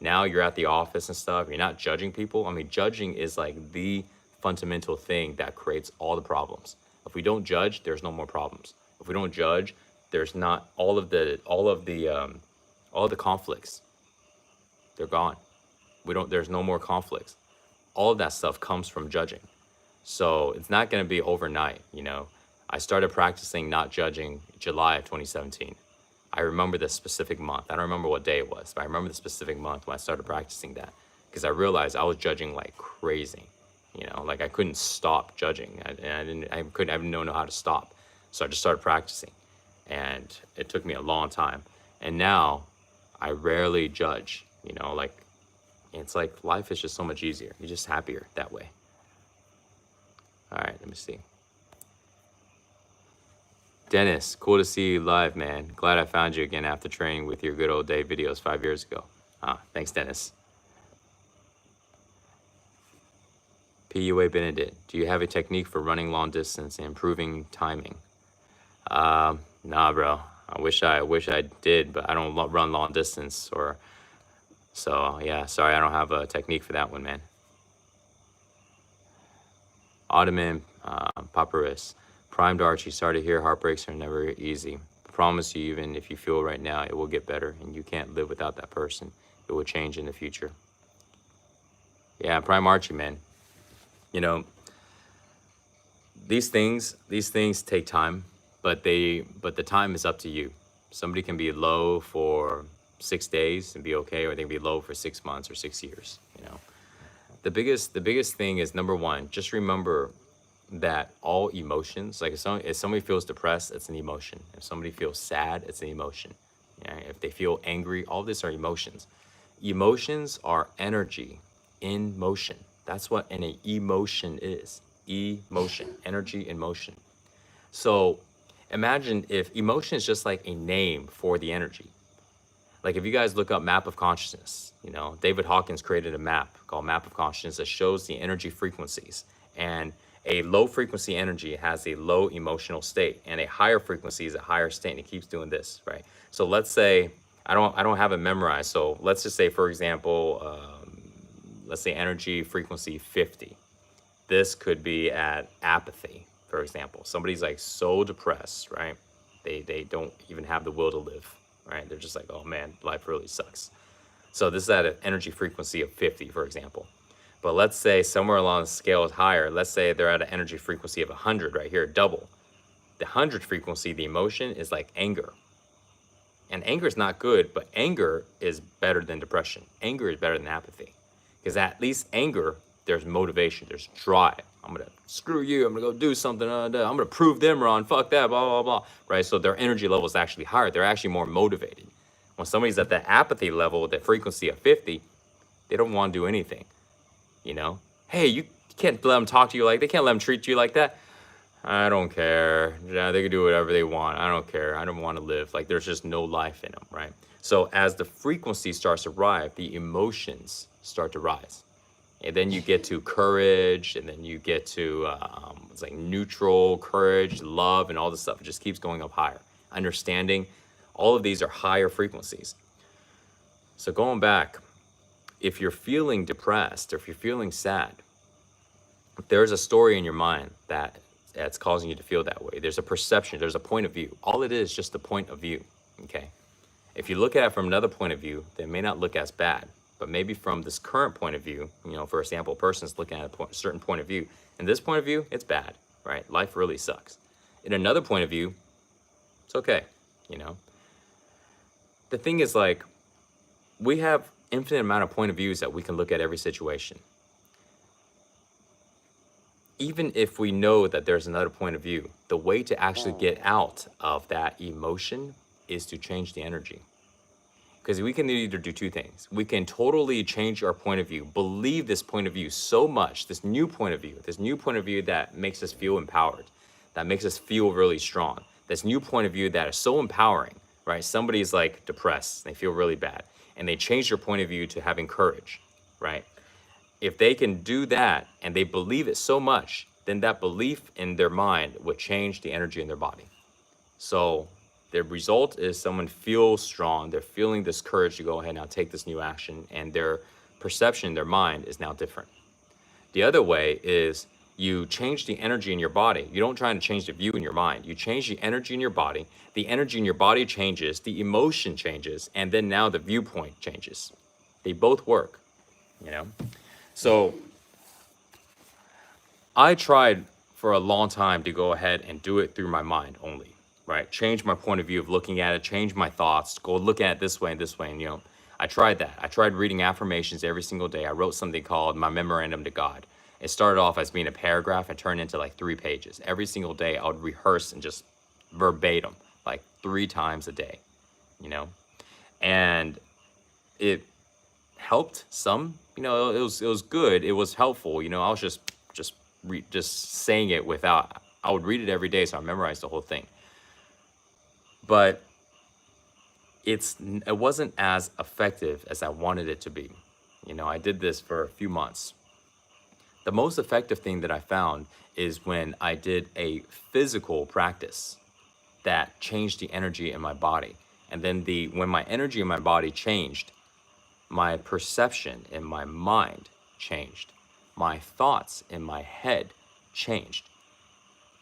Now you're at the office and stuff, you're not judging people. I mean, judging is like the fundamental thing that creates all the problems. If we don't judge, there's no more problems. If we don't judge, there's not all of the conflicts. They're gone. There's no more conflicts. All of that stuff comes from judging. So it's not going to be overnight. I started practicing not judging July of 2017. I remember the specific month. I don't remember what day it was, but I remember the specific month when I started practicing that, because I realized I was judging like crazy. Like I couldn't stop judging. I didn't know how to stop. So I just started practicing, and it took me a long time. And now I rarely judge, like it's like life is just so much easier. You're just happier that way. All right, let me see. Dennis, cool to see you live, man. Glad I found you again after training with your good old day videos 5 years ago. Thanks, Dennis. PUA Benedict, do you have a technique for running long distance and improving timing? Nah, bro. I wish I did, but I don't run long distance, so yeah, sorry, I don't have a technique for that one, man. Ottoman Papyrus, primed Archie, sorry to hear heartbreaks are never easy. I promise you, even if you feel right now, it will get better, and you can't live without that person. It will change in the future. Yeah, prime Archie, man. These things take time, but the time is up to you. Somebody can be low for 6 days and be okay, or they can be low for 6 months or 6 years. The biggest thing is, number one, just remember that all emotions, like if somebody feels depressed, it's an emotion. If somebody feels sad, it's an emotion. If they feel angry, all this are emotions. Emotions are energy in motion. That's what an emotion is. Emotion, energy in motion. So imagine if emotion is just like a name for the energy. Like if you guys look up map of consciousness, David Hawkins created a map called Map of Consciousness that shows the energy frequencies. And a low frequency energy has a low emotional state, and a higher frequency is a higher state, and it keeps doing this, right? So let's say, I don't have it memorized. So let's just say, for example, let's say energy frequency 50. This could be at apathy, for example. Somebody's like so depressed, right? They don't even have the will to live, right? They're just like, oh man, life really sucks. So this is at an energy frequency of 50, for example. But let's say somewhere along the scale is higher. Let's say they're at an energy frequency of 100 right here, double. The 100 frequency, the emotion is like anger. And anger is not good, but anger is better than depression. Anger is better than apathy. Because at least anger, there's motivation, there's drive. I'm going to screw you, I'm going to go do something, I'm going to prove them wrong, fuck that, blah, blah, blah, right? So their energy level is actually higher. They're actually more motivated. When somebody's at the apathy level, the frequency of 50, they don't want to do anything, Hey, you can't let them talk to you like, they can't let them treat you like that. I don't care. Yeah, they can do whatever they want. I don't care. I don't want to live. Like there's just no life in them, right? So as the frequency starts to rise, the emotions start to rise. And then you get to courage, and then you get to it's like neutral, courage, love, and all this stuff. It just keeps going up higher. Understanding, all of these are higher frequencies. So going back, if you're feeling depressed or if you're feeling sad, there's a story in your mind that's causing you to feel that way. There's a perception, there's a point of view. All it is just the point of view, okay? If you look at it from another point of view, they may not look as bad, but maybe from this current point of view, for example, a person's looking at a certain point of view, and this point of view, it's bad, right? Life really sucks. In another point of view, it's okay, The thing is, like, we have infinite amount of point of views that we can look at every situation. Even if we know that there's another point of view, the way to actually get out of that emotion is to change the energy. Because we can either do two things. We can totally change our point of view, believe this point of view so much, this new point of view that makes us feel empowered, that makes us feel really strong, this new point of view that is so empowering, right? Somebody's like depressed, they feel really bad, and they change their point of view to having courage, right? If they can do that and they believe it so much, then that belief in their mind would change the energy in their body. So the result is someone feels strong. They're feeling this courage to go ahead and now take this new action, and their perception, their mind is now different. The other way is you change the energy in your body. You don't try to change the view in your mind. You change the energy in your body. The energy in your body changes, the emotion changes, and then now the viewpoint changes. They both work, So I tried for a long time to go ahead and do it through my mind only, right? Change my point of view of looking at it, change my thoughts, go look at it this way and this way. And, I tried that. I tried reading affirmations every single day. I wrote something called my memorandum to God. It started off as being a paragraph and turned into like 3 pages. Every single day I would rehearse and just verbatim, like 3 times a day, and it helped some, it was good. It was helpful. I was just saying it without, I would read it every day. So I memorized the whole thing, but it wasn't as effective as I wanted it to be. I did this for a few months. The most effective thing that I found is when I did a physical practice that changed the energy in my body. And then when my energy in my body changed, my perception in my mind changed. My thoughts in my head changed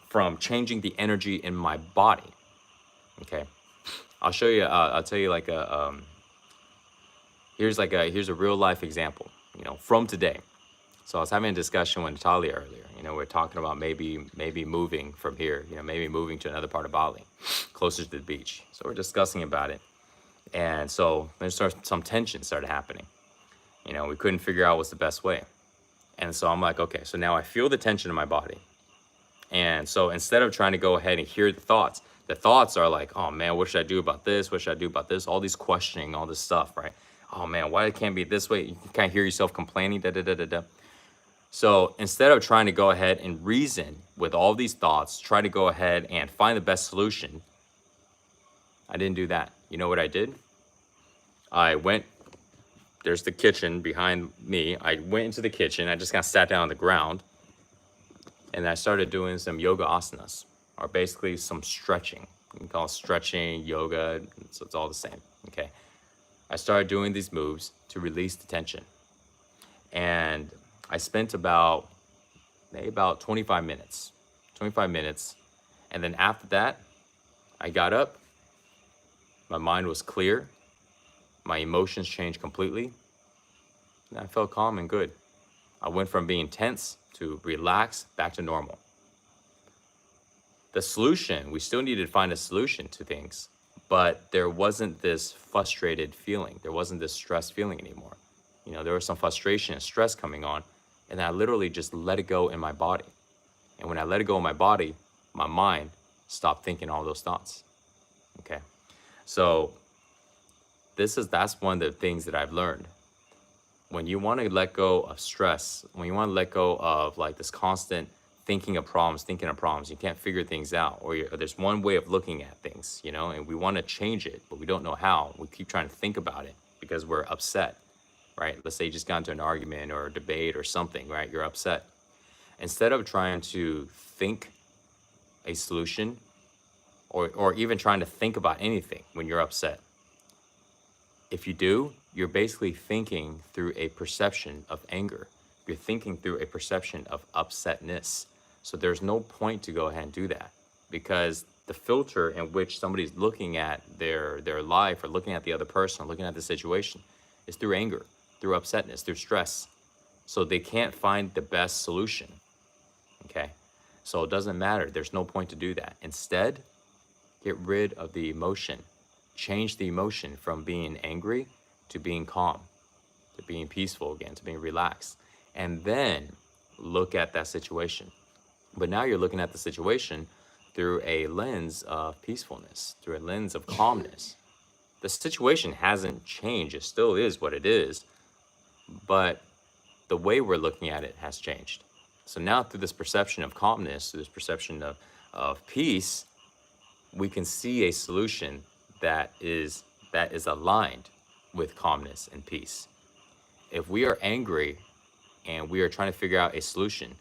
from changing the energy in my body. Okay. I'll show you, I'll tell you like here's a real life example, from today. So I was having a discussion with Natalia earlier. We're talking about maybe moving from here, maybe moving to another part of Bali, closer to the beach. So we're discussing about it. And so there's some tension started happening. We couldn't figure out what's the best way. And so I'm like, okay, so now I feel the tension in my body. And so instead of trying to go ahead and hear the thoughts are like, oh man, what should I do about this? What should I do about this? All these questioning, all this stuff, right? Oh man, why it can't be this way? You can kind of hear yourself complaining, da-da-da-da-da. So instead of trying to go ahead and reason with all these thoughts, try to go ahead and find the best solution, I didn't do that. You know what I did? There's the kitchen behind me. I went into the kitchen. I just kind of sat down on the ground, and I started doing some yoga asanas, or basically some stretching. You can call it stretching, yoga, so it's all the same, okay? I started doing these moves to release the tension. And I spent maybe about 25 minutes. And then after that, I got up. My mind was clear. My emotions changed completely. And I felt calm and good. I went from being tense to relax, back to normal. The solution, we still needed to find a solution to things, but there wasn't this frustrated feeling. There wasn't this stressed feeling anymore. There was some frustration and stress coming on, and I literally just let it go in my body. And when I let it go in my body, my mind stopped thinking all those thoughts. Okay. So that's one of the things that I've learned. When you want to let go of stress, when you want to let go of like this constant thinking of problems. You can't figure things out, or there's one way of looking at things, you know, and we want to change it, but we don't know how. We keep trying to think about it because we're upset, right? Let's say you just got into an argument or a debate or something, right? You're upset. Instead of trying to think a solution, or even trying to think about anything when you're upset, if you do, you're basically thinking through a perception of anger. You're thinking through a perception of upsetness. So there's no point to go ahead and do that, because the filter in which somebody's looking at their life, or looking at the other person, or looking at the situation, is through anger, through upsetness, through stress. So they can't find the best solution, okay? So it doesn't matter. There's no point to do that. Instead, get rid of the emotion. Change the emotion from being angry to being calm, to being peaceful again, to being relaxed. And then look at that situation. But now you're looking at the situation through a lens of peacefulness, through a lens of calmness. The situation hasn't changed. It still is what it is. But the way we're looking at it has changed. So now through this perception of calmness, through this perception of peace, we can see a solution that is aligned with calmness and peace. If we are angry and we are trying to figure out a solution,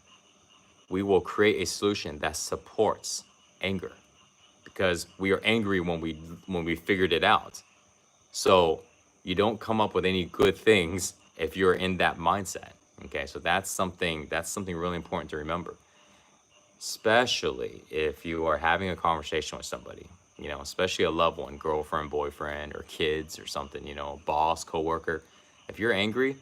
we will create a solution that supports anger, because we are angry when we figured it out. So you don't come up with any good things if you're in that mindset. Okay, so that's something really important to remember, especially if you are having a conversation with somebody, you know, especially a loved one, girlfriend, boyfriend, or kids or something, you know, boss, coworker. If you're angry,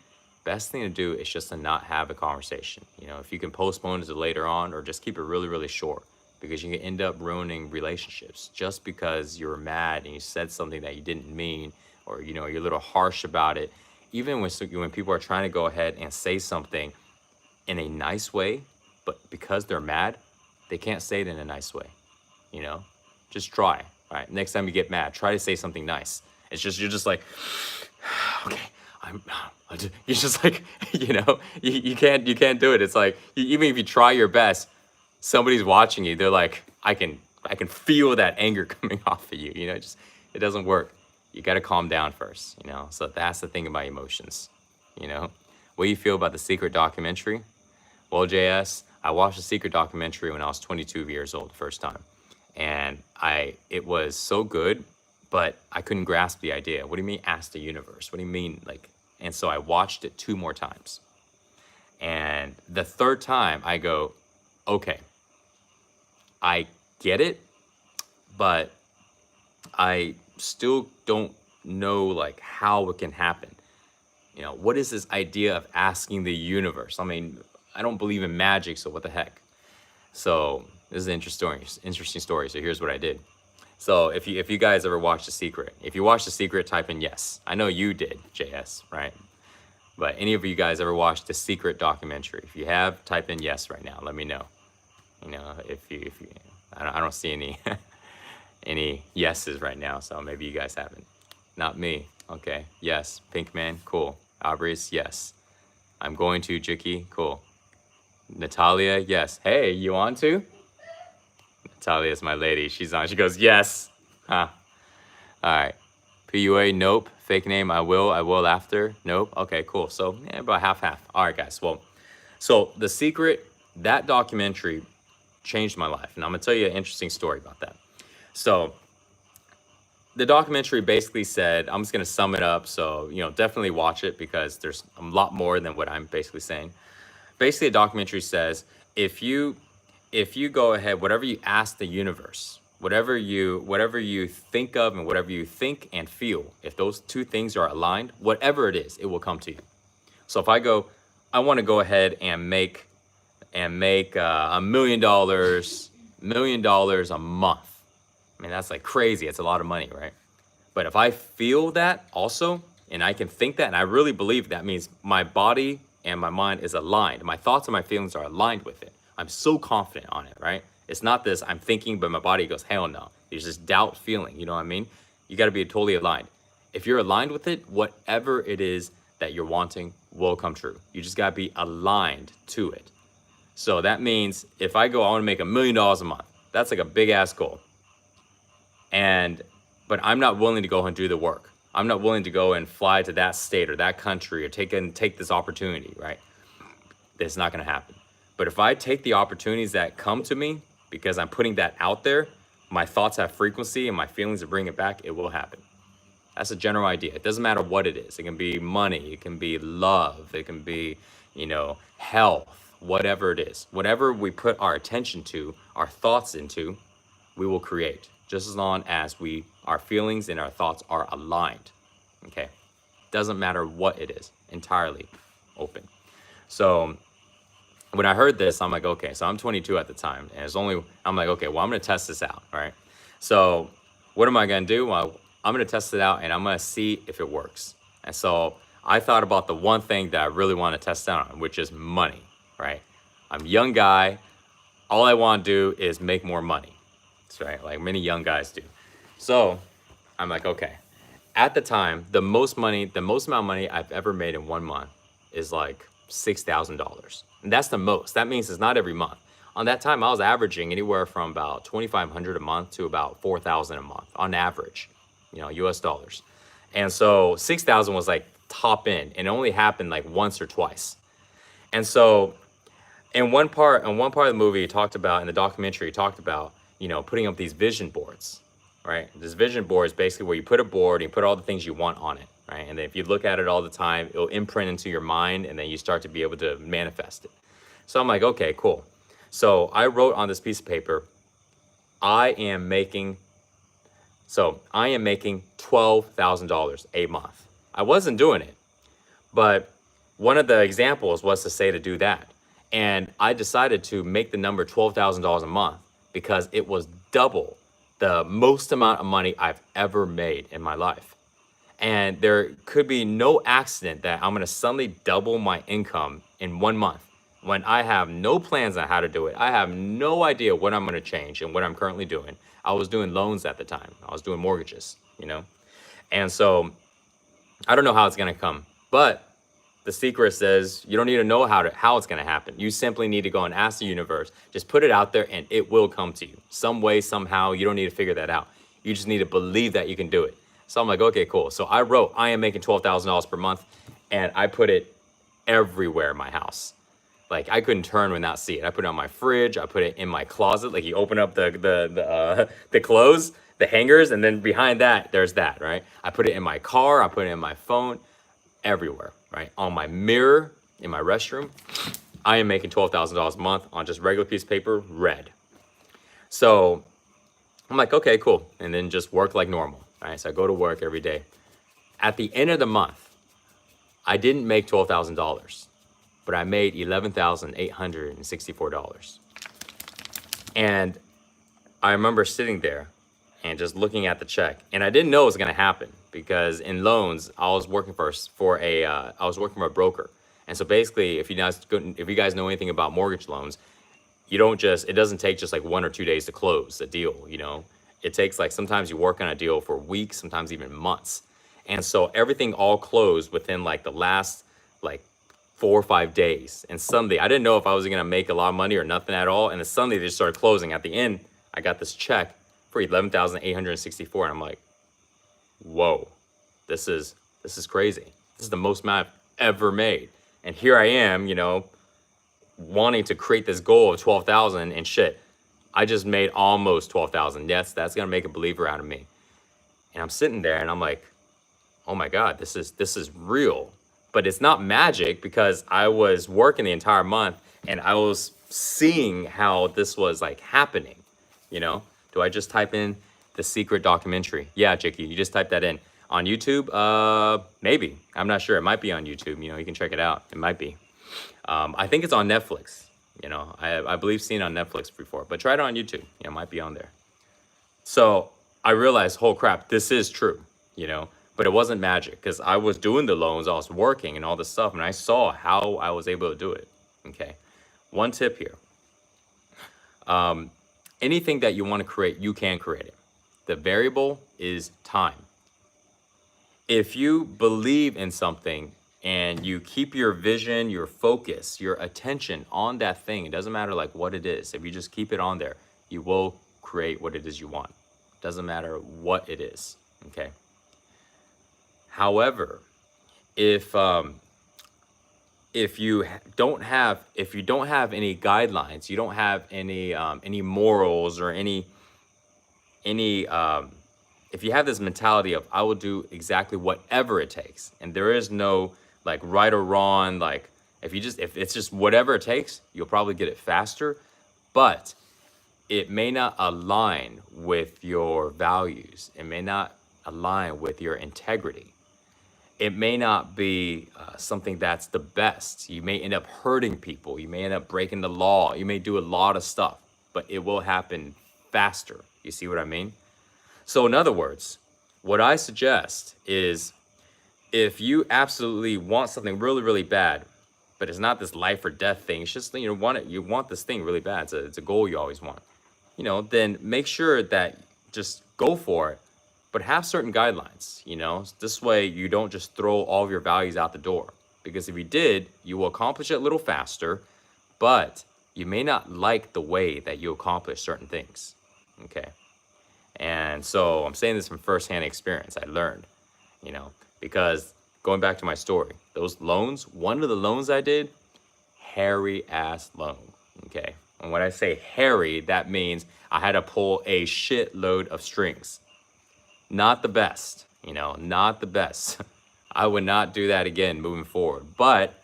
best thing to do is just to not have a conversation. You know, if you can postpone it to later on, or just keep it really, really short, because you can end up ruining relationships just because you're mad and you said something that you didn't mean, or, you know, you're a little harsh about it. Even when people are trying to go ahead and say something in a nice way, but because they're mad, they can't say it in a nice way, you know? Just try, all right? Next time you get mad, try to say something nice. It's just, you're just like, okay, you're just like, you know, you can't do it. It's like, even if you try your best, somebody's watching you, they're like, I can feel that anger coming off of you, you know? It doesn't work. You got to calm down first, you know? So that's the thing about emotions, you know? What do you feel about the Secret documentary? Well, JS, I watched the Secret documentary when I was 22 years old the first time. And it was so good, but I couldn't grasp the idea. What do you mean, ask the universe? What do you mean, like? And so I watched it 2 more times. And the third time I go, okay, I get it, but I still don't know like how it can happen. You know, what is this idea of asking the universe? I mean, I don't believe in magic, so what the heck? So this is an interesting story. So here's what I did. So if you guys ever watched The Secret, if you watched The Secret, type in yes. I know you did, JS, right? But any of you guys ever watched The Secret documentary? If you have, type in yes right now. Let me know. You know, if you I don't see any any yeses right now, so maybe you guys haven't. Not me. Okay. Yes. Pinkman. Cool. Abris. Yes. I'm going to. Jicky. Cool. Natalia. Yes. Hey, you want to? Natalia is my lady. She's on. She goes, yes. Huh. All right. PUA. Nope. Fake name. I will after. Nope. Okay, cool. So yeah, about half. All right, guys. Well, so The Secret, that documentary changed my life. And I'm going to tell you an interesting story about that. So the documentary basically said, I'm just going to sum it up. So, you know, definitely watch it, because there's a lot more than what I'm basically saying. Basically, the documentary says, if you go ahead, whatever you ask the universe, whatever you think of and whatever you think and feel, if those 2 things are aligned, whatever it is, it will come to you. So if I go, I want to go ahead and make $1 million a month. I mean, that's like crazy. It's a lot of money, right? But if I feel that also, and I can think that, and I really believe that means my body and my mind is aligned. My thoughts and my feelings are aligned with it. I'm so confident on it, right? It's not this, I'm thinking, but my body goes, hell no. There's this doubt feeling, you know what I mean? You got to be totally aligned. If you're aligned with it, whatever it is that you're wanting will come true. You just got to be aligned to it. So that means if I go, I want to make $1 million a month. That's like a big ass goal. But I'm not willing to go and do the work. I'm not willing to go and fly to that state or that country or take this opportunity, right? It's not going to happen. But if I take the opportunities that come to me because I'm putting that out there, my thoughts have frequency and my feelings to bring it back, it will happen. That's a general idea. It doesn't matter what it is. It can be money, it can be love, it can be, health, whatever it is. Whatever we put our attention to, our thoughts into, we will create, just as long as our feelings and our thoughts are aligned. Okay? Doesn't matter what it is, entirely open. So when I heard this, I'm like, okay, so I'm 22 at the time, and I'm like, okay, well, I'm gonna test this out, right? So what am I gonna do? Well, I'm gonna test it out and I'm gonna see if it works. And so I thought about the one thing that I really want to test out on, which is money, right? I'm a young guy. All I want to do is make more money. That's right, like many young guys do. So I'm like, okay. At the time, the most amount of money I've ever made in 1 month is like $6,000. And that's the most. That means it's not every month. On that time, I was averaging anywhere from about $2,500 a month to about $4,000 a month on average, US dollars. And so 6,000 was like top end, and it only happened like once or twice. And so in one part of the movie, he talked about, in the documentary, he talked about, putting up these vision boards, right? This vision board is basically where you put a board and you put all the things you want on it, right? And then if you look at it all the time, it'll imprint into your mind, and then you start to be able to manifest it. So I'm like, okay, cool. So I wrote on this piece of paper, I am making $12,000 a month. I wasn't doing it, but one of the examples was to say to do that. And I decided to make the number $12,000 a month because it was double the most amount of money I've ever made in my life. And there could be no accident that I'm gonna suddenly double my income in 1 month when I have no plans on how to do it. I have no idea what I'm gonna change and what I'm currently doing. I was doing loans at the time. I was doing mortgages, And so I don't know how it's gonna come, but the secret says you don't need to know how it's gonna happen. You simply need to go and ask the universe. Just put it out there and it will come to you. Some way, somehow, you don't need to figure that out. You just need to believe that you can do it. So I'm like, okay, cool. So I wrote, I am making $12,000 per month, and I put it everywhere in my house. Like I couldn't turn without seeing it. I put it on my fridge. I put it in my closet. Like you open up the clothes, the hangers, and then behind that, there's that, right? I put it in my car. I put it in my phone, everywhere, right? On my mirror, in my restroom. I am making $12,000 a month on just regular piece of paper, red. So I'm like, okay, cool. And then just work like normal, right? So I go to work every day. At the end of the month, I didn't make $12,000. But I made $11,864. And I remember sitting there and just looking at the check, and I didn't know it was going to happen because in loans, I was working for a broker. And so basically, if you guys know anything about mortgage loans, it doesn't take just like 1 or 2 days to close a deal. It takes like, sometimes you work on a deal for weeks, sometimes even months. And so everything all closed within like the last like 4 or 5 days. And suddenly, I didn't know if I was gonna make a lot of money or nothing at all. And then suddenly they just started closing. At the end, I got this check for $11,864. And I'm like, whoa, this is crazy. This is the most amount I've ever made. And here I am, wanting to create this goal of 12,000, and shit, I just made almost 12,000. Yes, that's gonna make a believer out of me. And I'm sitting there and I'm like, oh my God, this is real. But it's not magic because I was working the entire month and I was seeing how this was like happening, Do I just type in the secret documentary? Yeah, Chicky, you just type that in. On YouTube? Maybe. I'm not sure. It might be on YouTube. You can check it out. It might be. I think it's on Netflix. I believe seen it on Netflix before, but try it on YouTube. It might be on there. So I realized, oh crap, this is true, But it wasn't magic because I was doing the loans, I was working and all this stuff, and I saw how I was able to do it. Okay. One tip here. Anything that you want to create, you can create it. The variable is time. If you believe in something and you keep your vision, your focus, your attention on that thing, it doesn't matter like what it is. If you just keep it on there, you will create what it is you want. Doesn't matter what it is. Okay. However, if don't have any guidelines, you don't have any morals or any if you have this mentality of I will do exactly whatever it takes, and there is no like right or wrong, like if it's just whatever it takes, you'll probably get it faster, but it may not align with your values. It may not align with your integrity. It may not be something that's the best. You may end up hurting people. You may end up breaking the law. You may do a lot of stuff, but it will happen faster. You see what I mean? So in other words, what I suggest is if you absolutely want something really, really bad, but it's not this life or death thing, it's just, you want this thing really bad. It's a goal you always want, then make sure that just go for it, but have certain guidelines, this way you don't just throw all of your values out the door, because if you did, you will accomplish it a little faster, but you may not like the way that you accomplish certain things. Okay. And so I'm saying this from firsthand experience. I learned, because going back to my story, those loans, one of the loans I did, hairy ass loan. Okay. And when I say hairy, that means I had to pull a shitload of strings. Not the best, not the best. I would not do that again moving forward. But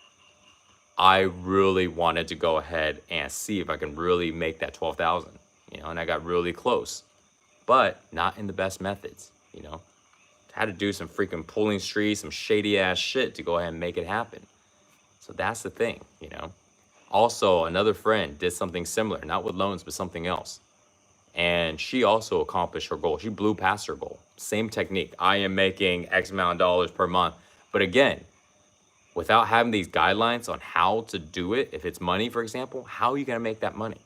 I really wanted to go ahead and see if I can really make that 12,000, and I got really close, but not in the best methods, Had to do some freaking pulling streets, some shady ass shit to go ahead and make it happen. So that's the thing, Also, another friend did something similar, not with loans, but something else. And she also accomplished her goal. She blew past her goal. Same technique. I am making X amount of dollars per month. But again, without having these guidelines on how to do it, if it's money, for example, how are you going to make that money?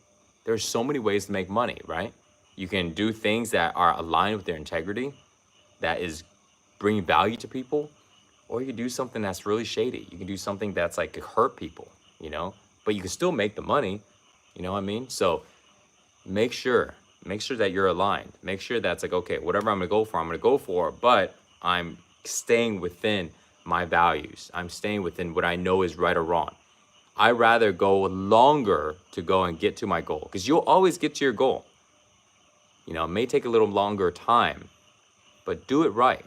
There's so many ways to make money, right? You can do things that are aligned with their integrity, that is bringing value to people, or you can do something that's really shady. You can do something that's like hurt people, but you can still make the money, you know what I mean? So make sure that you're aligned. Make sure that's like, okay, whatever I'm gonna go for, but I'm staying within my values. I'm staying within what I know is right or wrong. I rather go longer to go and get to my goal, because you'll always get to your goal. It may take a little longer time, but do it right.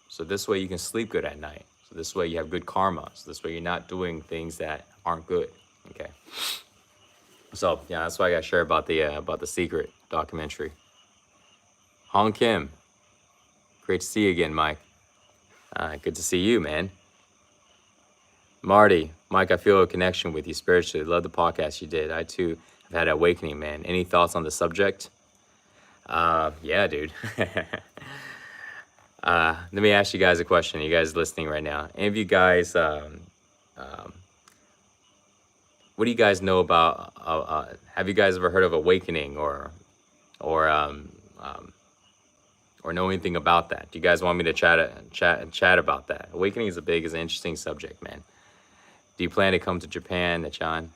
So this way you can sleep good at night. So this way you have good karma. So this way you're not doing things that aren't good. Okay. So yeah, that's why I got to share about the Secret documentary. Hong Kim, great to see you again, Mike. Good to see you, man. Marty, Mike, I feel a connection with you spiritually. Love the podcast you did. I too have had an awakening, man. Any thoughts on the subject? Yeah, dude. Let me ask you guys a question. You guys listening right now? Any of you guys, what do you guys know about? Have you guys ever heard of awakening or know anything about that? Do you guys want me to chat about that? Awakening is an interesting subject, man. Do you plan to come to Japan, Chan?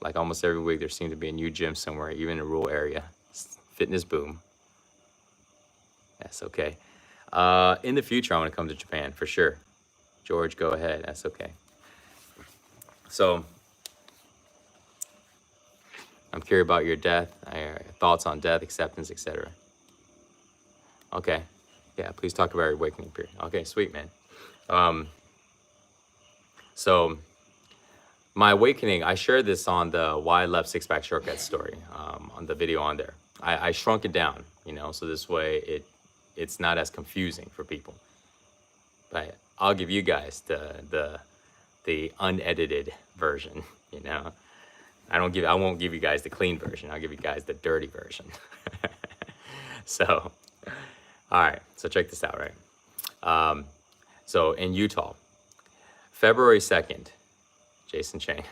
Like almost every week, there seems to be a new gym somewhere, even in a rural area. Fitness boom. That's okay. In the future, I want to come to Japan for sure. George, go ahead. That's okay. So, I'm curious about your death, thoughts on death, acceptance, etc. Okay. Yeah, please talk about your awakening period. Okay, sweet, man. So, my awakening, I shared this on the Why I Left Six Pack Shortcuts story, on the video on there. I shrunk it down, so this way it's not as confusing for people. But I'll give you guys the unedited version, I won't give you guys the clean version. I'll give you guys the dirty version. So, all right. So check this out, right? So in Utah, February 2nd, Jason Chang.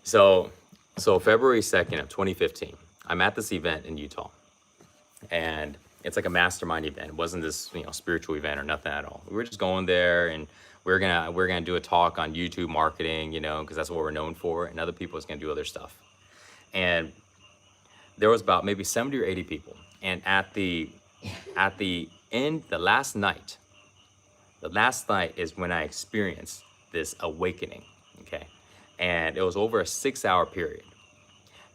So February 2nd of 2015, I'm at this event in Utah, and It's like a mastermind event. It wasn't this, spiritual event or nothing at all. We were just going there, and we're gonna do a talk on YouTube marketing, because that's what we're known for, and other people is gonna do other stuff. And there was about maybe 70 or 80 people. And at the end, the last night is when I experienced this awakening. Okay. And it was over a 6-hour period.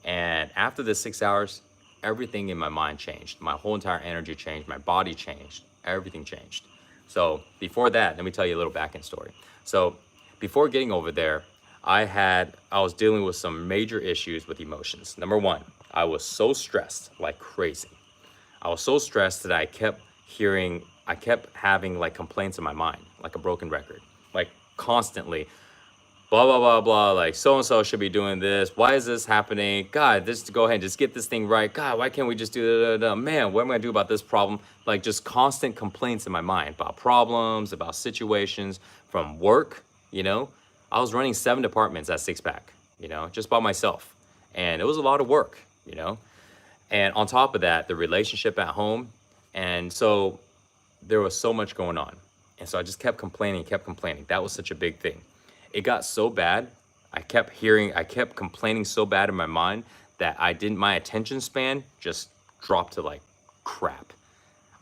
And after the 6 hours, everything in my mind changed. My whole entire energy changed. My body changed. Everything changed. So before that, let me tell you a little back end story. So before getting over there, I was dealing with some major issues with emotions. Number one, I was so stressed, like crazy. I was so stressed that I kept having like complaints in my mind, like a broken record, like constantly, blah, blah, blah, blah, like so-and-so should be doing this. Why is this happening? God, go ahead and just get this thing right. God, why can't we just do that? Man, what am I gonna do about this problem? Like just constant complaints in my mind about problems, about situations from work, I was running 7 departments at Six Pack, just by myself. And it was a lot of work, and on top of that, the relationship at home. And so there was so much going on. And so I just kept complaining. That was such a big thing. It got so bad. I kept complaining so bad in my mind that my attention span just dropped to like crap.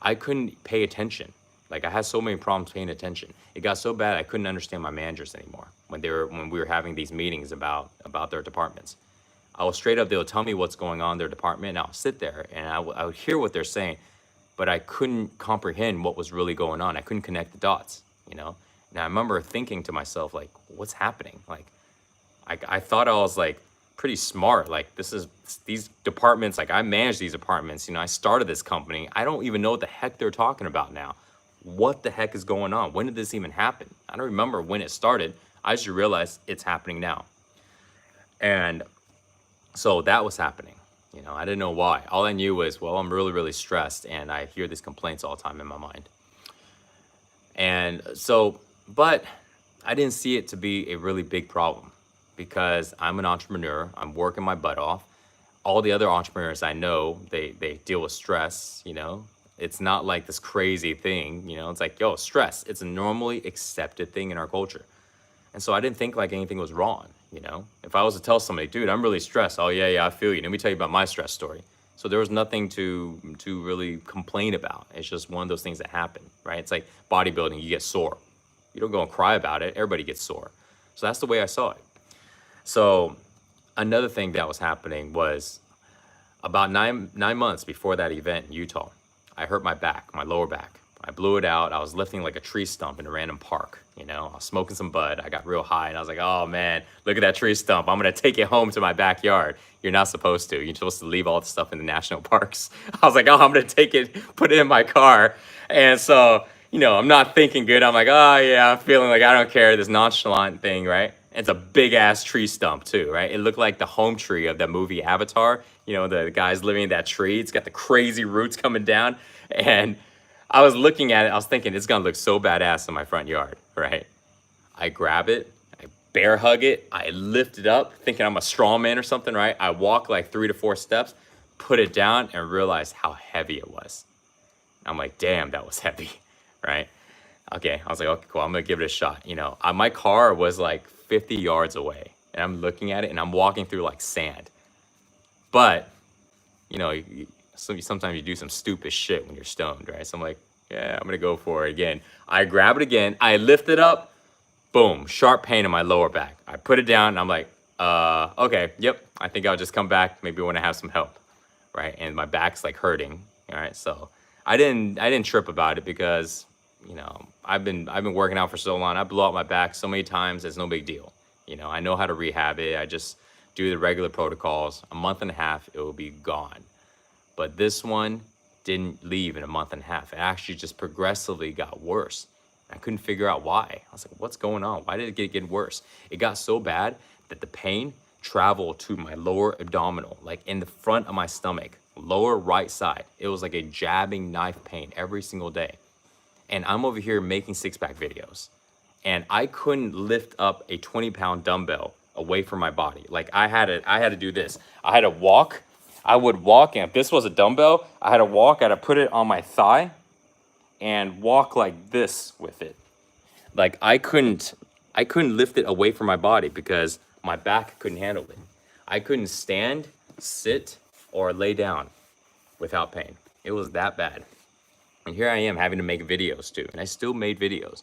I couldn't pay attention. Like I had so many problems paying attention. It got so bad I couldn't understand my managers anymore when we were having these meetings about their departments. I was straight up, they'll tell me what's going on in their department, and I'll sit there and I would hear what they're saying, but I couldn't comprehend what was really going on. I couldn't connect the dots, And I remember thinking to myself, like, what's happening? Like, I thought I was like pretty smart. Like these departments, like I manage these departments, I started this company. I don't even know what the heck they're talking about now. What the heck is going on? When did this even happen? I don't remember when it started. I just realized it's happening now. And so that was happening. I didn't know why. All I knew was, well, I'm really, really stressed, and I hear these complaints all the time in my mind. And so, but I didn't see it to be a really big problem because I'm an entrepreneur. I'm working my butt off. All the other entrepreneurs I know, they deal with stress, It's not like this crazy thing, It's like, yo, stress. It's a normally accepted thing in our culture. And so I didn't think like anything was wrong, If I was to tell somebody, dude, I'm really stressed. Oh, yeah, I feel you. Let me tell you about my stress story. So there was nothing to really complain about. It's just one of those things that happen, right? It's like bodybuilding, you get sore. You don't go and cry about it. Everybody gets sore. So that's the way I saw it. So another thing that was happening was about nine months before that event in Utah, I hurt my back, my lower back. I blew it out. I was lifting like a tree stump in a random park, I was smoking some bud. I got real high and I was like, oh man, look at that tree stump. I'm going to take it home to my backyard. You're not supposed to. You're supposed to leave all the stuff in the national parks. I was like, oh, I'm going to take it, put it in my car. And so, I'm not thinking good. I'm like, oh yeah, I'm feeling like I don't care. This nonchalant thing, right? It's a big ass tree stump too, right? It looked like the home tree of that movie Avatar. The guy's living in that tree. It's got the crazy roots coming down. And I was looking at it. I was thinking it's going to look so badass in my front yard, right? I grab it. I bear hug it. I lift it up thinking I'm a strong man or something, right? I walk like 3 to 4 steps, put it down, and realize how heavy it was. I'm like, damn, that was heavy, right? Okay, I was like, okay, cool. I'm going to give it a shot. My car was like 50 yards away, and I'm looking at it, and I'm walking through like sand. But, sometimes you do some stupid shit when you're stoned, right? So I'm like, yeah, I'm going to go for it again. I grab it again. I lift it up. Boom, sharp pain in my lower back. I put it down, and I'm like, okay, yep. I think I'll just come back maybe when I have some help, right? And my back's like hurting, all right? So I didn't trip about it because, I've been working out for so long. I blew out my back so many times. It's no big deal. I know how to rehab it. I just do the regular protocols. A month and a half, it will be gone. But this one didn't leave in a month and a half. It actually just progressively got worse. I couldn't figure out why. I was like, what's going on? Why did it get worse? It got so bad that the pain traveled to my lower abdominal, like in the front of my stomach, lower right side. It was like a jabbing knife pain every single day. And I'm over here making six-pack videos. And I couldn't lift up a 20-pound dumbbell away from my body. Like I had to do this. I had to walk I would walk, and if this was a dumbbell, I had to walk, I had to put it on my thigh and walk like this with it. Like I couldn't lift it away from my body because my back couldn't handle it. I couldn't stand, sit, or lay down without pain. It was that bad. And here I am having to make videos too. And I still made videos.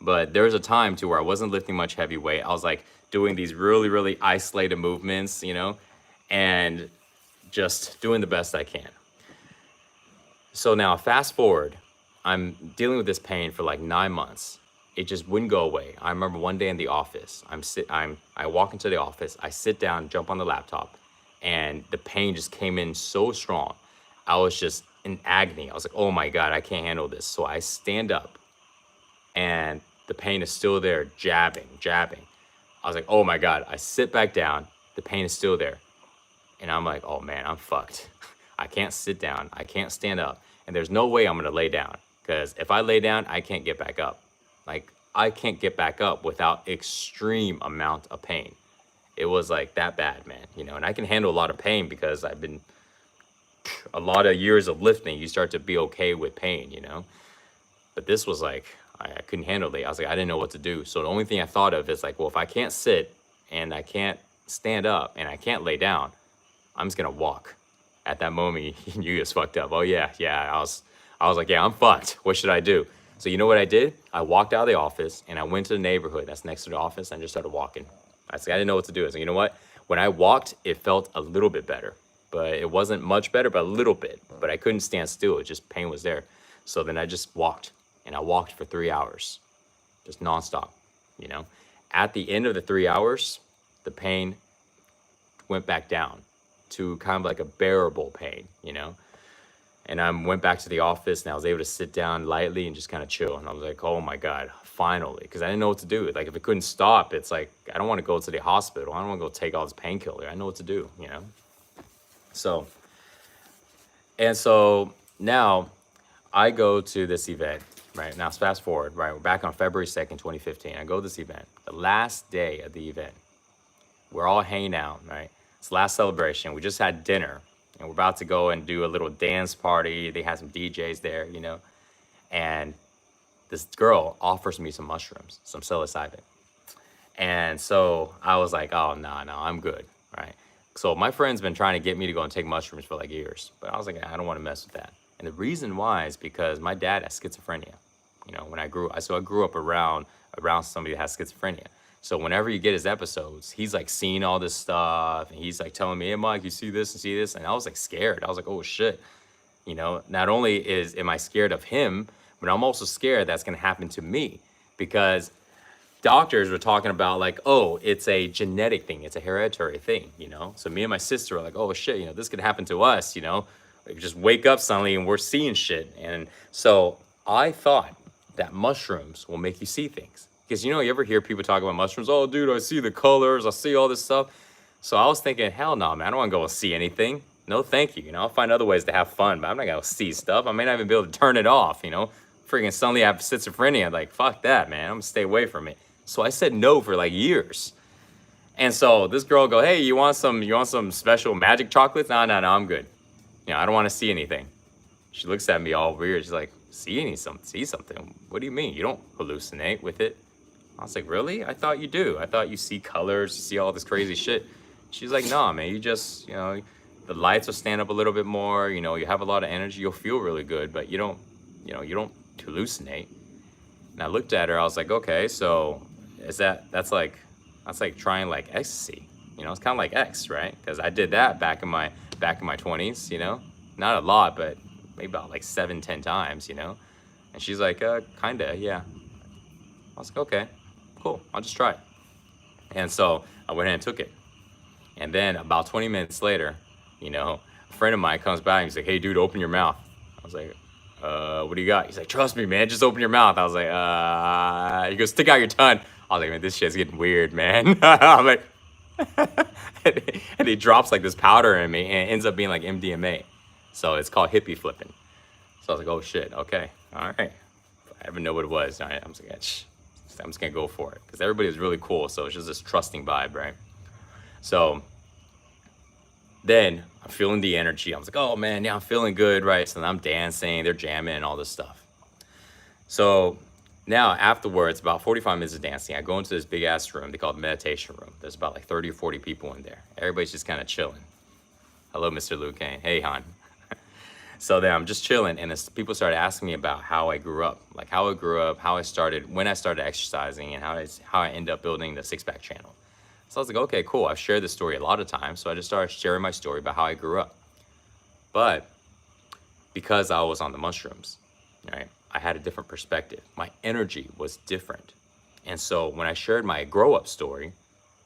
But there was a time to where I wasn't lifting much heavy weight. I was like doing these really, really isolated movements, you know, and just doing the best I can. So now fast forward, I'm dealing with this pain for like 9 months. It just wouldn't go away. I remember one day in the office, I walk into the office, I sit down, jump on the laptop, and the pain just came in so strong. I was just in agony. I was like, oh my God, I can't handle this. So I stand up and the pain is still there, jabbing. I was like, oh my God. I sit back down, the pain is still there. And I'm like, oh man, I'm fucked. I can't sit down, I can't stand up. And there's no way I'm gonna lay down, because if I lay down, I can't get back up. Like, I can't get back up without extreme amount of pain. It was like that bad, man, you know, and I can handle a lot of pain because I've been a lot of years of lifting. You start to be okay with pain, you know, but this was like, I couldn't handle it. I was like, I didn't know what to do. So the only thing I thought of is like, well, if I can't sit and I can't stand up and I can't lay down, I'm just gonna walk. At that moment, you just fucked up. Oh yeah. I was like, yeah, I'm fucked. What should I do? So you know what I did? I walked out of the office and I went to the neighborhood that's next to the office and just started walking. I said, I didn't know what to do. I said, you know what? When I walked, it felt a little bit better, but it wasn't much better, but a little bit. But I couldn't stand still. It just, pain was there. So then I just walked, and I walked for 3 hours, just nonstop, you know? At the end of the 3 hours, the pain went back down to kind of like a bearable pain, you know? And I went back to the office and I was able to sit down lightly and just kind of chill. And I was like, oh my God, finally. Because I didn't know what to do. Like, if it couldn't stop, it's like, I don't want to go to the hospital. I don't want to go take all this painkiller. I know what to do, you know? So now I go to this event, right? Now fast forward, right? We're back on February 2nd, 2015. I go to this event. The last day of the event, we're all hanging out, right? It's the last celebration. We just had dinner. And we're about to go and do a little dance party. They had some DJs there, you know. And this girl offers me some mushrooms, some psilocybin. And so I was like, oh, no, I'm good, right? So my friend's been trying to get me to go and take mushrooms for like years. But I was like, I don't want to mess with that. And the reason why is because my dad has schizophrenia. You know, when I grew up around somebody that has schizophrenia. So whenever you get his episodes, he's like seeing all this stuff and he's like telling me, hey Mike, you see this and see this? And I was like scared. I was like, oh shit. You know, not only am I scared of him, but I'm also scared that's gonna happen to me, because doctors were talking about like, oh, it's a genetic thing, it's a hereditary thing, you know? So me and my sister were like, oh shit, you know, this could happen to us, you know? We just wake up suddenly and we're seeing shit. And so I thought that mushrooms will make you see things. Because, you know, you ever hear people talk about mushrooms? Oh, dude, I see the colors. I see all this stuff. So I was thinking, hell no, man. I don't want to go and see anything. No, thank you. You know, I'll find other ways to have fun, but I'm not going to see stuff. I may not even be able to turn it off, you know. Freaking suddenly I have schizophrenia. Like, fuck that, man. I'm going to stay away from it. So I said no for like years. And so this girl go, hey, you want some special magic chocolates? No, I'm good. You know, I don't want to see anything. She looks at me all weird. She's like, see something? What do you mean? You don't hallucinate with it. I was like, really? I thought you do. I thought you see colors, you see all this crazy shit. She's like, nah, man, you just, you know, the lights will stand up a little bit more, you know, you have a lot of energy, you'll feel really good, but you don't hallucinate. And I looked at her, I was like, okay, so that's like trying like ecstasy, you know, it's kind of like X, right? Because I did that back in my 20s, you know, not a lot, but maybe about like 7-10 times, you know. And she's like, kinda, yeah. I was like, okay. Cool, I'll just try it. And so I went ahead and took it. And then about 20 minutes later, you know, a friend of mine comes by and he's like, hey dude, open your mouth. I was like, what do you got? He's like, trust me, man, just open your mouth. I was like, he goes, stick out your tongue. I was like, man, this shit's getting weird, man. I'm like, and he drops like this powder in me and it ends up being like MDMA. So it's called hippie flipping. So I was like, oh shit, okay, all right. I didn't know what it was. I'm just like, I'm just gonna go for it, because everybody was really cool, so it's just this trusting vibe, right? So Then I'm feeling the energy. I was like, oh man, yeah, I'm feeling good, right? So then I'm dancing, they're jamming and all this stuff. So now afterwards, about 45 minutes of dancing, I go into this big ass room. They call it the meditation room. There's about like 30 or 40 people in there. Everybody's just kind of chilling. Hello, Mr. Liu Kang. Hey, Han. So then I'm just chilling, and people started asking me about how I grew up, like how I grew up, how I started, when I started exercising, and how I ended up building the Six Pack channel. So I was like, okay, cool. I've shared this story a lot of times, so I just started sharing my story about how I grew up. But because I was on the mushrooms, right, I had a different perspective. My energy was different. And so when I shared my grow up story,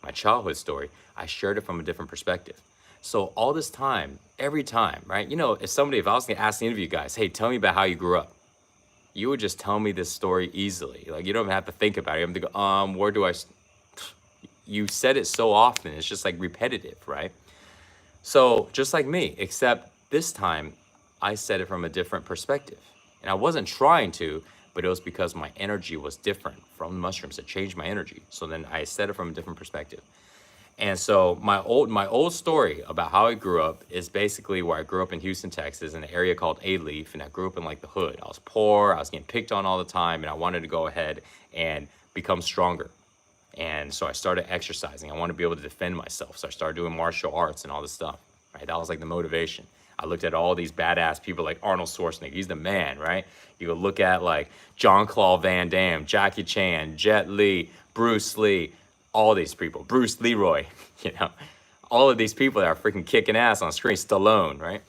my childhood story, I shared it from a different perspective. So all this time, every time, right? You know, if I was gonna ask the interview guys, hey, tell me about how you grew up, you would just tell me this story easily. Like, you don't even have to think about it. You have to go, where do I, you said it so often, it's just like repetitive, right? So just like me, except this time, I said it from a different perspective. And I wasn't trying to, but it was because my energy was different from the mushrooms. It changed my energy. So then I said it from a different perspective. And so my old story about how I grew up is basically where I grew up in Houston, Texas, in an area called A-Leaf, and I grew up in like the hood. I was poor, I was getting picked on all the time, and I wanted to go ahead and become stronger. And so I started exercising. I wanted to be able to defend myself. So I started doing martial arts and all this stuff, right? That was like the motivation. I looked at all these badass people like Arnold Schwarzenegger. He's the man, right? You go look at like Jean-Claude Van Damme, Jackie Chan, Jet Li, Bruce Lee, all these people, Bruce Leroy, you know, all of these people that are freaking kicking ass on screen, Stallone, right?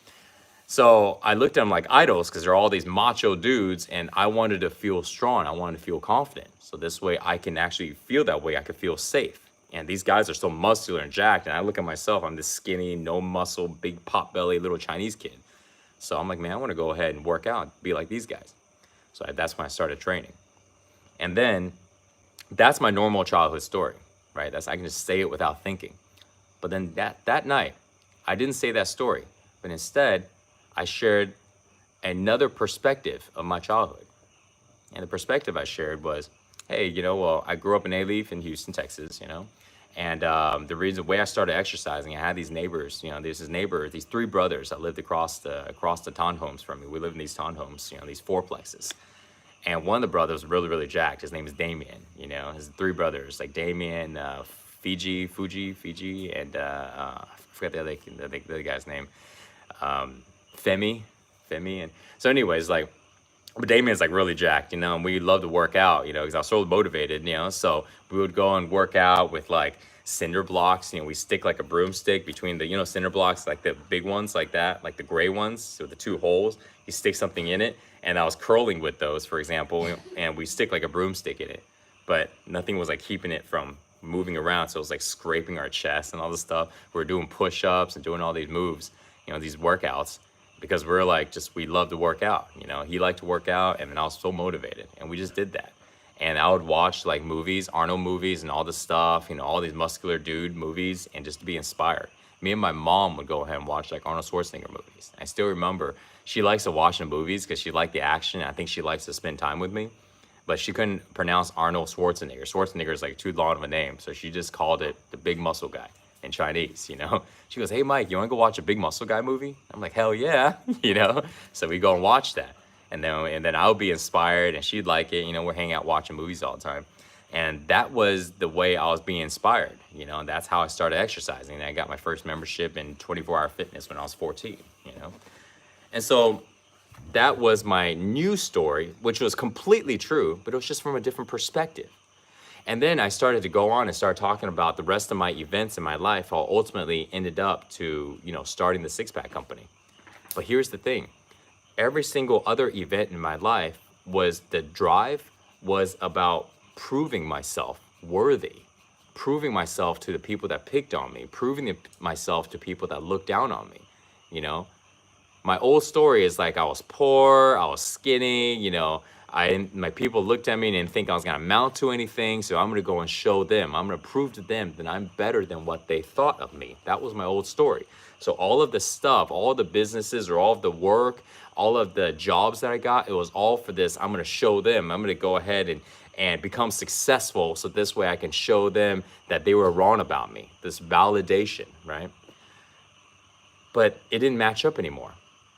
So I looked at them like idols because they're all these macho dudes, and I wanted to feel strong. I wanted to feel confident. So this way I can actually feel that way. I could feel safe. And these guys are so muscular and jacked. And I look at myself, I'm this skinny, no muscle, big pot belly, little Chinese kid. So I'm like, man, I want to go ahead and work out, be like these guys. So that's when I started training. And then that's my normal childhood story, right? I can just say it without thinking. But then that night, I didn't say that story, but instead I shared another perspective of my childhood. And the perspective I shared was, hey, well, I grew up in A-Leaf in Houston, Texas, and the way I started exercising, I had these neighbors, there's these three brothers that lived across the townhomes from me. We lived in these townhomes, these fourplexes. And one of the brothers was really, really jacked. His name is Damien, his three brothers, like Damien, Fiji, and I forgot the other guy's name, Femi. And so anyways, like, but Damien's like really jacked, and we love to work out, because I was so motivated, so we would go and work out with like cinder blocks, we stick like a broomstick between the, cinder blocks, like the big ones like that, like the gray ones with the two holes, you stick something in it. And I was curling with those, for example, and we stick like a broomstick in it, but nothing was like keeping it from moving around. So it was like scraping our chest and all this stuff. We were doing push-ups and doing all these moves, these workouts, because we're like, we love to work out. He liked to work out, and then I was so motivated, and we just did that. And I would watch like movies, Arnold movies and all this stuff, all these muscular dude movies, and just to be inspired. Me and my mom would go ahead and watch like Arnold Schwarzenegger movies. I still remember she likes to watch the movies because she liked the action. I think she likes to spend time with me, but she couldn't pronounce Arnold Schwarzenegger. Schwarzenegger is like too long of a name, so she just called it the big muscle guy in Chinese, She goes, hey, Mike, you want to go watch a big muscle guy movie? I'm like, hell yeah, So we go and watch that. And then I would be inspired, and she'd like it. We're hanging out watching movies all the time. And that was the way I was being inspired, and that's how I started exercising. And I got my first membership in 24-hour fitness when I was 14, And so that was my new story, which was completely true, but it was just from a different perspective. And then I started to go on and start talking about the rest of my events in my life, how ultimately ended up to, starting the Six Pack Company. But here's the thing. Every single other event in my life was about proving myself worthy, proving myself to the people that picked on me, proving myself to people that looked down on me, My old story is like I was poor, I was skinny, my people looked at me and didn't think I was gonna amount to anything, so I'm gonna go and show them. I'm gonna prove to them that I'm better than what they thought of me. That was my old story. So all of the stuff, all of the businesses or all of the work, all of the jobs that I got, it was all for this. I'm gonna show them. I'm gonna go ahead and become successful, so this way I can show them that they were wrong about me. This validation, right? But it didn't match up anymore,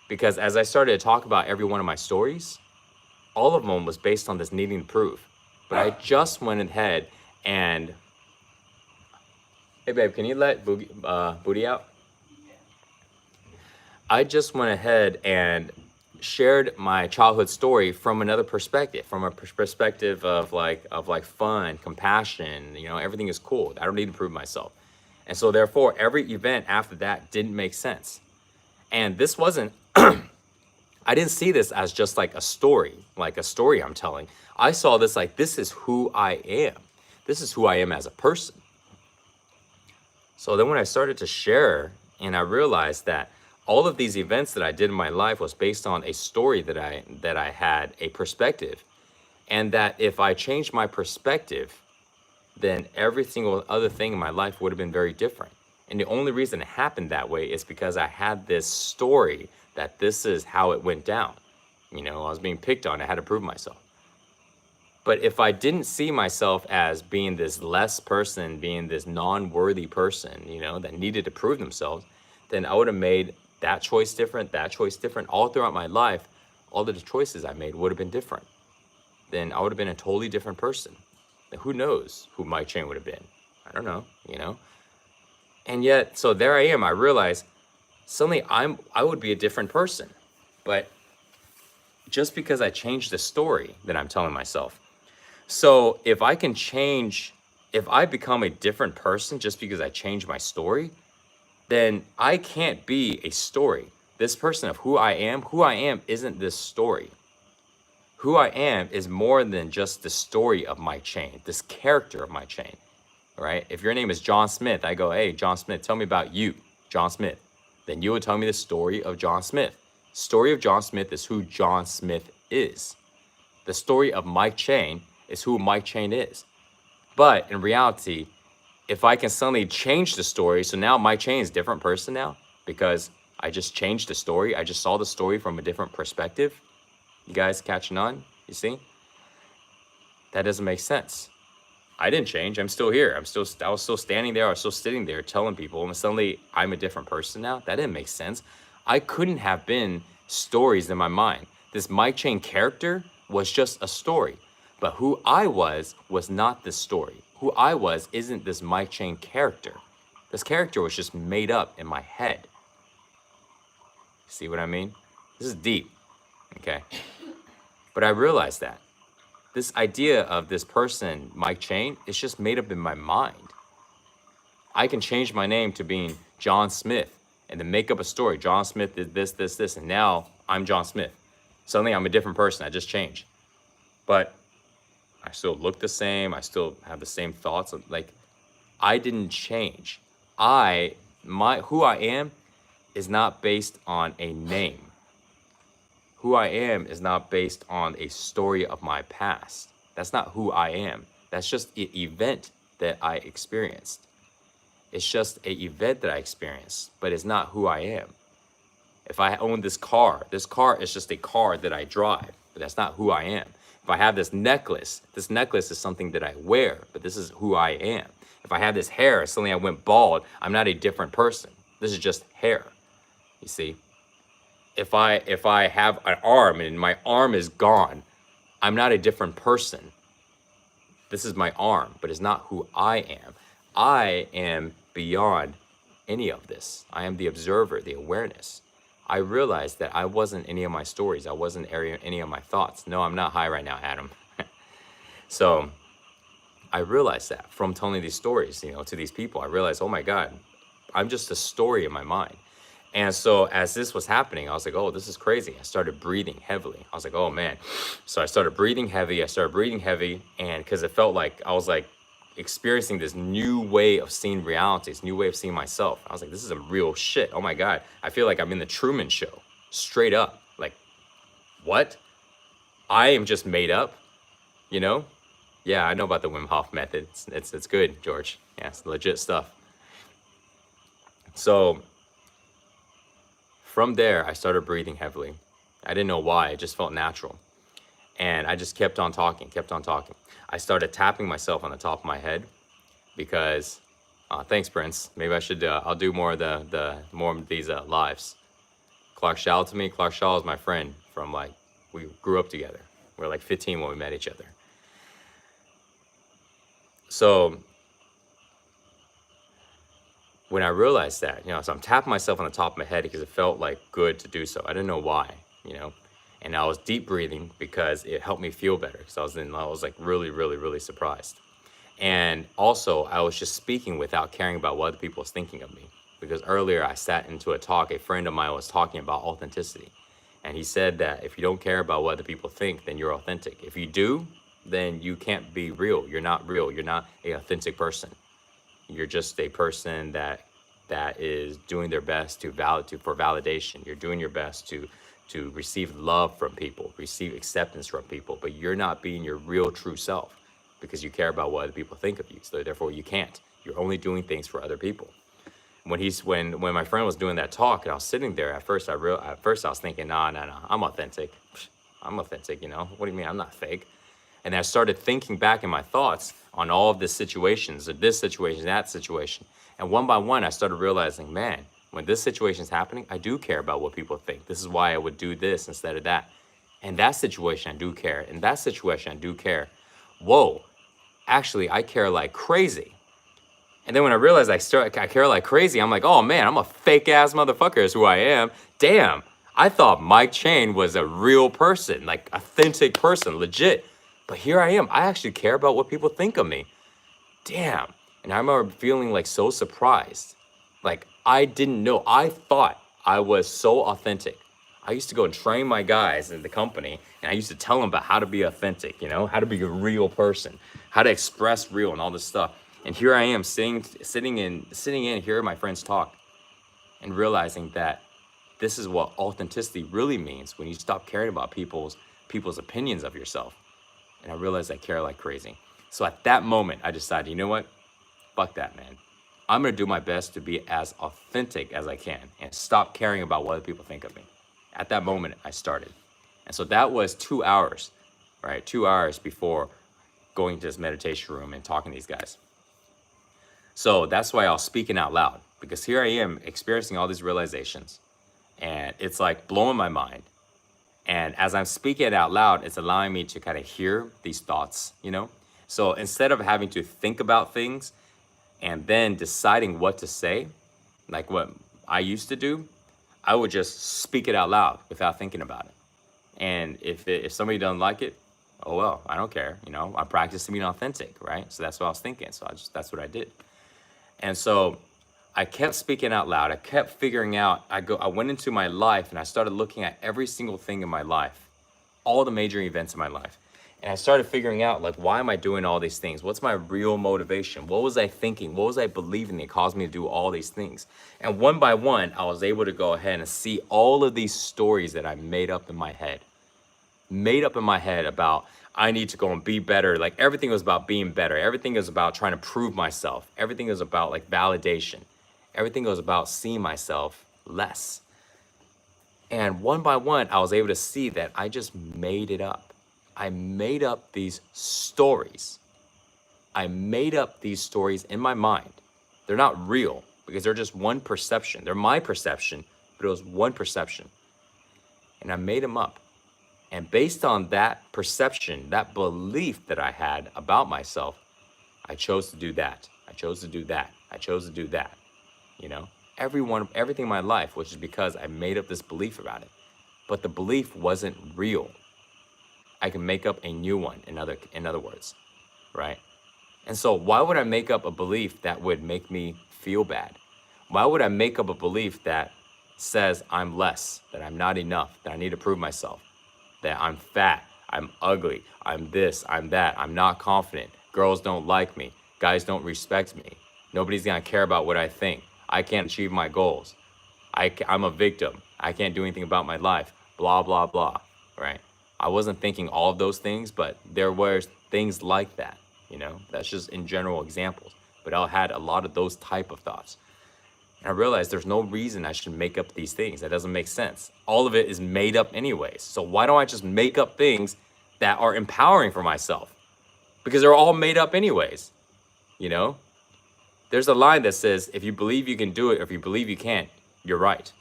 because as I started to talk about every one of my stories, all of them was based on this needing to prove. But I just went ahead and, hey babe, can you let Booty out? I just went ahead and shared my childhood story from another perspective, from a perspective of like fun, compassion, you know, everything is cool. I don't need to prove myself. And so therefore every event after that didn't make sense. And this wasn't, I didn't see this as just like a story I'm telling. I saw this like, this is who I am. This is who I am as a person. So then when I started to share, and I realized that all of these events that I did in my life was based on a story that I had, a perspective. And that if I changed my perspective, then every single other thing in my life would have been very different. And the only reason it happened that way is because I had this story that this is how it went down. You know, I was being picked on, I had to prove myself. But if I didn't see myself as being this less person, being this non-worthy person, you know, that needed to prove themselves, then I would have made that choice different, all throughout my life. All of the choices I made would have been different. Then I would have been a totally different person. And who knows who Mike Chang would have been? I don't know, you know? And yet, so there I am, I realized suddenly I would be a different person. But just because I changed the story that I'm telling myself. So if I can change, if I become a different person just because I change my story, then I can't be a story. This person of who I am isn't this story. Who I am is more than just the story of Mike Chang, this character of Mike Chang, right? If your name is John Smith, I go, hey, John Smith, tell me about you, John Smith. Then you would tell me the story of John Smith. Story of John Smith is who John Smith is. The story of Mike Chang is who Mike Chang is. But in reality, if I can suddenly change the story, so now Mike Chang is a different person now because I just changed the story. I just saw the story from a different perspective. You guys catching on? You see? That doesn't make sense. I didn't change. I'm still here. I was still standing there. I was still sitting there telling people, and suddenly I'm a different person now. That didn't make sense. I couldn't have been stories in my mind. This Mike Chang character was just a story. But who I was not this story. Who I was isn't this Mike Chang character. This character was just made up in my head. See what I mean? This is deep, okay? But I realized that this idea of this person, Mike Chang, is just made up in my mind. I can change my name to being John Smith and then make up a story. John Smith did this, and now I'm John Smith. Suddenly I'm a different person. I just changed. But I still look the same. I still have the same thoughts. Like, I didn't change. Who I am is not based on a name. Who I am is not based on a story of my past. That's not who I am. That's just an event that I experienced. It's just an event that I experienced, but it's not who I am. If I own this car is just a car that I drive, but that's not who I am. If I have this necklace is something that I wear, but this is who I am. If I have this hair, suddenly I went bald, I'm not a different person. This is just hair, you see? If I have an arm and my arm is gone, I'm not a different person. This is my arm, but it's not who I am. I am beyond any of this. I am the observer, the awareness. I realized that I wasn't any of my stories. I wasn't any of my thoughts. No, I'm not high right now, Adam. So I realized that from telling these stories, you know, to these people, I realized, oh my God, I'm just a story in my mind. And so as this was happening, I was like, oh, this is crazy. I started breathing heavily. I was like, oh man. So I started breathing heavy. And because it felt like I was like experiencing this new way of seeing reality, this new way of seeing myself. I was like, this is some real shit. Oh my God. I feel like I'm in the Truman Show, straight up. Like, what? I am just made up, you know? Yeah, I know about the Wim Hof method. It's good, George. Yeah, it's legit stuff. So from there, I started breathing heavily. I didn't know why, it just felt natural. And I just kept on talking. I started tapping myself on the top of my head because Thanks, Prince. Maybe I should. I'll do more of the more of these lives. Clark Shaw to me. Clark Shaw is my friend from like we grew up together. We were like 15 when we met each other. So when I realized that, so I'm tapping myself on the top of my head because it felt like good to do so. I didn't know why, and I was deep breathing because it helped me feel better. Because I was like really, really, really surprised. And also, I was just speaking without caring about what other people was thinking of me. Because earlier I sat into a talk, a friend of mine was talking about authenticity. And he said that if you don't care about what other people think, then you're authentic. If you do, then you can't be real. You're not real. You're not an authentic person. You're just a person that is doing their best for validation. You're doing your best to receive love from people, receive acceptance from people, but you're not being your real true self because you care about what other people think of you. So therefore you can't. You're only doing things for other people. When my friend was doing that talk and I was sitting there, at first I was thinking, nah, I'm authentic. I'm authentic, What do you mean? I'm not fake. And I started thinking back in my thoughts on all of the situations, or this situation, that situation. And one by one, I started realizing, man, when this situation is happening, I do care about what people think. This is why I would do this instead of that. And that situation, I do care. In that situation, I do care. Whoa, actually, I care like crazy. And then when I realized I care like crazy, I'm like, oh man, I'm a fake ass motherfucker is who I am. Damn, I thought Mike Chang was a real person, like authentic person, legit. But here I am. I actually care about what people think of me. Damn. And I remember feeling like so surprised. Like I didn't know. I thought I was so authentic. I used to go and train my guys in the company, and I used to tell them about how to be authentic, how to be a real person, how to express real and all this stuff. And here I am sitting in, hearing my friends talk and realizing that this is what authenticity really means when you stop caring about people's opinions of yourself. And I realized I care like crazy. So at that moment, I decided, you know what? Fuck that, man. I'm gonna do my best to be as authentic as I can and stop caring about what other people think of me. At that moment, I started. And so that was 2 hours, right? 2 hours before going to this meditation room and talking to these guys. So that's why I was speaking out loud, because here I am experiencing all these realizations and it's like blowing my mind. And as I'm speaking it out loud, it's allowing me to kind of hear these thoughts, So instead of having to think about things and then deciding what to say, like what I used to do, I would just speak it out loud without thinking about it. And if somebody doesn't like it, oh well, I don't care. I'm practicing being authentic, right? So that's what I was thinking. So that's what I did. And so I kept speaking out loud. I kept figuring out, I went into my life and I started looking at every single thing in my life, all the major events in my life. And I started figuring out, like, why am I doing all these things? What's my real motivation? What was I thinking? What was I believing that caused me to do all these things? And one by one, I was able to go ahead and see all of these stories that I made up in my head. About I need to go and be better. Like everything was about being better. Everything was about trying to prove myself. Everything was about like validation. Everything was about seeing myself less. And one by one, I was able to see that I just made it up. I made up these stories. I made up these stories in my mind. They're not real because they're just one perception. They're my perception, but it was one perception. And I made them up. And based on that perception, that belief that I had about myself, I chose to do that. I chose to do that. I chose to do that. Everything in my life, which is because I made up this belief about it. But the belief wasn't real. I can make up a new one, in other words, right? And so why would I make up a belief that would make me feel bad? Why would I make up a belief that says I'm less, that I'm not enough, that I need to prove myself, that I'm fat, I'm ugly, I'm this, I'm that, I'm not confident, girls don't like me, guys don't respect me, nobody's gonna care about what I think, I can't achieve my goals, I'm a victim, I can't do anything about my life, blah, blah, blah, right? I wasn't thinking all of those things, but there were things like that, that's just in general examples, but I had a lot of those type of thoughts. And I realized there's no reason I should make up these things. That doesn't make sense. All of it is made up anyways. So why don't I just make up things that are empowering for myself? Because they're all made up anyways, There's a line that says, if you believe you can do it, or if you believe you can't, you're right.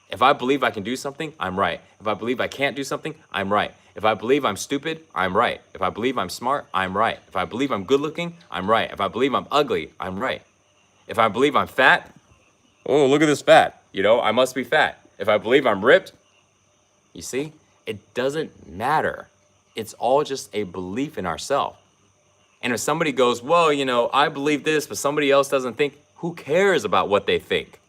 If I believe I can do something, I'm right. If I believe I can't do something, I'm right. If I believe I'm stupid, I'm right. If I believe I'm smart, I'm right. If I believe I'm good looking, I'm right. If I believe I'm ugly, I'm right. If I believe I'm fat, oh, look at this fat. I must be fat. If I believe I'm ripped, you see, it doesn't matter. It's all just a belief in ourselves. And if somebody goes, well, I believe this, but somebody else doesn't think, who cares about what they think,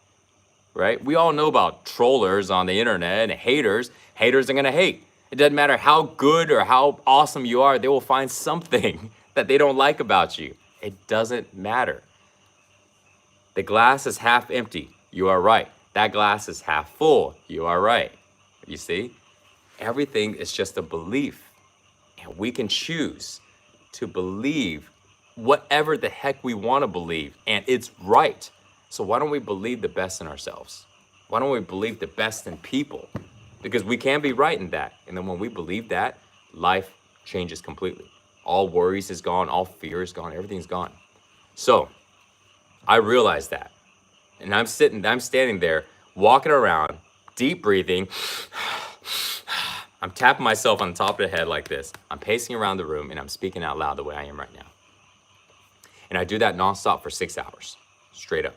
right? We all know about trollers on the internet and haters. Haters are gonna hate. It doesn't matter how good or how awesome you are, they will find something that they don't like about you. It doesn't matter. The glass is half empty. You are right. That glass is half full. You are right. You see? Everything is just a belief. And we can choose to believe whatever the heck we want to believe. And it's right. So why don't we believe the best in ourselves? Why don't we believe the best in people? Because we can be right in that. And then when we believe that, life changes completely. All worries is gone. All fear is gone. Everything's gone. So I realized that. And I'm standing there, walking around, deep breathing. I'm tapping myself on the top of the head like this. I'm pacing around the room and I'm speaking out loud the way I am right now. And I do that nonstop for 6 hours, straight up,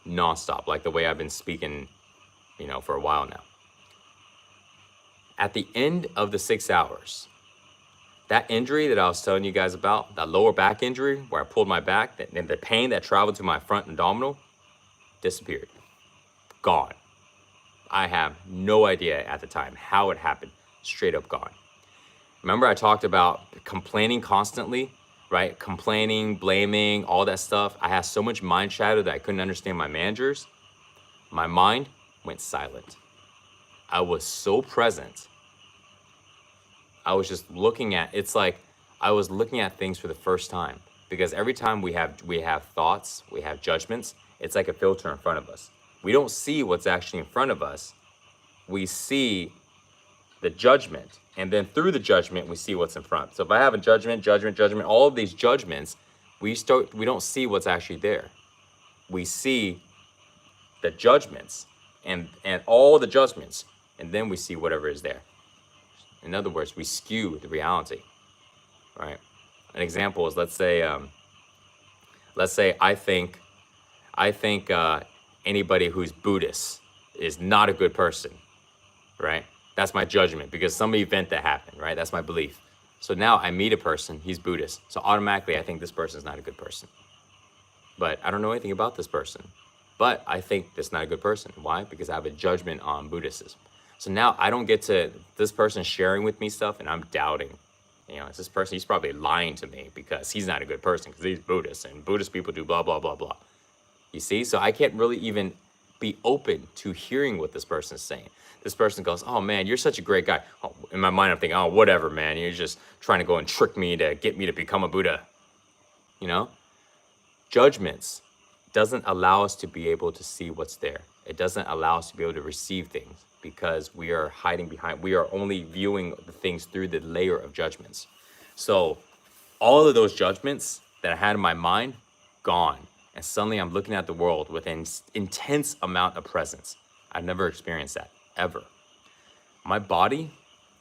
nonstop, like the way I've been speaking, for a while now. At the end of the 6 hours, that injury that I was telling you guys about, that lower back injury where I pulled my back, and the pain that traveled to my front abdominal, disappeared, gone. I have no idea at the time how it happened, straight up gone. Remember I talked about complaining constantly, right? Complaining, blaming, all that stuff. I had so much mind chatter that I couldn't understand my managers. My mind went silent. I was so present. I was just looking at, it's like I was looking at things for the first time, because every time we have thoughts, we have judgments, it's like a filter in front of us. We don't see what's actually in front of us. We see the judgment, and then through the judgment, we see what's in front. So if I have a judgment, all of these judgments, we don't see what's actually there. We see the judgments and all the judgments, and then we see whatever is there. In other words, we skew the reality, right? An example is, let's say I think anybody who's Buddhist is not a good person, right? That's my judgment because some event that happened, right? That's my belief. So now I meet a person, he's Buddhist. So automatically I think this person is not a good person. But I don't know anything about this person. But I think this is not a good person. Why? Because I have a judgment on Buddhism. So now I don't get to, this person sharing with me stuff and I'm doubting. It's this person, he's probably lying to me because he's not a good person because he's Buddhist and Buddhist people do blah, blah, blah, blah. You see? So I can't really even be open to hearing what this person is saying. This person goes, oh man, you're such a great guy. Oh, in my mind, I'm thinking, oh, whatever, man. You're just trying to go and trick me to get me to become a Buddha. Judgments doesn't allow us to be able to see what's there. It doesn't allow us to be able to receive things because we are hiding behind, we are only viewing the things through the layer of judgments. So all of those judgments that I had in my mind, gone. And suddenly I'm looking at the world with an intense amount of presence. I've never experienced that, ever. My body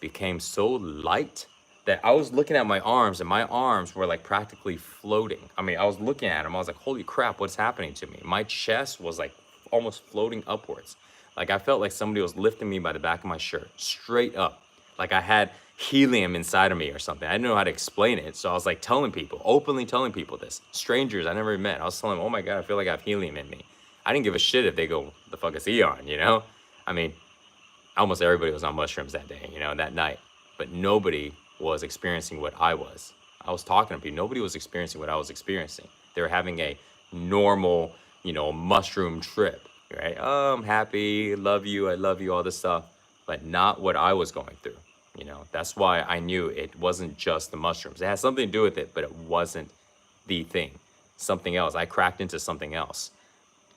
became so light that I was looking at my arms and my arms were like practically floating. I mean, I was looking at them. I was like, holy crap, what's happening to me? My chest was like almost floating upwards. Like I felt like somebody was lifting me by the back of my shirt, straight up. Like I had helium inside of me or something. I didn't know how to explain it. So I was like openly telling people this. Strangers I never met. I was telling them, oh my God, I feel like I have helium in me. I didn't give a shit if they go, the fuck is he on, I mean, almost everybody was on mushrooms that day, that night. But nobody was experiencing what I was. I was talking to people. Nobody was experiencing what I was experiencing. They were having a normal, mushroom trip, right? Oh, I'm happy, love you, I love you, all this stuff. But not what I was going through. That's why I knew it wasn't just the mushrooms. It had something to do with it, but it wasn't the thing. Something else. I cracked into something else.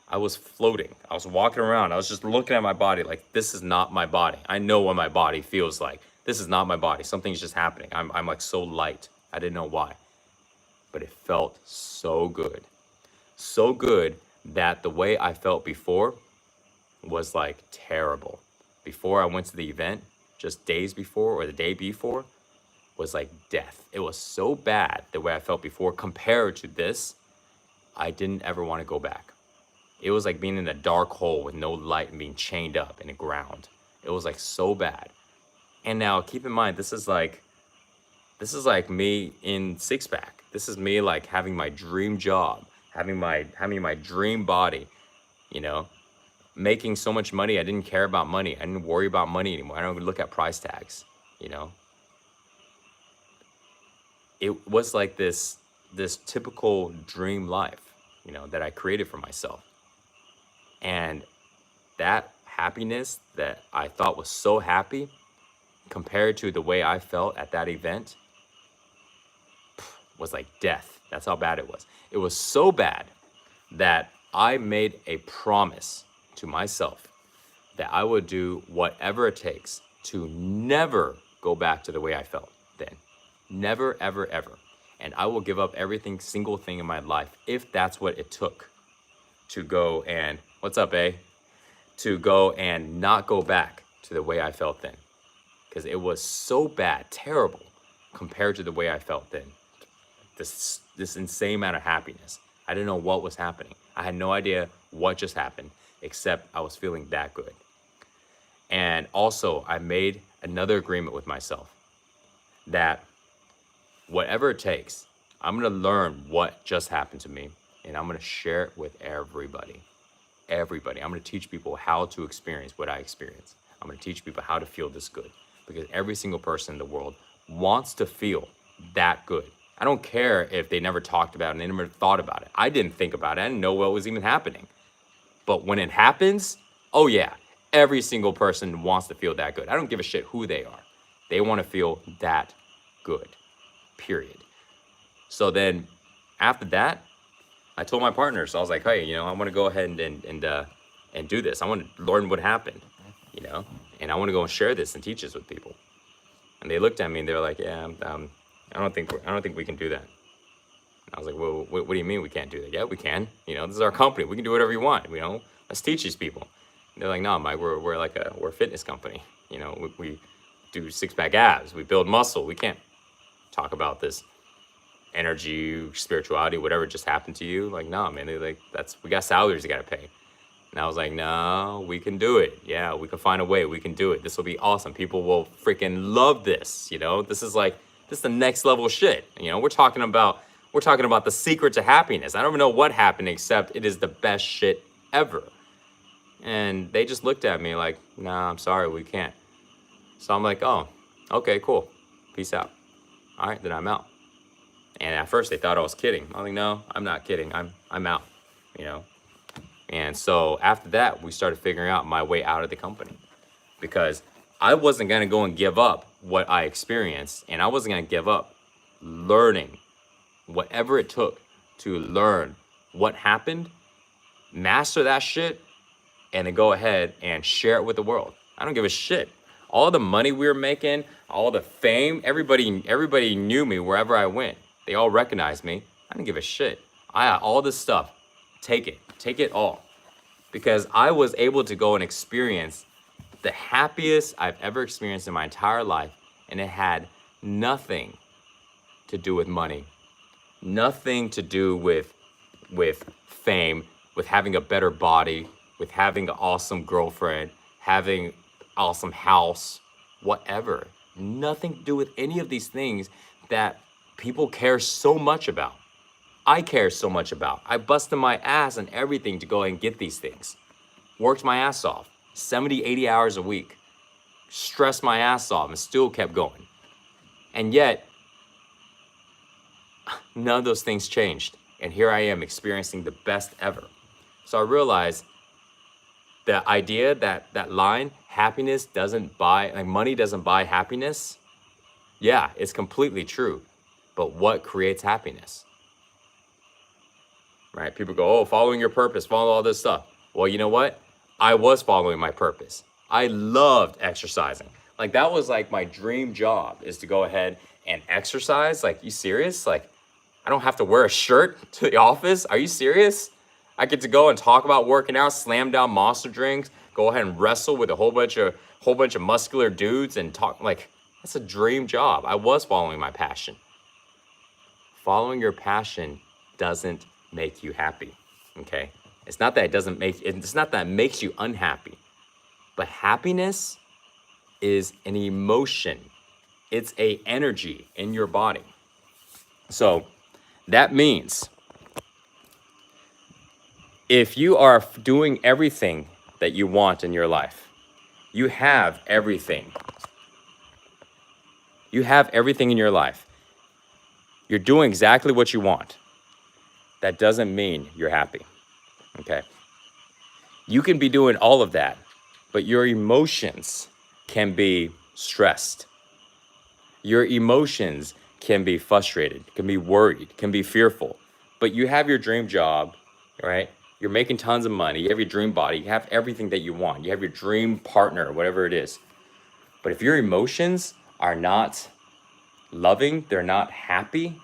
I was floating. I was walking around. I was just looking at my body like, this is not my body. I know what my body feels like. This is not my body. Something's just happening. I'm like so light. I didn't know why. But it felt so good. so good that the way I felt before was like terrible. Before I went to the event, just days before or the day before, was like death. It was so bad the way I felt before compared to this. I didn't ever want to go back. It was like being in a dark hole with no light and being chained up in the ground. It was like so bad. And now keep in mind, this is like me in six pack. This is me like having my dream job, having my dream body, you know, making so much money. I didn't care about money. I didn't worry about money anymore. I don't even look at price tags, you know. It was like this typical dream life, you know, that I created for myself. And that happiness that I thought was so happy compared to the way I felt at that event was like death. That's how bad it was. It was so bad that I made a promise to myself that I would do whatever it takes to never go back to the way I felt then. Never, ever, ever. And I will give up everything, single thing in my life, if that's what it took to go and, what's up, A? To go and not go back to the way I felt then. Because it was so bad, terrible, compared to the way I felt then. This insane amount of happiness. I didn't know what was happening. I had no idea what just happened, except I was feeling that good. And also, I made another agreement with myself that whatever it takes, I'm gonna learn what just happened to me, and I'm gonna share it with everybody. Everybody. I'm gonna teach people how to experience what I experienced. I'm gonna teach people how to feel this good, because every single person in the world wants to feel that good. I don't care if they never talked about it and they never thought about it. I didn't think about it. I didn't know what was even happening. But when it happens, oh yeah, every single person wants to feel that good. I don't give a shit who they are. They want to feel that good, period. So then after that, I told my partners, I was like, hey, you know, I want to go ahead and do this. I want to learn what happened, you know, and I want to go and share this and teach this with people. And they looked at me and they were like, yeah, I don't think we can do that. And I was like, well, what do you mean we can't do that? Yeah, we can. You know, this is our company. We can do whatever you want. You know, let's teach these people. And they're like, no, Mike, we're a fitness company. You know, we do six-pack abs. We build muscle. We can't talk about this energy, spirituality, whatever just happened to you. Like, no, man. They're like, we got salaries you got to pay. And I was like, no, we can do it. Yeah, we can find a way. We can do it. This will be awesome. People will freaking love this. You know, this is the next level shit. You know, we're talking about the secret to happiness. I don't even know what happened, except it is the best shit ever. And they just looked at me like, nah, I'm sorry, we can't. So I'm like, oh, okay, cool. Peace out. All right, then I'm out. And at first they thought I was kidding. I was like, no, I'm not kidding. I'm out, you know? And so after that, we started figuring out my way out of the company, because I wasn't going to go and give up what I experienced, and I wasn't going to give up learning whatever it took to learn what happened, master that shit, and then go ahead and share it with the world. I don't give a shit. All the money we were making, all the fame, everybody knew me wherever I went. They all recognized me. I didn't give a shit. All this stuff, take it all. Because I was able to go and experience the happiest I've ever experienced in my entire life, and it had nothing to do with money, nothing to do with fame, with having a better body, with having an awesome girlfriend, having awesome house, whatever. Nothing to do with any of these things that people care so much about. I care so much about. I busted my ass and everything to go and get these things. Worked my ass off, 70, 80 hours a week. Stressed my ass off and still kept going. And yet, none of those things changed. And here I am experiencing the best ever. So I realized the idea that line, happiness doesn't buy, like money doesn't buy happiness. Yeah, it's completely true. But what creates happiness? Right? People go, oh, following your purpose, follow all this stuff. Well, you know what? I was following my purpose. I loved exercising. Like, that was like my dream job, is to go ahead and exercise. Like, you serious? Like, I don't have to wear a shirt to the office. Are you serious? I get to go and talk about working out, slam down monster drinks, go ahead and wrestle with a whole bunch of muscular dudes and talk like that's a dream job. I was following my passion. Following your passion doesn't make you happy. Okay? It's not that it makes you unhappy. But happiness is an emotion. It's a energy in your body. So that means if you are doing everything that you want in your life, you have everything. You have everything in your life. You're doing exactly what you want. That doesn't mean you're happy. Okay? You can be doing all of that, but your emotions can be stressed. Your emotions can be frustrated, can be worried, can be fearful. But you have your dream job, right? You're making tons of money. You have your dream body. You have everything that you want. You have your dream partner, whatever it is. But if your emotions are not loving, they're not happy,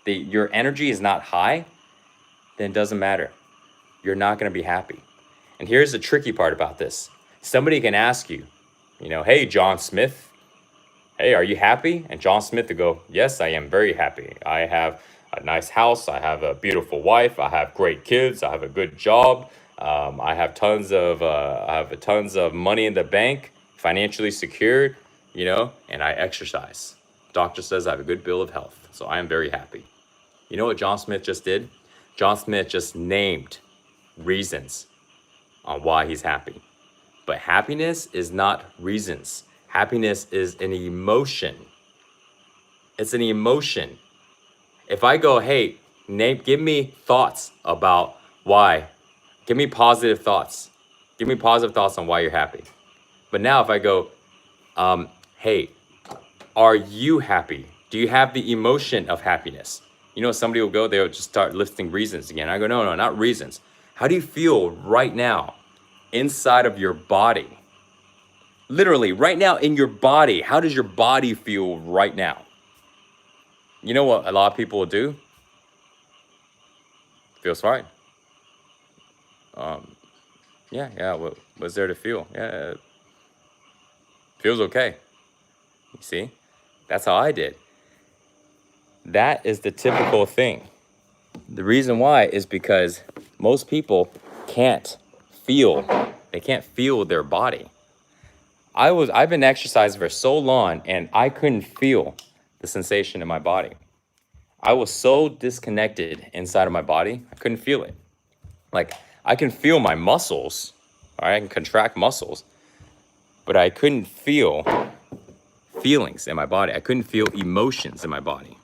your energy is not high, then it doesn't matter. You're not going to be happy. And here's the tricky part about this. Somebody can ask you, hey, John Smith, hey, are you happy? And John Smith would go, yes, I am very happy. I have a nice house. I have a beautiful wife. I have great kids. I have a good job. I have tons of money in the bank, financially secured, and I exercise. Doctor says I have a good bill of health. So I am very happy. You know what John Smith just did? John Smith just named reasons on why he's happy. But happiness is not reasons. Happiness is an emotion. It's an emotion. If I go, hey, give me thoughts about why. Give me positive thoughts. Give me positive thoughts on why you're happy. But now if I go, hey, are you happy? Do you have the emotion of happiness? Somebody will go, they'll just start listing reasons again. I go, no, not reasons. How do you feel right now inside of your body? Literally, right now in your body, how does your body feel right now? You know what a lot of people will do? Feels fine. Yeah, what's there to feel? Yeah, feels okay. You see? That's how I did. That is the typical thing. The reason why is because most people can't feel their body. I've been exercising for so long and I couldn't feel the sensation in my body. I was so disconnected inside of my body, I couldn't feel it. Like, I can feel my muscles, all right? I can contract muscles, but I couldn't feel feelings in my body. I couldn't feel emotions in my body.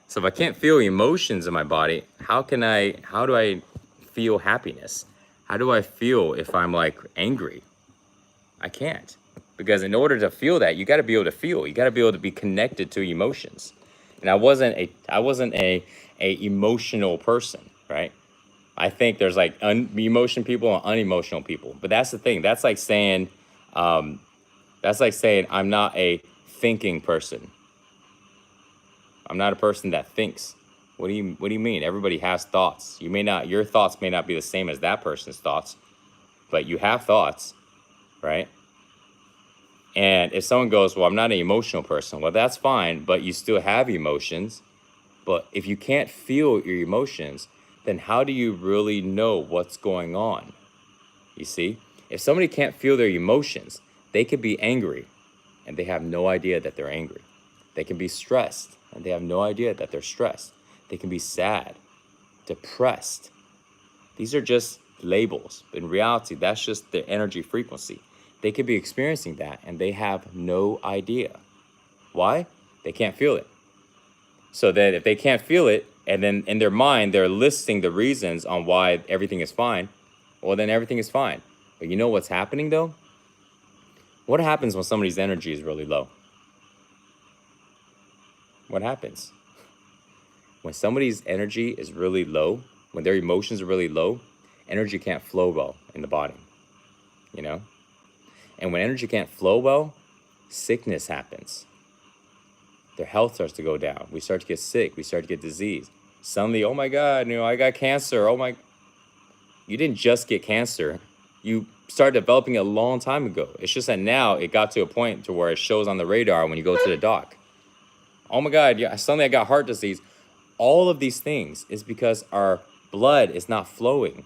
So if I can't feel emotions in my body, how do I feel happiness? How do I feel if I'm like angry? I can't. Because in order to feel that, you got to be able to feel. You got to be able to be connected to emotions. And I wasn't a emotional person, right? I think there's like emotion people and unemotional people. But that's the thing. That's like saying I'm not a thinking person. I'm not a person that thinks. What do you mean? Everybody has thoughts. Your thoughts may not be the same as that person's thoughts, but you have thoughts, right? And if someone goes, well, I'm not an emotional person, well, that's fine, but you still have emotions. But if you can't feel your emotions, then how do you really know what's going on? You see, if somebody can't feel their emotions, they could be angry and they have no idea that they're angry. They can be stressed and they have no idea that they're stressed. They can be sad, depressed. These are just labels. In reality, that's just their energy frequency. They could be experiencing that and they have no idea. Why? They can't feel it. So then if they can't feel it, and then in their mind, they're listing the reasons on why everything is fine, well, then everything is fine. But you know what's happening though? What happens when somebody's energy is really low? What happens? When somebody's energy is really low, when their emotions are really low, energy can't flow well in the body, And when energy can't flow well, sickness happens. Their health starts to go down. We start to get sick. We start to get disease. Suddenly, oh my God, I got cancer. Oh my, you didn't just get cancer. You started developing it a long time ago. It's just that now it got to a point to where it shows on the radar when you go to the doc. Oh my God, yeah, suddenly I got heart disease. All of these things is because our blood is not flowing.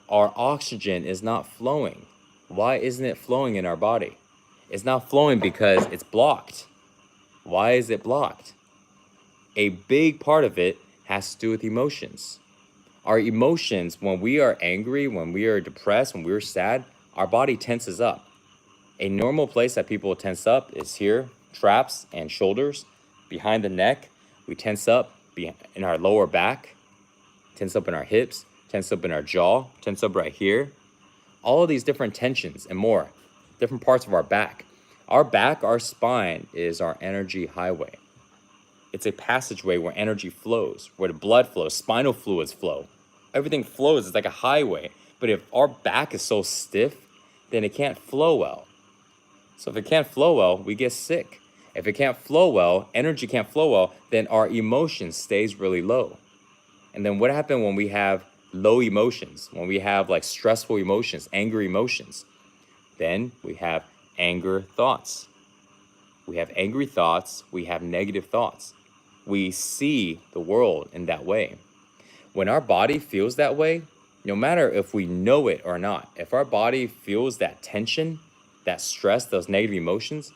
Our oxygen is not flowing. Why isn't it flowing in our body? It's not flowing because it's blocked. Why is it blocked? A big part of it has to do with emotions. Our emotions, when we are angry, when we are depressed, when we're sad, our body tenses up. A normal place that people tense up is here, traps and shoulders, behind the neck. We tense up in our lower back, tense up in our hips, tense up in our jaw, tense up right here. All of these different tensions and more, different parts of our back. Our back, our spine is our energy highway. It's a passageway where energy flows, where the blood flows, spinal fluids flow. Everything flows. It's like a highway. But if our back is so stiff, then it can't flow well. So if it can't flow well, we get sick. If it can't flow well, energy can't flow well, then our emotion stays really low. And then what happens when we have low emotions, when we have like stressful emotions, angry emotions? Then we have anger thoughts. We have angry thoughts. We have negative thoughts. We see the world in that way. When our body feels that way, no matter if we know it or not, if our body feels that tension, that stress, those negative emotions,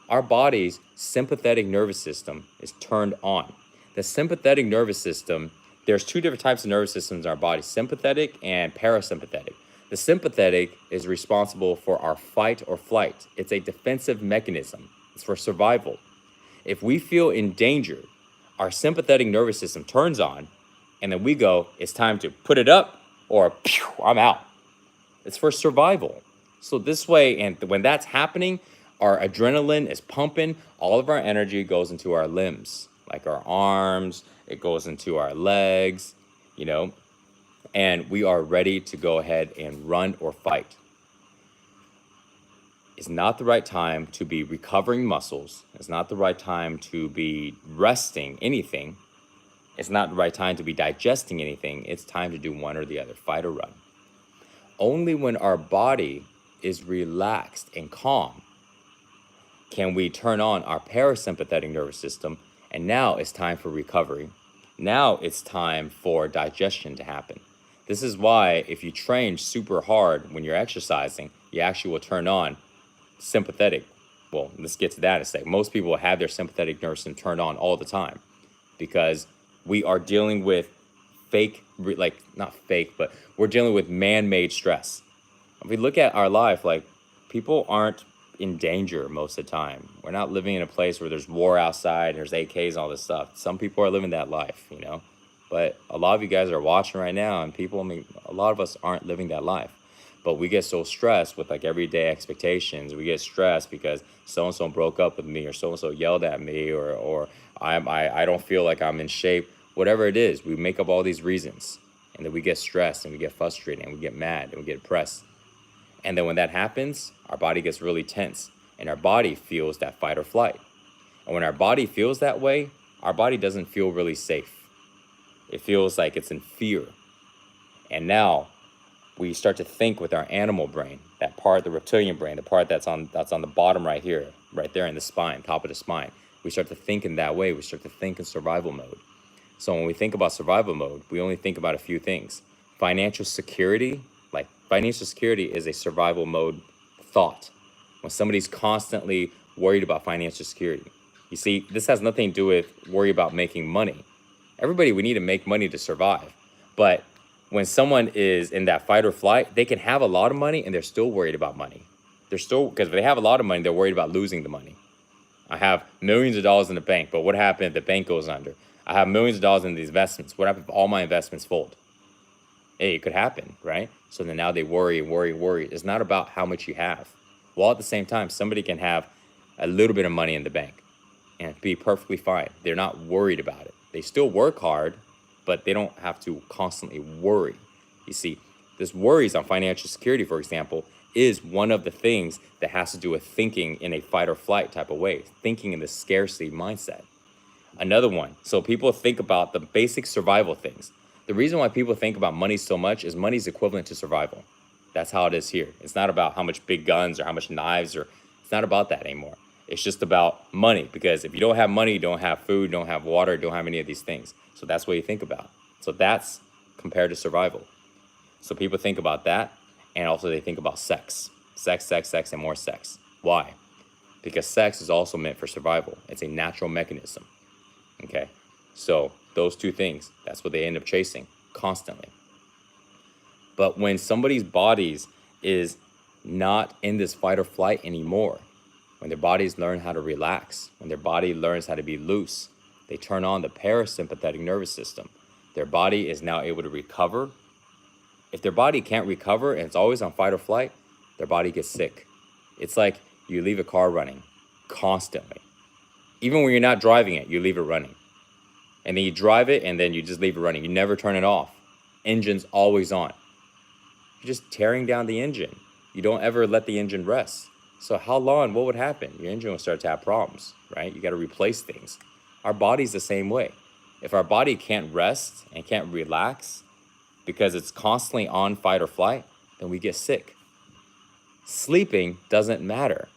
our body's sympathetic nervous system is turned on. The sympathetic nervous system, there's two different types of nervous systems in our body, sympathetic and parasympathetic. The sympathetic is responsible for our fight or flight. It's a defensive mechanism. It's for survival. If we feel in danger, our sympathetic nervous system turns on, and then we go, it's time to put it up, or pew, I'm out. It's for survival. So this way, and when that's happening, our adrenaline is pumping, all of our energy goes into our limbs, like our arms, it goes into our legs, and we are ready to go ahead and run or fight. It's not the right time to be recovering muscles. It's not the right time to be resting anything. It's not the right time to be digesting anything. It's time to do one or the other, fight or run. Only when our body is relaxed and calm can we turn on our parasympathetic nervous system, and now it's time for recovery. Now it's time for digestion to happen. This is why if you train super hard when you're exercising, you actually will turn on sympathetic. Well, let's get to that in a sec. Most people have their sympathetic nervous system turned on all the time because we are dealing with not fake, but we're dealing with man-made stress. If we look at our life, like, people aren't in danger most of the time. We're not living in a place where there's war outside, there's AKs and all this stuff. Some people are living that life, But a lot of you guys are watching right now, and a lot of us aren't living that life. But we get so stressed with like everyday expectations. We get stressed because so-and-so broke up with me, or so-and-so yelled at me, or I don't feel like I'm in shape. Whatever it is, we make up all these reasons. And then we get stressed and we get frustrated and we get mad and we get depressed. And then when that happens, our body gets really tense and our body feels that fight or flight. And when our body feels that way, our body doesn't feel really safe. It feels like it's in fear. And now we start to think with our animal brain, that part, the reptilian brain, the part that's on the bottom right here, right there in the spine, top of the spine. We start to think in that way. We start to think in survival mode. So when we think about survival mode, we only think about a few things. Financial security, like financial security is a survival mode thought. When somebody's constantly worried about financial security. You see, this has nothing to do with worry about making money. Everybody, we need to make money to survive. But when someone is in that fight or flight, they can have a lot of money and they're still worried about money. Because if they have a lot of money, they're worried about losing the money. I have millions of dollars in the bank, but what happens if the bank goes under? I have millions of dollars in these investments. What happens if all my investments fold? Hey, it could happen, right? So then now they worry. It's not about how much you have. While at the same time, somebody can have a little bit of money in the bank and be perfectly fine. They're not worried about it. They still work hard, but they don't have to constantly worry. You see, this worries on financial security, for example, is one of the things that has to do with thinking in a fight or flight type of way, thinking in the scarcity mindset. Another one. So people think about the basic survival things. The reason why people think about money so much is money's equivalent to survival. That's how it is here. It's not about how much big guns or how much knives, or it's not about that anymore. It's just about money, because if you don't have money, you don't have food, don't have water, don't have any of these things. So that's what you think about. So that's compared to survival. So people think about that, and also they think about sex. Sex, sex, sex, and more sex. Why? Because sex is also meant for survival. It's a natural mechanism. Okay? So those two things, that's what they end up chasing constantly. But when somebody's bodies is not in this fight or flight anymore, when their bodies learn how to relax, when their body learns how to be loose, they turn on the parasympathetic nervous system. Their body is now able to recover. If their body can't recover and it's always on fight or flight, their body gets sick. It's like you leave a car running constantly. Even when you're not driving it, you leave it running. And then you drive it and then you just leave it running. You never turn it off. Engine's always on. You're just tearing down the engine. You don't ever let the engine rest. So how long, what would happen? Your engine will start to have problems, right? You got to replace things. Our body's the same way. If our body can't rest and can't relax because it's constantly on fight or flight, then we get sick. Sleeping doesn't matter.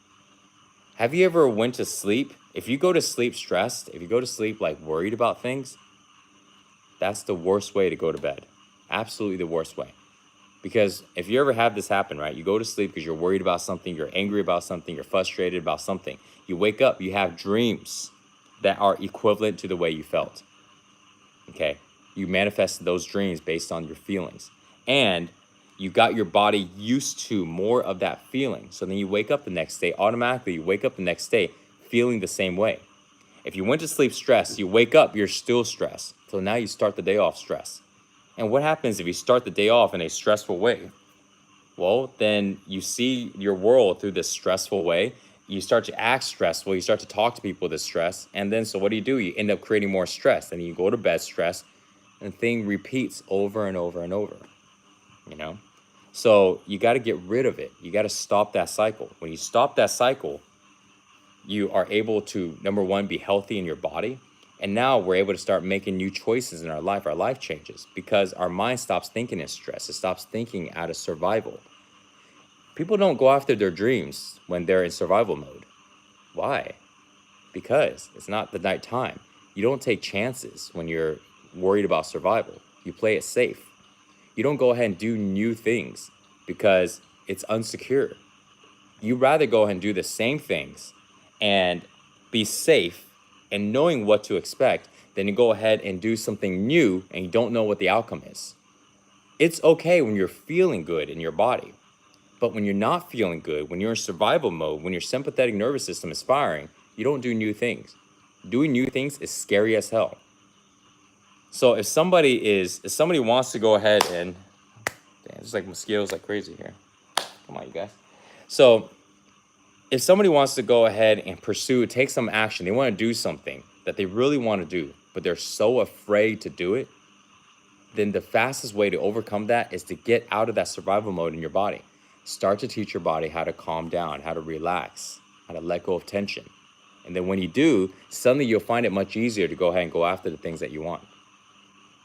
Have you ever went to sleep? If you go to sleep stressed, if you go to sleep like worried about things, that's the worst way to go to bed. Absolutely the worst way. Because if you ever have this happen, right, you go to sleep because you're worried about something, you're angry about something, you're frustrated about something. You wake up, you have dreams that are equivalent to the way you felt. Okay? You manifested those dreams based on your feelings. And you got your body used to more of that feeling. So then you wake up the next day, automatically you wake up the next day feeling the same way. If you went to sleep stressed, you wake up, you're still stressed. So now you start the day off stressed. And what happens if you start the day off in a stressful way? Well, then you see your world through this stressful way. You start to act stressful. You start to talk to people with stress. And then, so what do? You end up creating more stress. And you go to bed stressed. And the thing repeats over and over and over, you know? So you got to get rid of it. You got to stop that cycle. When you stop that cycle, you are able to, number one, be healthy in your body. And now we're able to start making new choices in our life. Our life changes because our mind stops thinking in stress. It stops thinking out of survival. People don't go after their dreams when they're in survival mode. Why? Because it's not the night time. You don't take chances when you're worried about survival. You play it safe. You don't go ahead and do new things because it's unsecure. You rather go ahead and do the same things and be safe and knowing what to expect than to go ahead and do something new and you don't know what the outcome is. It's okay when you're feeling good in your body, but when you're not feeling good, when you're in survival mode, when your sympathetic nervous system is firing, you don't do new things. Doing new things is scary as hell. So if somebody wants to go ahead and, damn, it's like mosquitoes like crazy here. Come on, you guys. So if somebody wants to go ahead and take some action, they want to do something that they really want to do, but they're so afraid to do it, then the fastest way to overcome that is to get out of that survival mode in your body. Start to teach your body how to calm down, how to relax, how to let go of tension. And then when you do, suddenly you'll find it much easier to go ahead and go after the things that you want.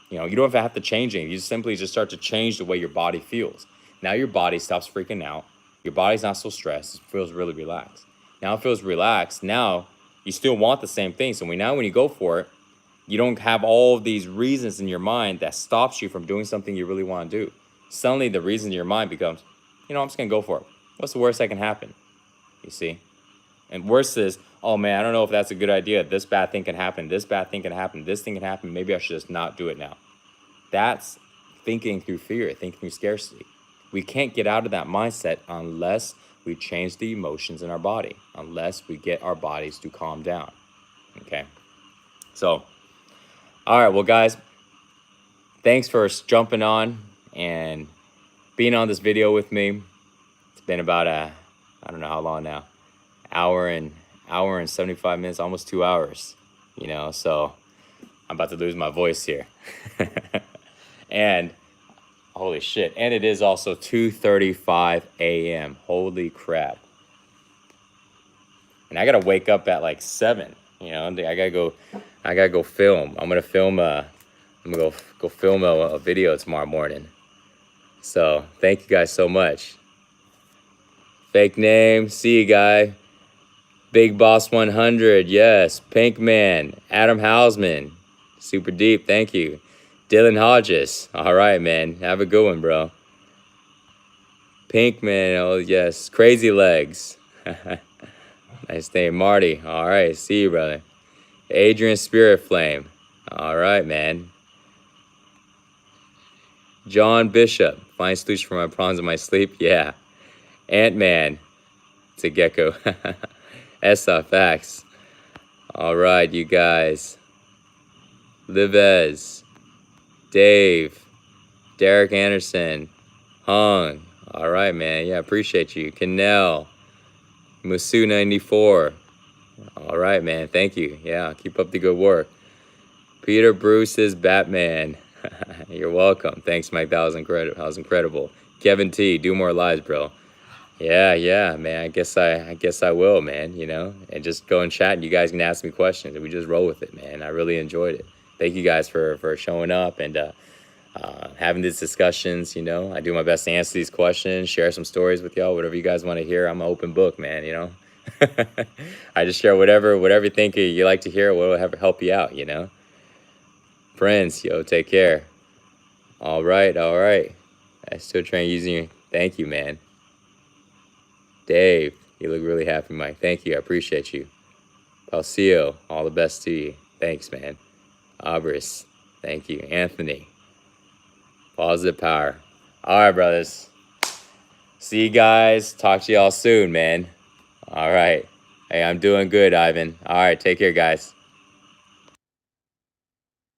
You know, you don't have to change anything. You simply just start to change the way your body feels. Now your body stops freaking out. Your body's not so stressed. It feels really relaxed. Now it feels relaxed. Now you still want the same thing. So when you go for it, you don't have all of these reasons in your mind that stops you from doing something you really want to do. Suddenly the reason in your mind becomes, I'm just going to go for it. What's the worst that can happen? You see? And worse is, oh man, I don't know if that's a good idea. This bad thing can happen. This bad thing can happen. This thing can happen. Maybe I should just not do it now. That's thinking through fear, thinking through scarcity. We can't get out of that mindset unless we change the emotions in our body, unless we get our bodies to calm down, okay? So, all right, well, guys, thanks for jumping on and being on this video with me. It's been about I don't know how long now, hour and 75 minutes, almost 2 hours, so I'm about to lose my voice here. And holy shit. And it is also 2:35 a.m. Holy crap. And I got to wake up at like 7, I got to go I gotta go film. I'm gonna film. I'm gonna go film a video tomorrow morning. So thank you guys so much. Fake name. See you, guy. Big Boss 100. Yes. Pink Man. Adam Hausman. Super deep. Thank you. Dylan Hodges. All right, man. Have a good one, bro. Pink Man. Oh, yes. Crazy Legs. Nice name. Marty. All right. See you, brother. Adrian Spirit Flame. All right, man. John Bishop. Find solution for my problems in my sleep. Yeah. Ant-Man. It's a gecko. SFX. All right, you guys. Livez. Dave. Derek Anderson. Hung. All right, man. Yeah, appreciate you. Canel. Musu94. All right, man. Thank you. Yeah, keep up the good work. Peter Bruce's Batman. You're welcome. Thanks, Mike. That was incredible. That was incredible. Kevin T. Do more lives, bro. Yeah, man. I guess I will, man. You know, and just go and chat, and you guys can ask me questions, and we just roll with it, man. I really enjoyed it. Thank you guys for showing up and having these discussions. You know, I do my best to answer these questions, share some stories with y'all, whatever you guys want to hear. I'm an open book, man. You know, I just share whatever you think you like to hear, what will help you out. You know, friends, yo, take care. All right. I still trying using your. Thank you, man. Dave, you look really happy, Mike. Thank you. I appreciate you. Palcio, all the best to you. Thanks, man. Abris, thank you. Anthony, positive power. All right, brothers. See you guys. Talk to y'all soon, man. All right. Hey, I'm doing good, Ivan. All right, take care, guys.